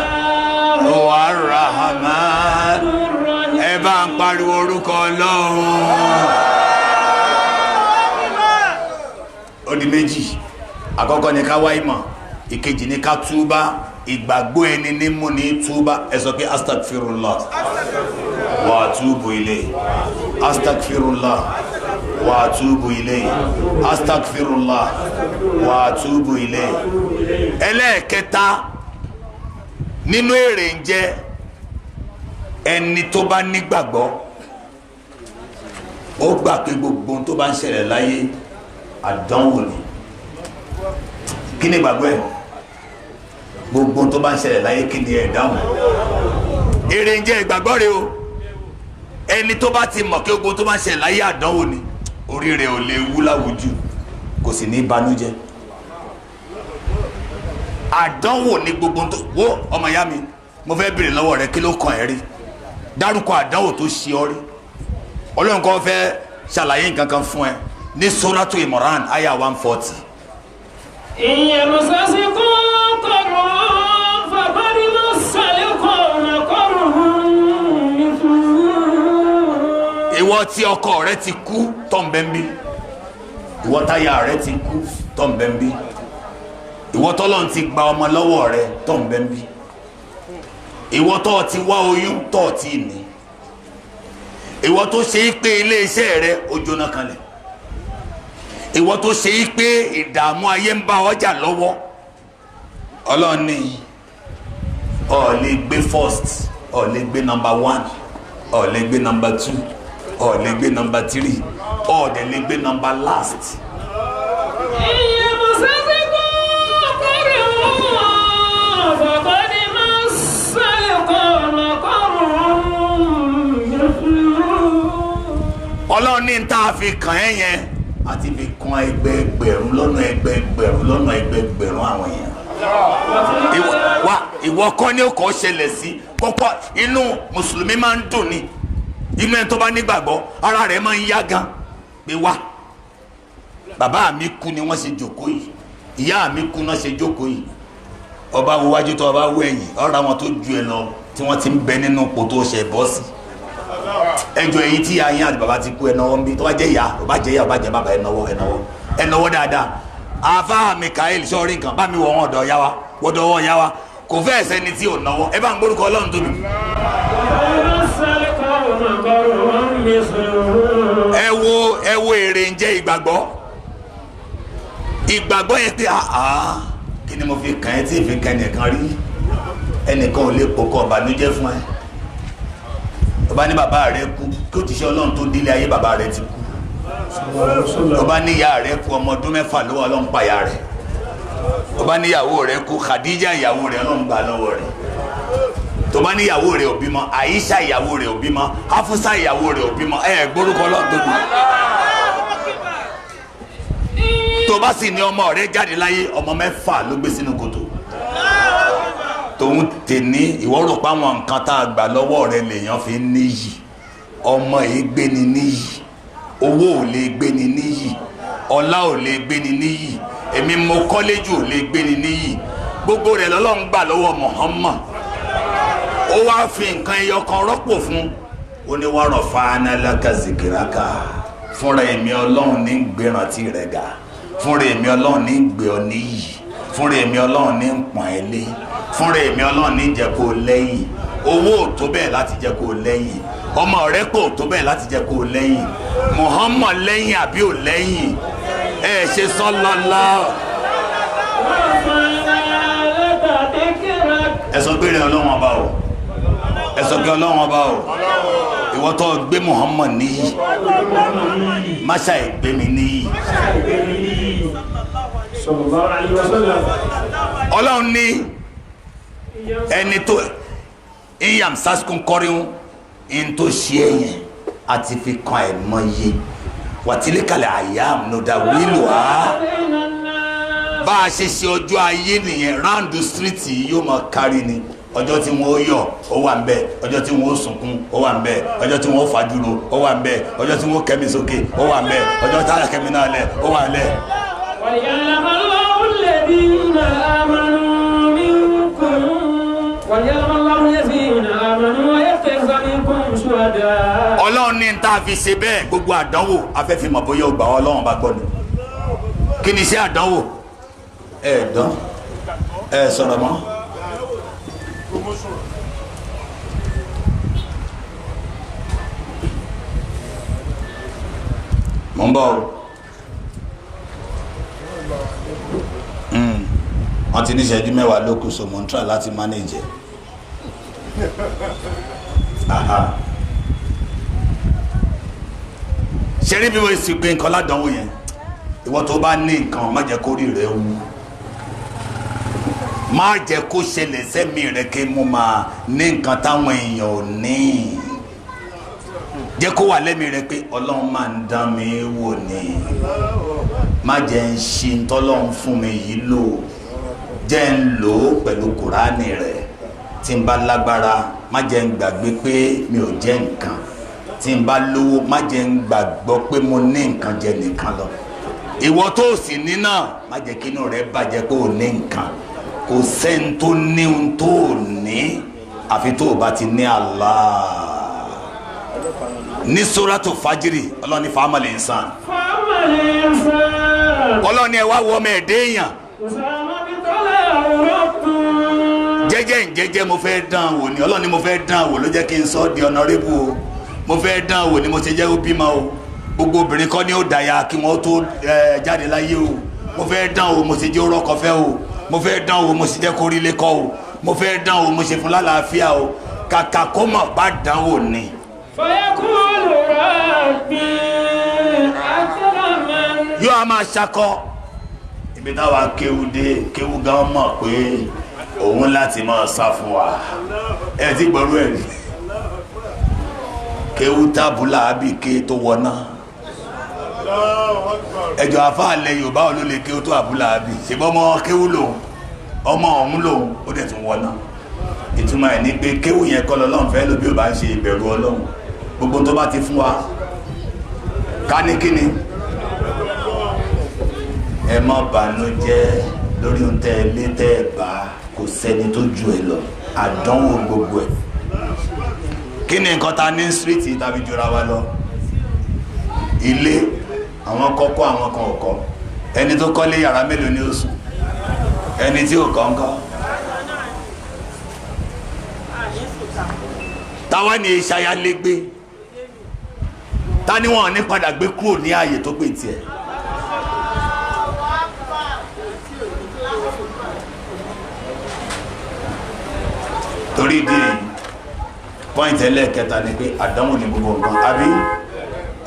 S1: huwa ar-rahman ẹ bá ń pariwo orúkọ Ọlọ́run ó di méjì àkọ́kọ́ ni ká wá ìmọ̀ ìkejì ni ká túbá ìgbàgbọ́ ẹni ní mú ní túbá ẹ sọ pé astaghfirullah wa atubu ilayhi astaghfirullah wa atubu ilayhi astaghfirullah wa atubu ilayhi ẹlẹ́ẹ̀kẹta nínú èrè ń jẹ́ ẹni tó bá nígbàgbọ́ ó gbà pé gbogbo tó bá ń ṣẹlẹ̀ láyé àdánwò ni kí ni ìgbàgbọ́ ẹ̀ gbogbo tó bá ń ṣẹlẹ̀ láyé kí ni ẹ̀ dáhùn èrè ń jẹ́ ìgbàgbọ́ rẹ o ẹni tó bá ti mọ̀ kí gbogbo tó bá ń ṣẹlẹ̀ láyé àdánwò ni orí rẹ̀ ò lè wú láwùjù kò sì ní banújẹ́ àdánwò ní gbogbo tó wo ọmọ ìyá mi mo fẹ́ béèrè lọ́wọ́ rẹ kí ló kàn ẹ́ rí dárúkọ àdánwò tó ṣe ọ́ rí ọlọ́run kan fẹ́ ṣàlàyé nǹkan kan fún ẹ ní Suratu Imran aya 140.
S2: ìyẹ̀mùsásíkún kọ̀rọ̀ fàbárí ló sàlékọ̀ ọ̀nà kọ̀rọ̀
S1: ìwọ tí ọkọ rẹ ti kú tó ń bẹ ń bí ìwọ táyà rẹ ti kú tó ń bẹ ń bí ìwọ tọ́lọ́run ti gba ọmọ lọ́wọ́ rẹ tó ń bẹ ń bí ìwọ tó ti wá oyún tó ti ní ìwọ tó ṣe é pé iléeṣẹ́ rẹ ó jóná kanlẹ̀ ìwọ tó ṣe é pé ìdààmú ayé ń bá ọjà lọ́wọ́ ọlọ́run ní ó lè gbé first ó lè gbé number 1 ó lè gbé number 2 ó lè gbé number 3 ó dẹ̀ lè gbé number last. ọlọ́run ní tá a fi kàn ẹ́ yẹn àti fi kan ẹgbẹẹgbẹ̀rún lọ́nà ẹgbẹẹgbẹ̀rún lọ́nà ẹgbẹẹgbẹ̀rún àwọn èèyàn. ìwọ kọ́ ni ó kọ́ ṣẹlẹ̀ sí kọ́kọ́ inú mùsùlùmí máa ń dùn ní inú ẹni tó bá nígbàgbọ́ ara rẹ̀ máa ń yá gan pé wá bàbá mi kú ni wọ́n ṣe jókòó yìí ìyá mi kú náà ṣe jókòó yìí ọba wo wájú tó ọba wo ẹ̀yìn ọ̀rọ̀ àwọn tó ju ẹ lọ tí wọ́n ti ń bẹ nínú ipò tó ṣe bọ́ sí ẹjọ èyí tí ayé àti bàbá ti kú ẹnáwó ń bí tó bá jẹ ìyá ó bá jẹ ìyá ó bá jẹ bàbá ẹnáwó dáadáa afa Mikael sọrí nǹkan bá mi wọ wọn ọ̀dọ̀ ya wa wọdọ wọn ya wa kò fẹ́ ẹsẹ̀ tí ò náwó ẹ bá ń gbórúkọ Ọlọ́run tóbi. ẹ wo èrè ń jẹ́ ìgbàgbọ́ yẹn pé kí ni mo fi kàn ẹ́ tí ì fi kàn ẹnìkan rí ẹnìkan ò lè pokọ ọ̀bànújẹ́ fún ẹ ọba ní bàbá rẹ kú kí ó ti ṣe Ọlọ́run tó délé ayé bàbá rẹ ti kú ọba ní ìyá rẹ kú ọmọ ọdún 6 lọ́wọ́ Ọlọ́run pa ìyá rẹ bá níyàwó rẹ̀ kú Khadija ìyàwó rẹ̀ Ọlọ́run gbà lọ́wọ́ rẹ̀ tó bá níyàwó rẹ̀ ò bímọ Aisha ìyàwó rẹ̀ ò bímọ Hafusa ìyàwó rẹ̀ ò bímọ gbórúkọ lọ́dọ̀dọ̀ tó bá sì ní ọmọ rẹ̀ jáde láyé ọmọ 6 ló gbé sínú kòtò tòun tèní ìwọ rò pé àwọn nǹkan tá a gbà lọ́wọ́ rẹ̀ lèèyàn fi ń níyì ọmọ yìí gbé ni níyì owó ò lè gbé ni níyì ọlá ò lè gbé ni níyì èmi mo kọ́lẹ́jù ò lè gbé ni níyì gbogbo rẹ̀ lọ́lọ́run gbà lọ́wọ́ Muhammad ó wá fi nǹkan ẹyọ kan rọ́pò fún oníwàrọ̀ fanalaka zikiraka fúnra èmi Ọlọ́run ní gbérántí rẹ̀ ga fúnra èmi Ọlọ́run ní gbé ọ níyì fúnra èmi Ọlọ́run ní pọ̀n ẹ́ lé fúnra èmi Ọlọ́run ní jẹ́ kó lẹ́yìn owó ò tó bẹ́ẹ̀ láti jẹ́ kó lẹ́yìn ọmọ rẹ̀ kò tó bẹ́ẹ̀ láti jẹ́ kó lẹ́yìn Muhammad lẹ́yìn àbí ò lẹ́yìn ṣe sọ́lọ́lá ẹ sọ pé rẹ̀ Ọlọ́run ọba o ẹ sọ pé Ọlọ́run ọba o ìwọ tó gbé Muhammad níyì máṣá ìgbé mi níyì Ọlọ́run ní ẹni tó iyam saskun kọrin in tó ṣe ẹyẹn àti fi kan ẹ̀ mọ́ iye wàtílẹ̀kàlẹ̀ àyà àmúdà wílò á bá a ṣe ṣe ọjọ́ ayé nìyẹn ráńdù stíríìtì yóò máa kárí ni ọjọ́ tí wọ́n yọ̀ ó wà ń bẹ̀ ọjọ́ tí wọ́n sunkún ó wà ń bẹ̀ ọjọ́ tí wọ́n fàjúrò ó wà ń bẹ̀ ọjọ́ tí wọ́n kẹ́mi sókè ó wà ń bẹ̀ ọjọ́ tí wọ́n kẹ́mi náà lẹ̀ ó wà ń lẹ̀. Ọlọ́run ní tá a fi ṣe bẹ́ẹ̀ gbogbo àdánwò afẹ́fẹ́ mọ̀ bóyá ó gbà Ọlọ́run bá gbọ́ ni kí ni iṣẹ́ àdánwò dán sọ̀rọ̀ mọ́. Mo ń bọ̀ o wọ́n ti ní ìṣẹ́jú 10 ló kù so mo ń try láti manage ṣe rí bí wọ́n sì gbé nǹkan ládánwò yẹn ìwọ tó bá ní nǹkan má jẹ́ kó rí rẹ̀ wú má jẹ́ kó ṣẹlẹ̀ sẹ́mi rẹ̀ kí mo máa ní nǹkan táwọn èèyàn ò ní jẹ́ kó wà lẹ́mi rẹ̀ pé Ọlọ́run máa ń dán mi wò ni má jẹ́ ń ṣe tọ́lọ́run fún mi yìí lò jẹ́ ń lò ó pẹ̀lú Kùránì rẹ̀ tí n bá lágbára má jẹ́ ń gbàgbé pé mi ò jẹ́ nǹkan tí n bá lówó má jẹ́ ń gbàgbọ́ pé mo ní nǹkan jẹ nìkan lọ ìwọ tó sì ní náà má jẹ́ kí inú rẹ̀ bàjẹ́ pé ò ní nǹkan kò sẹ́ni tó ní ohun tó ní àfi tó o bá ti ní Allah ní Suratu Fajiri ọlọ́ni fàámàlì ìsàn ọlọ́ni ẹ wá wọ ọmọ ẹ̀dẹ́ èèyàn jẹ́jẹ́ mo fẹ́ dán wò ní ọlọ́ni mo fẹ́ dán wò ló jẹ́ kí n sọ di ọ̀nàrẹ́bù o mo fẹ́ dán wò ní mo ṣe jẹ́ ó bímọ o gbogbo obìnrin kọ́ ni ó dàyà kí wọ́n tó jáde láyé o mo fẹ́ dán wò mo ṣe jẹ́ ó rọ́kọ fẹ́ o mo fẹ́ dán wò mo ṣe jẹ́ kó rí lẹ́kọ́ o mo fẹ́ dán wò mo ṣe fún lálàáfíà o kàkà kó mọ̀ bá dán wò ni. yóò a máa ṣakọ ibi táwa kéwú dé kéwú gan mọ̀ pé òun láti máa sá fún wa ẹ ti gbọ́rú ẹ̀ rí kéwú tábùlà àbíké tó wọná ẹjọ́ afáàlẹ̀ Yorùbá ò ló lè kéwú tó àbúlà àbí ṣùgbọ́n ọmọ kéwú lòun ọmọ ọ̀hún lòun ó dẹ̀ tún wọná ìtumọ̀ ẹ̀ ní pé kéwú yẹn kọ́ lọ́lọ́run fẹ́ ló bí ó bá ń ṣe ìbẹ̀rù Ọlọ́run gbogbo tó bá ti fún wa ká ní kíni ẹ má bànújẹ́ lórí ohun tẹ́ ẹ lé tẹ́ ẹ bá kò sẹ́ni tó ju ẹ lọ àdánwò gbogbo ẹ̀ kí ni nǹkan ta ní síríìtì tàbí jura wa lọ ilé àwọn kọ́kọ́ àwọn kan ọ̀kọ́ ẹni tó kọ́lé yàrá mélòó ni ó sùn ẹni tí ò kọ́ńkọ́ táwa ni ìṣayá lé gbé ta ni wọn ní padà gbé kúrò ní ààyè tó pè tiẹ̀ torí di pọ́ìntì ẹlẹ́ẹ̀kẹta ni pé àdánwò ní gbogbo nǹkan àbí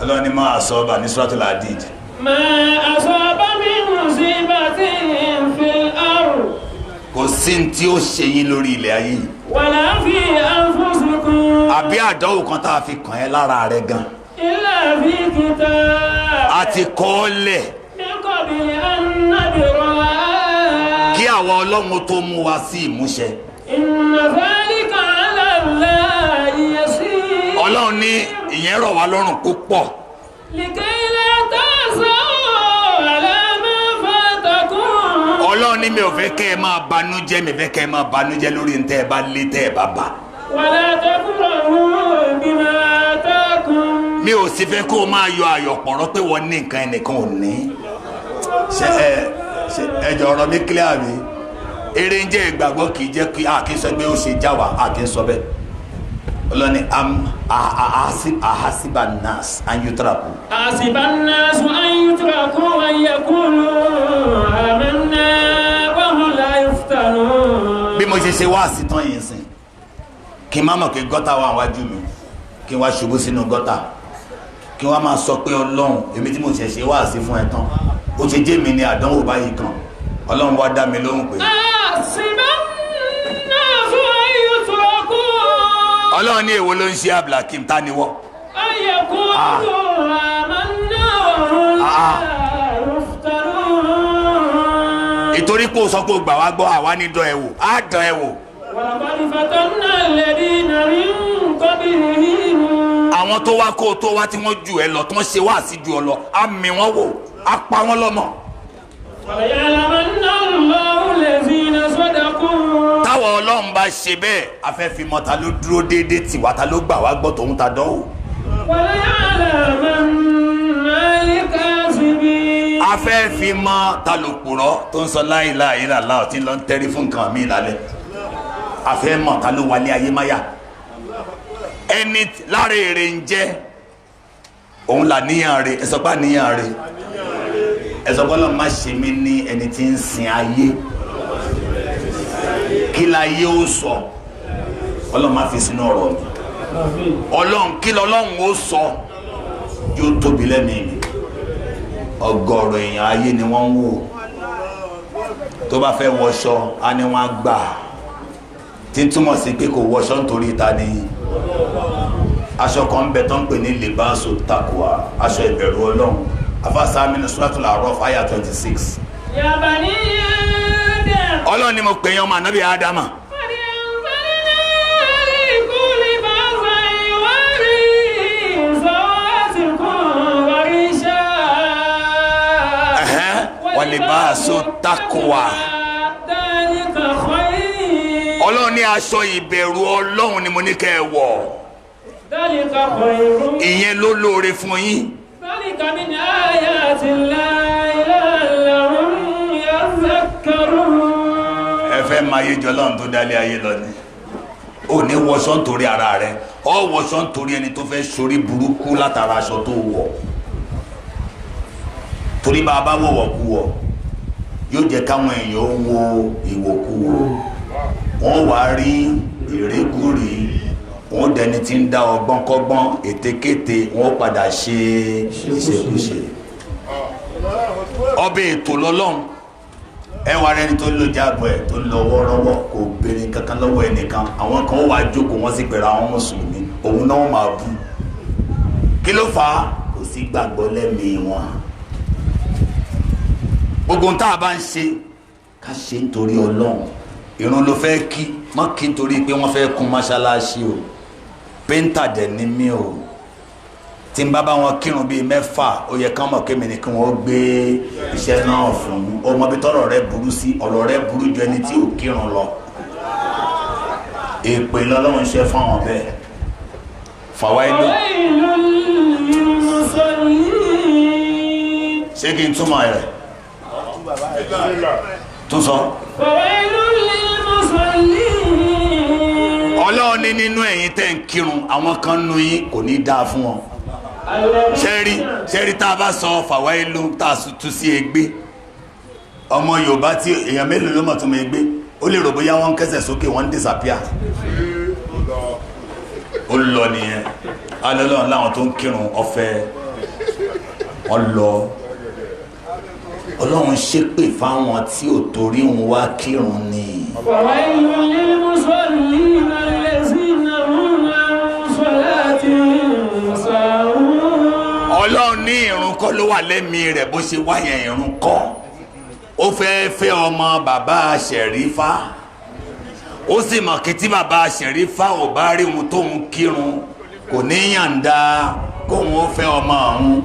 S1: ọlọ́ni máa sọ́ọ́bà ní Suratul Hadid
S2: ما أصاب من مصيبة في الأرض
S1: kò sí ní tí ó ṣe yín lórí ilẹ̀ ayé yìí.
S2: ولا في أنفسكم
S1: àbí àdánwò kan tá a fi kàn ẹ́ lára rẹ gan.
S2: إلا في كتاب
S1: a ti kọ́ ọ lẹ̀
S2: من قبل أن نبرأها
S1: kí àwọn ọlọ́run tó mú wa sí ìmúṣẹ.
S2: إن ذلك على الله يسير
S1: ọlọ́run ní ìyẹn rọ̀ wá lọ́rùn púpọ̀.
S2: لكي لا تأسوا على ما فاتكم
S1: ọlọ́run ní mi ò fẹ́ kẹ́ ẹ máa banújẹ́ mi fẹ́ kẹ́ ẹ máa banújẹ́ lórí ní tẹ́ ẹ bá lé tẹ́ ẹ bá bà.
S2: ولا تفرحوا بما آتاكم
S1: mi ò sì fẹ́ kó o máa yọ àyọ̀pọ̀rọ̀ pé wọ́n ní nǹkan ẹnìkan ò ní. ṣe ẹjọ ọ̀rọ̀ mi kílẹ̀ àmì eré ń jẹ́ ìgbàgbọ́ kì í jẹ́ kí a kì í sọ pé ó ṣe já wa a kì í sọ bẹ́ẹ̀. ọlọ́ni ahasiba nas an yutraku.
S2: حسب الناس أن يتركوا أن يقولوا آمنا وهم لا يفتنون
S1: bí mo ṣe wá sí tán yìí sìn kí n má mọ̀ kí gọ́tà wà wájú mi kí n wá ṣubú sínú gọ́tà kí wọ́n máa sọ pé ọlọ́run èmi tí mo ṣẹ̀ṣẹ̀ wá sí fún ẹ tán ó ṣe jẹ́ mi ní àdánwò báyìí kan ọlọ́run wá dá mi lóhùn pé.
S2: حسب الناس أن يتركوا
S1: ọlọ́run ní èwo ló ń ṣe abdulhakeem ta ni wọ́.
S2: أن يقولوا آمنا وهم لا يفتنون
S1: ìtorí pé o sọ pé o gbà wá gbọ́ àwa ní dán ẹ wò á dán ẹ wò.
S2: ولقد فتنا الذين من قبلهم
S1: àwọn tó wá kó o tó wá tí wọ́n jù ẹ lọ tí wọ́n ṣe wá sí ju ọ lọ á mì wọ́n wò á pa wọ́n lọ́mọ.
S2: وليعلمن الله الذين صدقوا
S1: táwọn ọlọ́run bá ṣe bẹ́ẹ̀ afẹ́fimọ́ ta ló dúró déédéé tiwa ta ló gbà wá gbọ́ tòun ta dánwò.
S2: وليعلمن الكاذبين
S1: afẹ́fimọ́ ta ló purọ́ tó ń sọ la ilaha illallah tí ń lọ ń tẹ́rí fún nǹkan mi lálẹ́ afẹ́mọ́ ta ló wálé ayé máyà ẹni lára èrè ń jẹ́ òun là níyàn rẹ̀ ẹ sọ pé níyàn rẹ̀ ẹ sọ pé ọlọ́run má ṣe mí ní ẹni tí ń sin ayé kí láyé ó sọ ọlọ́run má fi sínú ọ̀rọ̀ mi ọlọ́run kí lọ́lọ́run ó sọ yóò tóbi lẹ́mìí mi ọ̀gọ̀rọ̀ èèyàn ayé ni wọ́n ń wò tó bá fẹ́ wọṣọ á ní wọ́n á gbà tí ń túmọ̀ sí pé kò wọṣọ nítorí ta ni aṣọ kan bẹ tó ń pè ní libaso takwa aṣọ ìbẹ̀rù ọlọ́run afásá amínú suratul A'raf àyà 26.
S2: يا بني آدم
S1: ọlọ́run ni mo pè yín ọmọ ànábì ádámà
S2: قد أنزلنا عليكم لباسا يواري سوآتكم وريشا
S1: wa libaso takwa
S2: ذلك خير
S1: ọlọ́run ní aṣọ ìbẹ̀rù ọlọ́run ni mo ní kẹ́ ẹ wọ̀
S2: ذلك خير
S1: ìyẹn ló lóore fún yín.
S2: ذلك من آيات الله لعلهم يذكرون
S1: ẹ fẹ́ máa yé jọlọ́run tó dálé ayé lọ ni ò ní wọṣọ nítorí ara rẹ ọ wọṣọ nítorí ẹni tó fẹ́ sórí burúkú látara aṣọ tó wọ̀ torí bá a bá wọ̀wọ̀ kú wọ̀ yóò jẹ́ káwọn èèyàn ó wo ìwòkuwò wọ́n wá rí ìrékùrí wọ́n dẹni tí ń dá ọgbọ́n kọ́gbọ́n ètekéte wọ́n padà ṣe ìṣekúṣe ọbẹ̀ ètò lọ́lọ́run ẹ wá rẹni tó ń lo jáàbọ̀ ẹ̀ tó ń lọ wọ́ọ́rọ́wọ́ kò béèrè kankan lọ́wọ́ ẹnìkan àwọn kan wá jókòó wọ́n sì pèrè àwọn mùsùlùmí òun náà máa bú kí ló fà á kò sí gbàgbọ́ lẹ́mìí wọn gbogbo tá a bá ń ṣe ká ṣe nítorí ọlọ́run ìrun ló fẹ́ kí má kí nítorí pé wọ́n fẹ́ kún mọ́ṣáláṣí o péńtà dẹ̀ ni mí o tí n bá bá wọn kírun bíi mẹ́fà ó yẹ kán mọ̀ kémi ni kí wọ́n gbé iṣẹ́ náà fún ọmọ bí tọ́rọ̀ rẹ burú sí ọ̀rọ̀ rẹ burú ju ẹni tí ò kírun lọ èpè lọ́lọ́run ṣe fún àwọn bẹ́ẹ̀ fàwa inú. ṣé kí n túmọ̀ rẹ̀ tún sọ. ọlọ́run ní nínú ẹ̀yin tẹ́ ń kírun àwọn kan nù yín kò ní dáa fún wọn ṣẹ́rí tá a bá sọ fàwa ìlú tá a tú sí egbé ọmọ Yorùbá tí èèyàn mélòó ló mọ̀ tó mọ egbé ó lè rò bóyá wọ́n ń kẹ́sẹ̀ sókè wọ́n ń disappear ó lọ nìyẹn alọ́lọ́run láwọn tó ń kírun ọ̀fẹ́ ọlọ ọlọ́run ṣépè fáwọn tí ò torí òun wá kírun ni
S2: فويل للمصلين الذين هم عن صلاتهم ساهون.
S1: Ọlọ́run ní ìrun kọ́ ló wà lẹ́mìí rẹ̀ bó ṣe wáyé ìrun kọ́. Ó fẹ́ fẹ́ ọmọ bàbá Ṣẹ̀rífà. Ó sì mọ̀ kí tí bàbá Ṣẹ̀rífà ò bá rí ohun tóun kírun kò ní yàǹda kóun ó fẹ́ ọmọ ọ̀hún.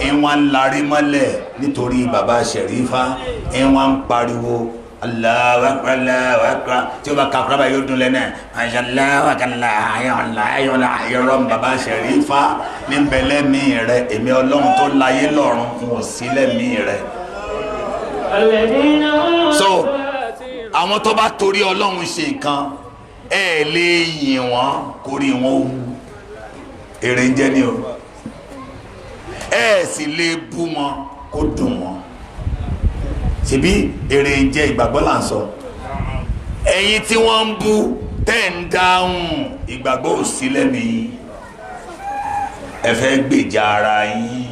S1: Ìwọ̀n ń larí mọ́lẹ̀ nítorí bàbá Ṣẹ̀rífà. Ìwọ̀n ń pariwo Allahu Akbar Allahu Akbar tí ó bá ka kúrò báyìí yóò dún lẹ́nà Allahu Akbar ayọ̀rọ̀ bàbá Ṣẹ̀rífà ní bẹ̀lẹ́mí rẹ̀ èmi Ọlọ́run tó láyé lọ́run kò sí lẹ́mí rẹ̀. So àwọn tó bá torí Ọlọ́run ṣe nǹkan ẹ lè yìn wọ́n kórí wọn wú èrè ń jẹ́ ní o ẹ sì lè bú wọn kó dùn wọn ṣebí èrè ń jẹ́ ìgbàgbọ́ là ń sọ ẹ̀yin tí wọ́n ń bú tẹ́ ń dáhùn ìgbàgbọ́ ò sí lẹ́mìí ẹ fẹ́ gbèjà ara yín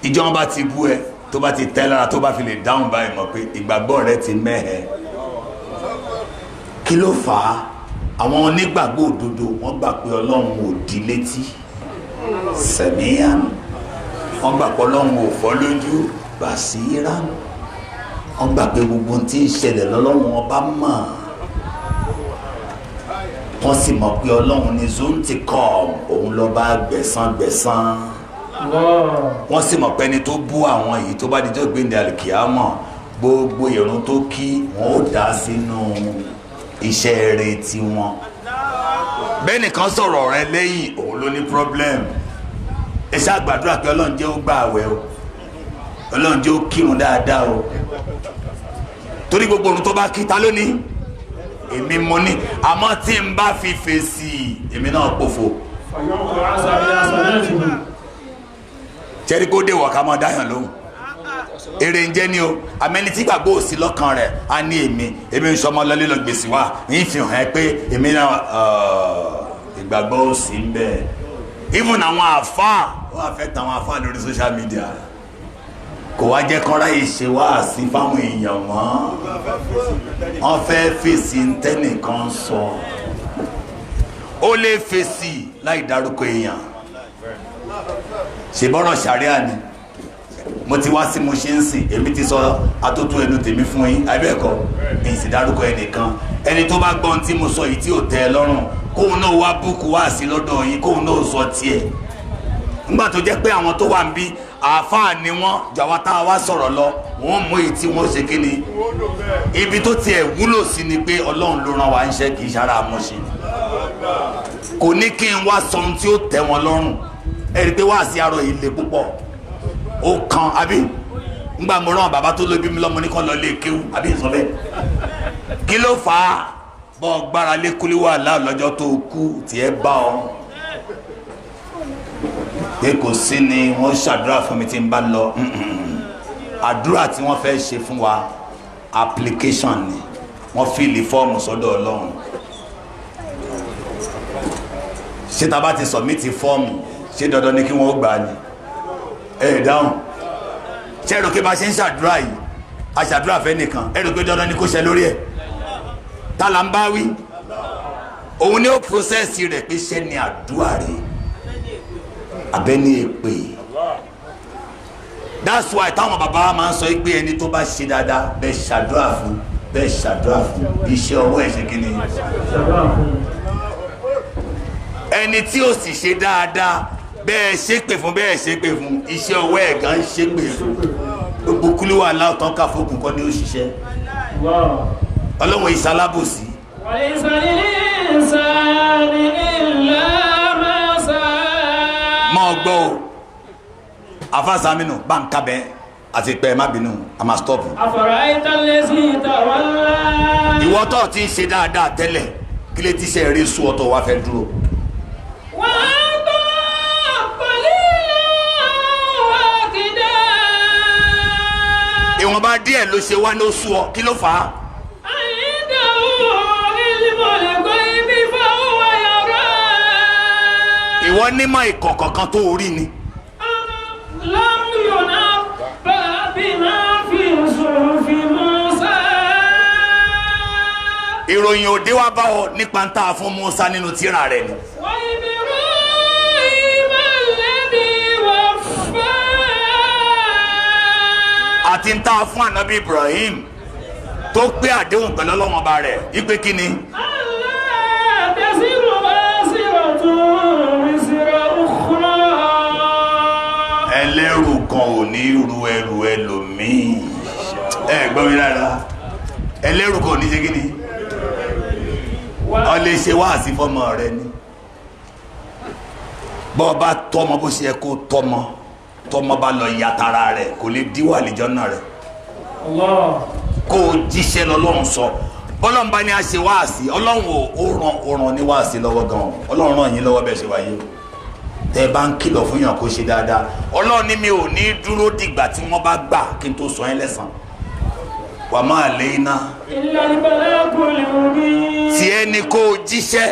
S1: ìjọba bá ti bú ẹ tó bá ti tẹ́ lára tó bá fi lè dáhùn báyìí mọ̀ pé ìgbàgbọ́ rẹ ti mẹ́hẹ̀ kí ló fà á àwọn onígbàgbọ́ òdodo wọ́n gbà pé Ọlọ́run ò di létí sẹ̀míyàn wọ́n gbà pé Ọlọ́run ò fọ́ lójú bàṣírà wọ́n gbà pé gbogbo tí ń ṣẹlẹ̀ lọ́lọ́run ọba mọ̀ wọ́n sì mọ̀ pé Ọlọ́run ní zonticom òun lọ́ba gbẹ̀san wọ́n sì mọ̀ pé ẹni tó bú àwọn yìí tó bá dijọ́ gbẹ̀ndẹ̀ àlìkìyámọ̀ gbogbo ìrun tó kí wọ́n ó dá sínú iṣẹ́ rẹ̀ tiwọn bẹ́ẹ̀ nìkan sọ̀rọ̀ rẹ lẹ́yìn òun ló ní problem ẹ ṣáà gbàdúrà pé Ọlọ́run jẹ́ ó gbà àwẹ̀ o Ọlọ́run jẹ́ ó kírun dáadáa o torí gbogbo ohun tó bá kí ta lónìí èmi mo ní àmọ́ tí n bá fi fèsì èmi náà pòfo jẹ́rí kó dé wọ̀ ká máa dáyàn lóhùn èrè ń jẹ́ ní o àmẹ́ni tí gbàgbọ́ òsì lọ́kàn rẹ̀ á ní èmi ń sọmọ lọ́lé lọ gbèsè wá yín fi hàn ẹ́ pé èmi náà ìgbàgbọ́ òsì ń bẹ even àwọn àfáà ó affect àwọn àfáà lórí social media kò wá jẹ́ kọ́ra yìí ṣe wá sí fáwọn èèyàn mọ́ wọ́n fẹ́ fèsì tẹ́nìkan sọ ó lè fèsì láì dárúkọ èèyàn ṣèbọ́rọ̀ ṣàríà ni mo ti wá sí mo ṣe ń sìn èmi ti sọ atótó ẹnu tèmi fún yín abẹ́ẹ̀kọ́ èyí sì dárúkọ ẹnìkan ẹni tó bá gbọ́n tí mo sọ yìí tí ò tẹ́ ẹ lọ́rùn kóun náà wá búùkù wá sí lọ́dọ̀ yín kóun náà sọ tiẹ̀ nígbà tó jẹ́ pé àwọn tó wà ń bí àáfàá ni wọ́n jàwá tá a wá sọ̀rọ̀ lọ wọ́n mú èyí tí wọ́n ṣe kí ni ibi tó tiẹ̀ wúlò sí ni pé Ọlọ́run ló rán wa ń ṣe kì í ṣara àmọ́ṣe kò ní kí n wá sọ ohun tí ó tẹ́ wọn lọ́rùn ẹ rí i pé wá sí arọ yìí le púpọ̀ ó kan àbí ngbà mo rán bàbá tó lóbi mi lọ́mọ ní kàn lọ lé kéwú àbí ìsọ bẹ́ẹ̀ kí ló fà á bọ́ gbára lé kúlíwà lọ́jọ́ tó kú tiẹ̀ bá ọ pé kò sí ni wọ́n ṣàdúrà fún mi tí n bá lọ àdúrà tí wọ́n fẹ́ ṣe fún wa application ni wọ́n fìlì fọ́ọ̀mù sọ́dọ̀ Ọlọ́run ṣé tá bá ti submit fọ́ọ̀mù ṣé dandan ni kí wọ́n gbà ní dáhùn ṣé ẹ̀rọ pé bá ṣe ń ṣàdúrà yìí aṣàdúrà fẹ́ nìkan ẹ̀rọ pé dandan ni kó ṣe lórí ẹ̀ tá là ń bá wí òun ni ó process rẹ̀ pé ṣé ni àdúrà rẹ̀ abẹ́ni èpè that's why táwọn bàbá máa ń sọ pé ẹni tó bá ṣe dáadáa bẹ́ẹ̀ ṣàdúrà fún iṣẹ́ ọwọ́ ẹ̀ ṣe kí ni ẹni tí ó sì ṣe dáadáa bẹ́ẹ̀ ṣépè fún iṣẹ́ ọwọ́ ẹ̀ gan ṣépè fún gbogbo kúlúwà láòtán ká fókùn kọ́ ni ó ṣiṣẹ́ Ọlọ́run ìsalábòsí. mọ́ gbọ́ o afásámínú bá ń kábẹ́ àti pẹ́ má bínú a máa stop. ìwọ tó ti ń ṣe dáadáa tẹ́lẹ̀ kí lè ti ṣe eré sùn ọ̀tọ̀ wá fẹ́ dúró. ìwọ̀nba díẹ̀ ló ṣe wá ní oṣù ọ kí ló fà á. ìwọ nímọ̀ ìkọ̀kọ̀ kan tó rí ni. ìròyìn òde wa bá ọ nípa ń tà fún Musa nínú tírà rẹ̀ ni. àti ń tà fún ànábì Ibrahim tó pé àdéhùn pẹ̀lú Ọlọ́run ọba rẹ̀ ipe kí ni. ẹlẹ́rù kan ò ní ru ẹrù ẹlòmíì ẹ gbọ́ mi rárá ẹlẹ́rù kan ò ní ṣe kí ni ọ lè ṣe wáàsí fọ́mọ rẹ ni bọ́ bá tọ́mọ bó ṣe yẹ kó tọ́mọ bá lọ yàtara rẹ̀ kò lè díwà àlìjọ́nà rẹ̀ kó o jíṣẹ́ lọ́lọ́run sọ bọ́lọ́run bá ní a ṣe wáàsí ọlọ́run ó ràn ní wáàsí lọ́wọ́ gan ọlọ́run ràn yín lọ́wọ́ bẹ́ẹ̀ ṣe wáyé o tẹ́ bá ń kìlọ̀ fún yàn kó ṣe dáadáa ọlọ́run ní mi ò ní dúró dìgbà tí wọ́n bá gbà kí n tó sọ yín lẹ́san wà máa lé iná tí ẹni kó o jíṣẹ́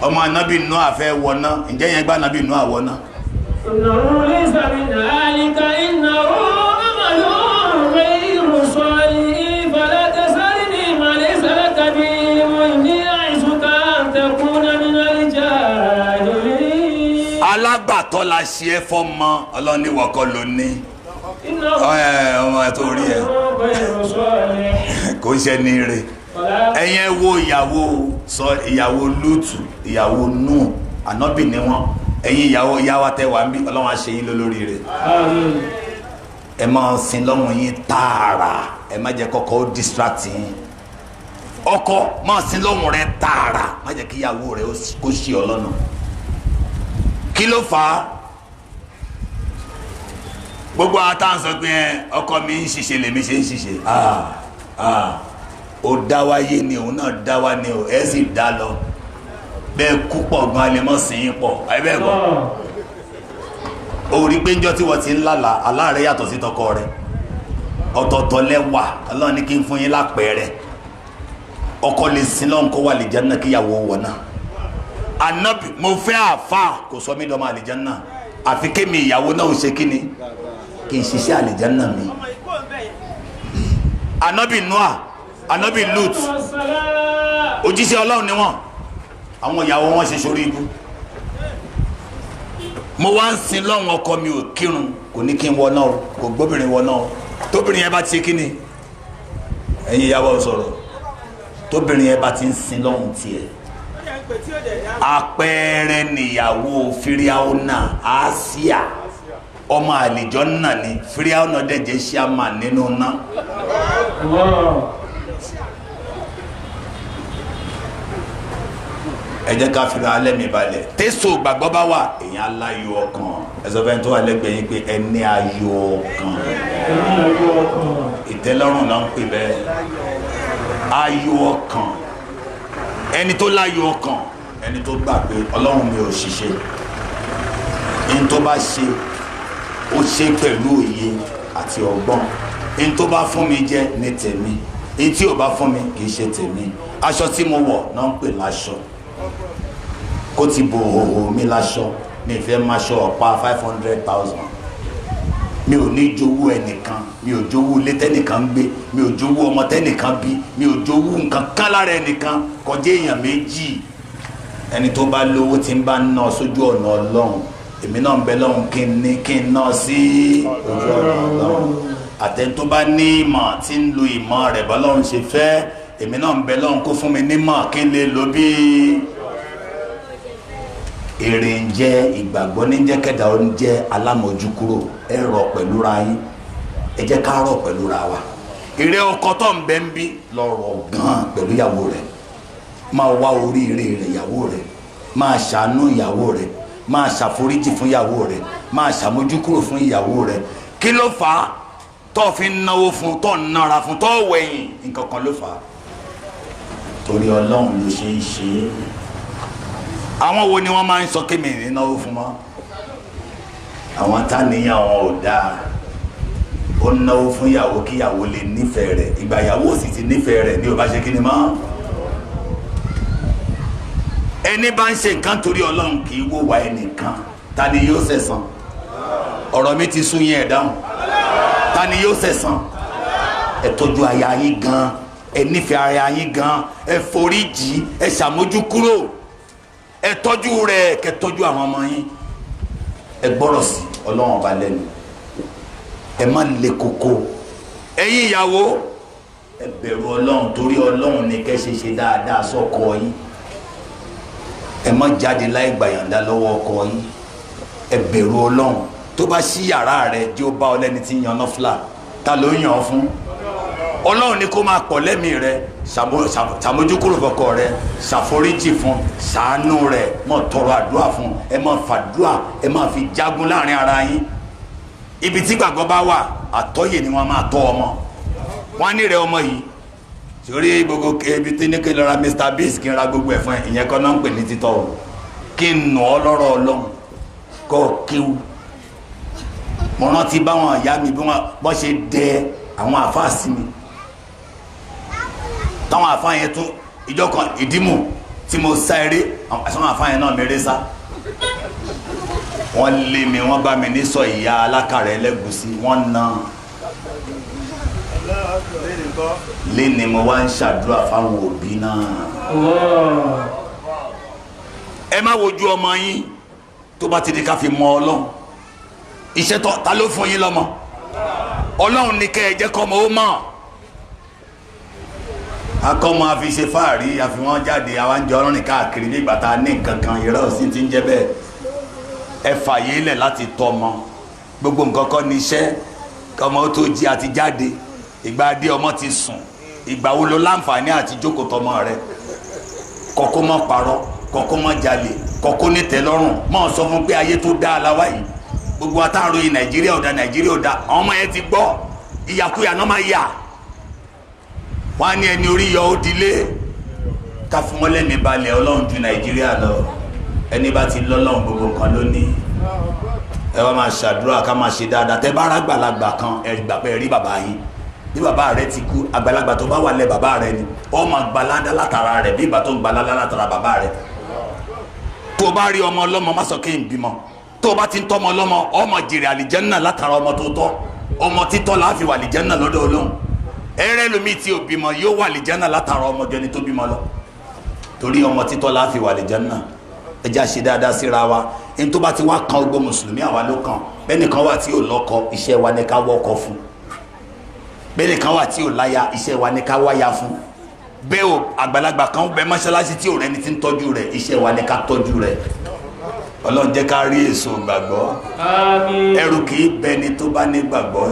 S1: ọmọ anábì nù àfẹ́ wọná ǹjẹ́ yẹn gbá anábì nù àwọná.
S2: ìnáwó lè sàmì náà àyíká ìnáwó àmàlú غير صالح فلا تسألني ما ليس لك به وإني أعظك أن تكون من الجاهلين. alágbàtọ́ la ṣe é fọ́mọ ọlọ́ni wọ́kọ́ ló ní ọmọ tó rí ẹ kò ṣe ní ire ẹ̀yẹn wo ìyàwó Lútù ìyàwó Nù ànábì ni wọn ẹ̀yin ìyàwó tẹ́wà ń bí Ọlọ́run á ṣe yín lólórí rẹ̀ ẹ máa sin lọ́run yín tààrà ẹ má jẹ́ kọ́kọ́ ó distract yín ọkọ máa sin lọ́run rẹ tààrà má jẹ́ kí ìyàwó rẹ kó ṣì ọ lọ́nà kí ló fà á gbogbo àtàn sọ pé ọkọ mi ń ṣiṣẹ́ lèmi ṣe ń ṣiṣẹ́ ó dá wáyé ni òun náà dá wá ni ẹ sì dá lọ bẹ́ẹ̀ kú pọ̀ gan alẹ́ mọ́ sí yín pọ̀ ẹ bẹ́ẹ̀ gbọ́ orí pé njọ́ tí wọ́n ti ń lálàá aláàrẹ̀ yàtọ̀ sí tọkọ rẹ̀ ọ̀tọ̀ọ̀tọ̀ lẹ́wà Ọlọ́run ní kí n fún yín lápẹẹrẹ ọkọ lè sin lọ́n kó wà àlìjánnà kíyàwó wọ̀ náà Ànábì mo fẹ́ àfà kò sọ mí dọ́mọ àlìjánnà àfi kémi ìyàwó náà ò ṣe kí ni kí n ṣiṣẹ́ àlìjánnà mi Ànábì Noah Ànábì Lut òjíṣẹ́ Ọlọ́run ni wọ́n àwọn ìyàwó wọn ṣe sórí ibú mo wá ń sin lọ́wọ́n ọkọ mi ò kírun kò ní kí n wọ náà kò gbóbìnrin wọ náà tóbìnrin yẹn bá ti ṣe kí ni ẹ̀yin ìyàwó sọ̀rọ̀ tóbìnrin yẹn bá ti ń sin lọ́wọ́n tiẹ̀ àpẹẹrẹ nìyàwó Fíráúnà Àsíà ọmọ àlìjọ́nnà ni Fíráúnà dẹ̀jẹ̀ ṣíàmà nínú náà. ẹ jẹ́ ká fira alẹ́ mi balẹ̀ tẹ́sọ̀ gbàgbọ́ bá wà èèyàn aláyọ̀ ọkàn ẹ̀sọ́ fẹ́ tó wà lẹ́gbẹ̀ẹ́ yín pé ẹni ayọ̀ ọkàn ìtẹ́lọ́rùn náà ń pè bẹ́ẹ̀ ayọ̀ ọkàn ẹni tó láyọ̀ ọkàn ẹni tó gbà pé Ọlọ́run mi ò ṣiṣẹ́ ẹni tó bá ṣe ó ṣe pẹ̀lú òye àti ọgbọ́n ẹni tó bá fún mi jẹ́ ní tèmi ẹni tí ò bá fún mi kì í ṣe tèmi aṣọ tí mo wọ̀ náà ń pè láṣọ kó ti bo òhò mi láṣọ mi fẹ́ máa ṣọ ọ̀pá 500,000 mi ò ní jowú ẹnìkan mi ò jowú ilé tẹ́nìkan gbé mi ò jowú ọmọ tẹ́nìkan bí mi ò jowú nǹkan kan lára ẹnìkan kọjá èèyàn méjì ẹni tó bá lówó tí ń bá ná sójú ọ̀nà Ọlọ́run èmi náà ń bẹ lọ́hùn kí n ná sí ojú ọ̀nà Ọlọ́run àtẹni tó bá ní ìmọ̀ tí ń lo ìmọ̀ rẹ̀ bọ́lọ́run ṣe fẹ́ èmi náà ń bẹ lọ́hùn kó fún mi nímọ̀ kí n lè lo bíi èrè ń jẹ́ ìgbàgbọ́ ní jẹ́ kẹ́dà ó ń jẹ́ alámọ̀júkúrò ẹ rọ̀ pẹ̀lú ra yín ẹ jẹ́ ká rọ̀ pẹ̀lú ra wa èrè ọkọ tó ń bẹ ń bí lọ́rọ̀ gan pẹ̀lú ìyàwó rẹ̀ máa wá oríire rẹ̀ ìyàwó rẹ̀ máa ṣàánú ìyàwó rẹ̀ máa ṣàforíjì fún ìyàwó rẹ̀ máa ṣàmójúkúrò fún ìyàwó rẹ̀ kí ló fà á tó fi ń náwó fún tó ń nára fún tó wẹ̀yìn nǹkan kan ló fà á torí Ọlọ́run ló ṣe é ṣe é àwọn wo ni wọ́n máa ń sọ kémi ìnáwó fún mọ́ àwọn táníyàn wọn ò dáa ó náwó fún ìyàwó kí ìyàwó lè nífẹ̀ẹ́ rẹ̀ ìgbà ìyàwó sì ti nífẹ̀ẹ́ rẹ̀ ní ò bá ṣe kí ni mọ́ ẹni bá ń ṣe nǹkan torí Ọlọ́run kì í wò wá ẹnìkan ta ni yóò ṣẹ̀san ọ̀rọ̀ mi ti sún yín ẹ̀ dáhùn ta ni yóò ṣẹ̀san ẹ tọ́jú aya yín gan ẹ nífẹ̀ẹ́ ara yín gan, ẹ foríjì, ẹ ṣàmójúkúrò, ẹ tọ́jú rẹ̀, kẹ́ tọ́jú àwọn ọmọ yín, ẹ gbọ́rọ̀ sí Ọlọ́run ọba lẹ́nu, ẹ má le koko. Ẹ̀yin ìyàwó ẹ bẹ̀rù Ọlọ́run, torí Ọlọ́run ni kẹ́ ṣe dáadáa sọ́kọ yín. Ẹ má jáde láì gbàyànjá lọ́wọ́ ọkọ yín, ẹ bẹ̀rù Ọlọ́run. Tó bá ṣí yàrá rẹ̀ jẹ́ ó bá ọ lẹ́ni tí ń yan nọ́fìlà, ta ló yàn ọ́ fún? Ọlọ́run ni kó máa pọ̀ lẹ́mìí rẹ̀, ṣàmójúkúrò fọ́kọ rẹ̀, ṣàforíjì fún, ṣàánú rẹ̀, mọ̀ tọrọ àdúrà fún, ẹ má fàdúrà, ẹ má fi jagun láàrin ara yín. Ibi tí gbàgbọ́ bá wà, àtọ́yè ni wọ́n máa tọ́ ọmọ. Wọ́n á ní rẹ̀ ọmọ yìí sórí gbogbo ibi tí ní kí n lọ ra Mr. Beast kí n ra gbogbo ẹ̀ fún ẹ, ìyẹn kọ́ náà ń pè ní títọ́ o. Kí n nù ọ́ lọ́rọ̀ Ọlọ́run kọ́ kíw. Mo rántí báwọn ìyá mi bí wọ́n ṣe dẹ àwọn àfáà sí mi. Táwọn àfáà yẹn tún ìjọ kan ìdímù tí mo sá eré, àwọn àfáà yẹn náà mèrè sá. Wọ́n lé mi, wọ́n bá mi ní sọ ìyá alákàrà ẹlẹ́gùsí, wọ́n na. Lé ni mo wá ń ṣàdúrà fáwọn òbí náà. Ẹ má wojú ọmọ yín tó bá ti di ká fi mọ Ọlọ́run. Iṣẹ́ tó ta ló fún yín lọ́mọ? Ọlọ́run ní kẹ́ ẹ jẹ́ kọ́mọ ó mọ̀. Akọ́mọ àfi ṣe fáàrí, àfi wọ́n jáde àwa ń jọ ọlọ́run káàkiri nígbà tá a ní nǹkan kan, ìrọ̀ sí ti ń jẹ́ bẹ́ẹ̀. Ẹ fàyè lẹ̀ láti tọ́mọ. Gbogbo nǹkan kọ́ ni iṣẹ́, kọ́mọ ó tó jí àti jáde. Ìgbà dé ọmọ ti sùn, ìgbà wo ló láǹfààní àti jókòó tọmọ rẹ? Kọ́kọ́ mọ́ parọ́, kọ́kọ́ mọ́ jalè, kọ́kọ́ ní tẹ́lọ́rùn, mọ́ sọ fún pé ayé tó dá aláwa yìí. Gbogbo àtàrò yìí Nàìjíríà ọ̀dà Nàìjíríà ọ̀dà, àwọn ọmọ yẹn ti gbọ́ ìyàkúyà náà máa yà. Wọ́n á ní ẹni orí yọ ó dilé, ká fún wọn lẹ́mìí balẹ̀ Ọlọ́run ju Nàìjíríà lọ. Ẹni bá ti lọ́lọ́run gbogbo nǹkan lónìí. Ẹ wá máa ṣàdúrà ká máa ṣe dáadáa. Tẹ́ bá rágbàlagbà kan ẹ gbà pé rí bàbá yín. Bí bàbá rẹ ti kú, àgbàlagbà tó bá wà lẹ́ bàbá rẹ ni, ó máa gbalada látara rẹ̀ bí ìgbà tó ń gbalada látara bàbá rẹ̀. Tó o bá rí ọmọ ọlọ́mọ má sọ kí n bímọ. Tó o bá ti ń tọ́mọ ọlọ́mọ, ọmọ jèrè àlìjẹ́nnà látara ọmọ tó tọ́. Ọmọ títọ́ la fi wà àlìjẹ́nnà lọ́dọ̀ Ọlọ́run. Ẹrẹ́ lomi tí o bímọ yóò wà àlìjẹ́nnà látara ọmọ jẹni tó bímọ lọ. Torí ọmọ títọ́ la fi wà àlìjẹ́nnà. Ẹ já ṣe dáadáa síra wa. Ẹni tó bá ti wá kan gbogbo mùsùlùmí àwa ló kàn. Bẹ́ẹ̀ni kan wà tí ò lọ́kọ, iṣẹ́ wa ni ká wọ́kọ fún. Bẹ́ẹ̀ni kan wà tí ò láya, iṣẹ́ wa ni ká wáya fún. Bẹ́ẹ̀ o àgbàlagbà kan bẹ mọ́ṣáláṣí tí ò rẹni tí ń tọ́jú rẹ̀, iṣẹ́ wa ni ká tọ́jú rẹ̀. Ọlọ́run jẹ́ ká rí èso gbàgbọ́. Àmín. Ẹrù kì í bẹni tó bá ní gbàgbọ́,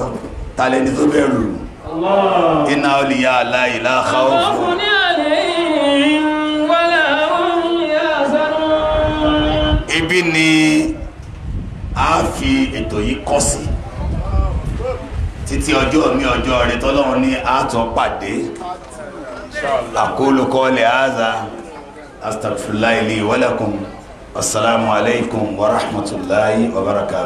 S2: ta lẹni tó bẹ̀rù. Allah. Inna awliya Allahi la khawfun alayhim wa la hum yahzanun. Ibi ni a fi ètò yìí kọ́ sí títí ọjọ́ mi ọjọ́ rẹ̀ tọ́lọ́run ní àtún pàdé. Aqulu qawli hadha astaghfirullahi li wa lakum. Assalamu alaikum wa rahmatullahi wa barakatuh.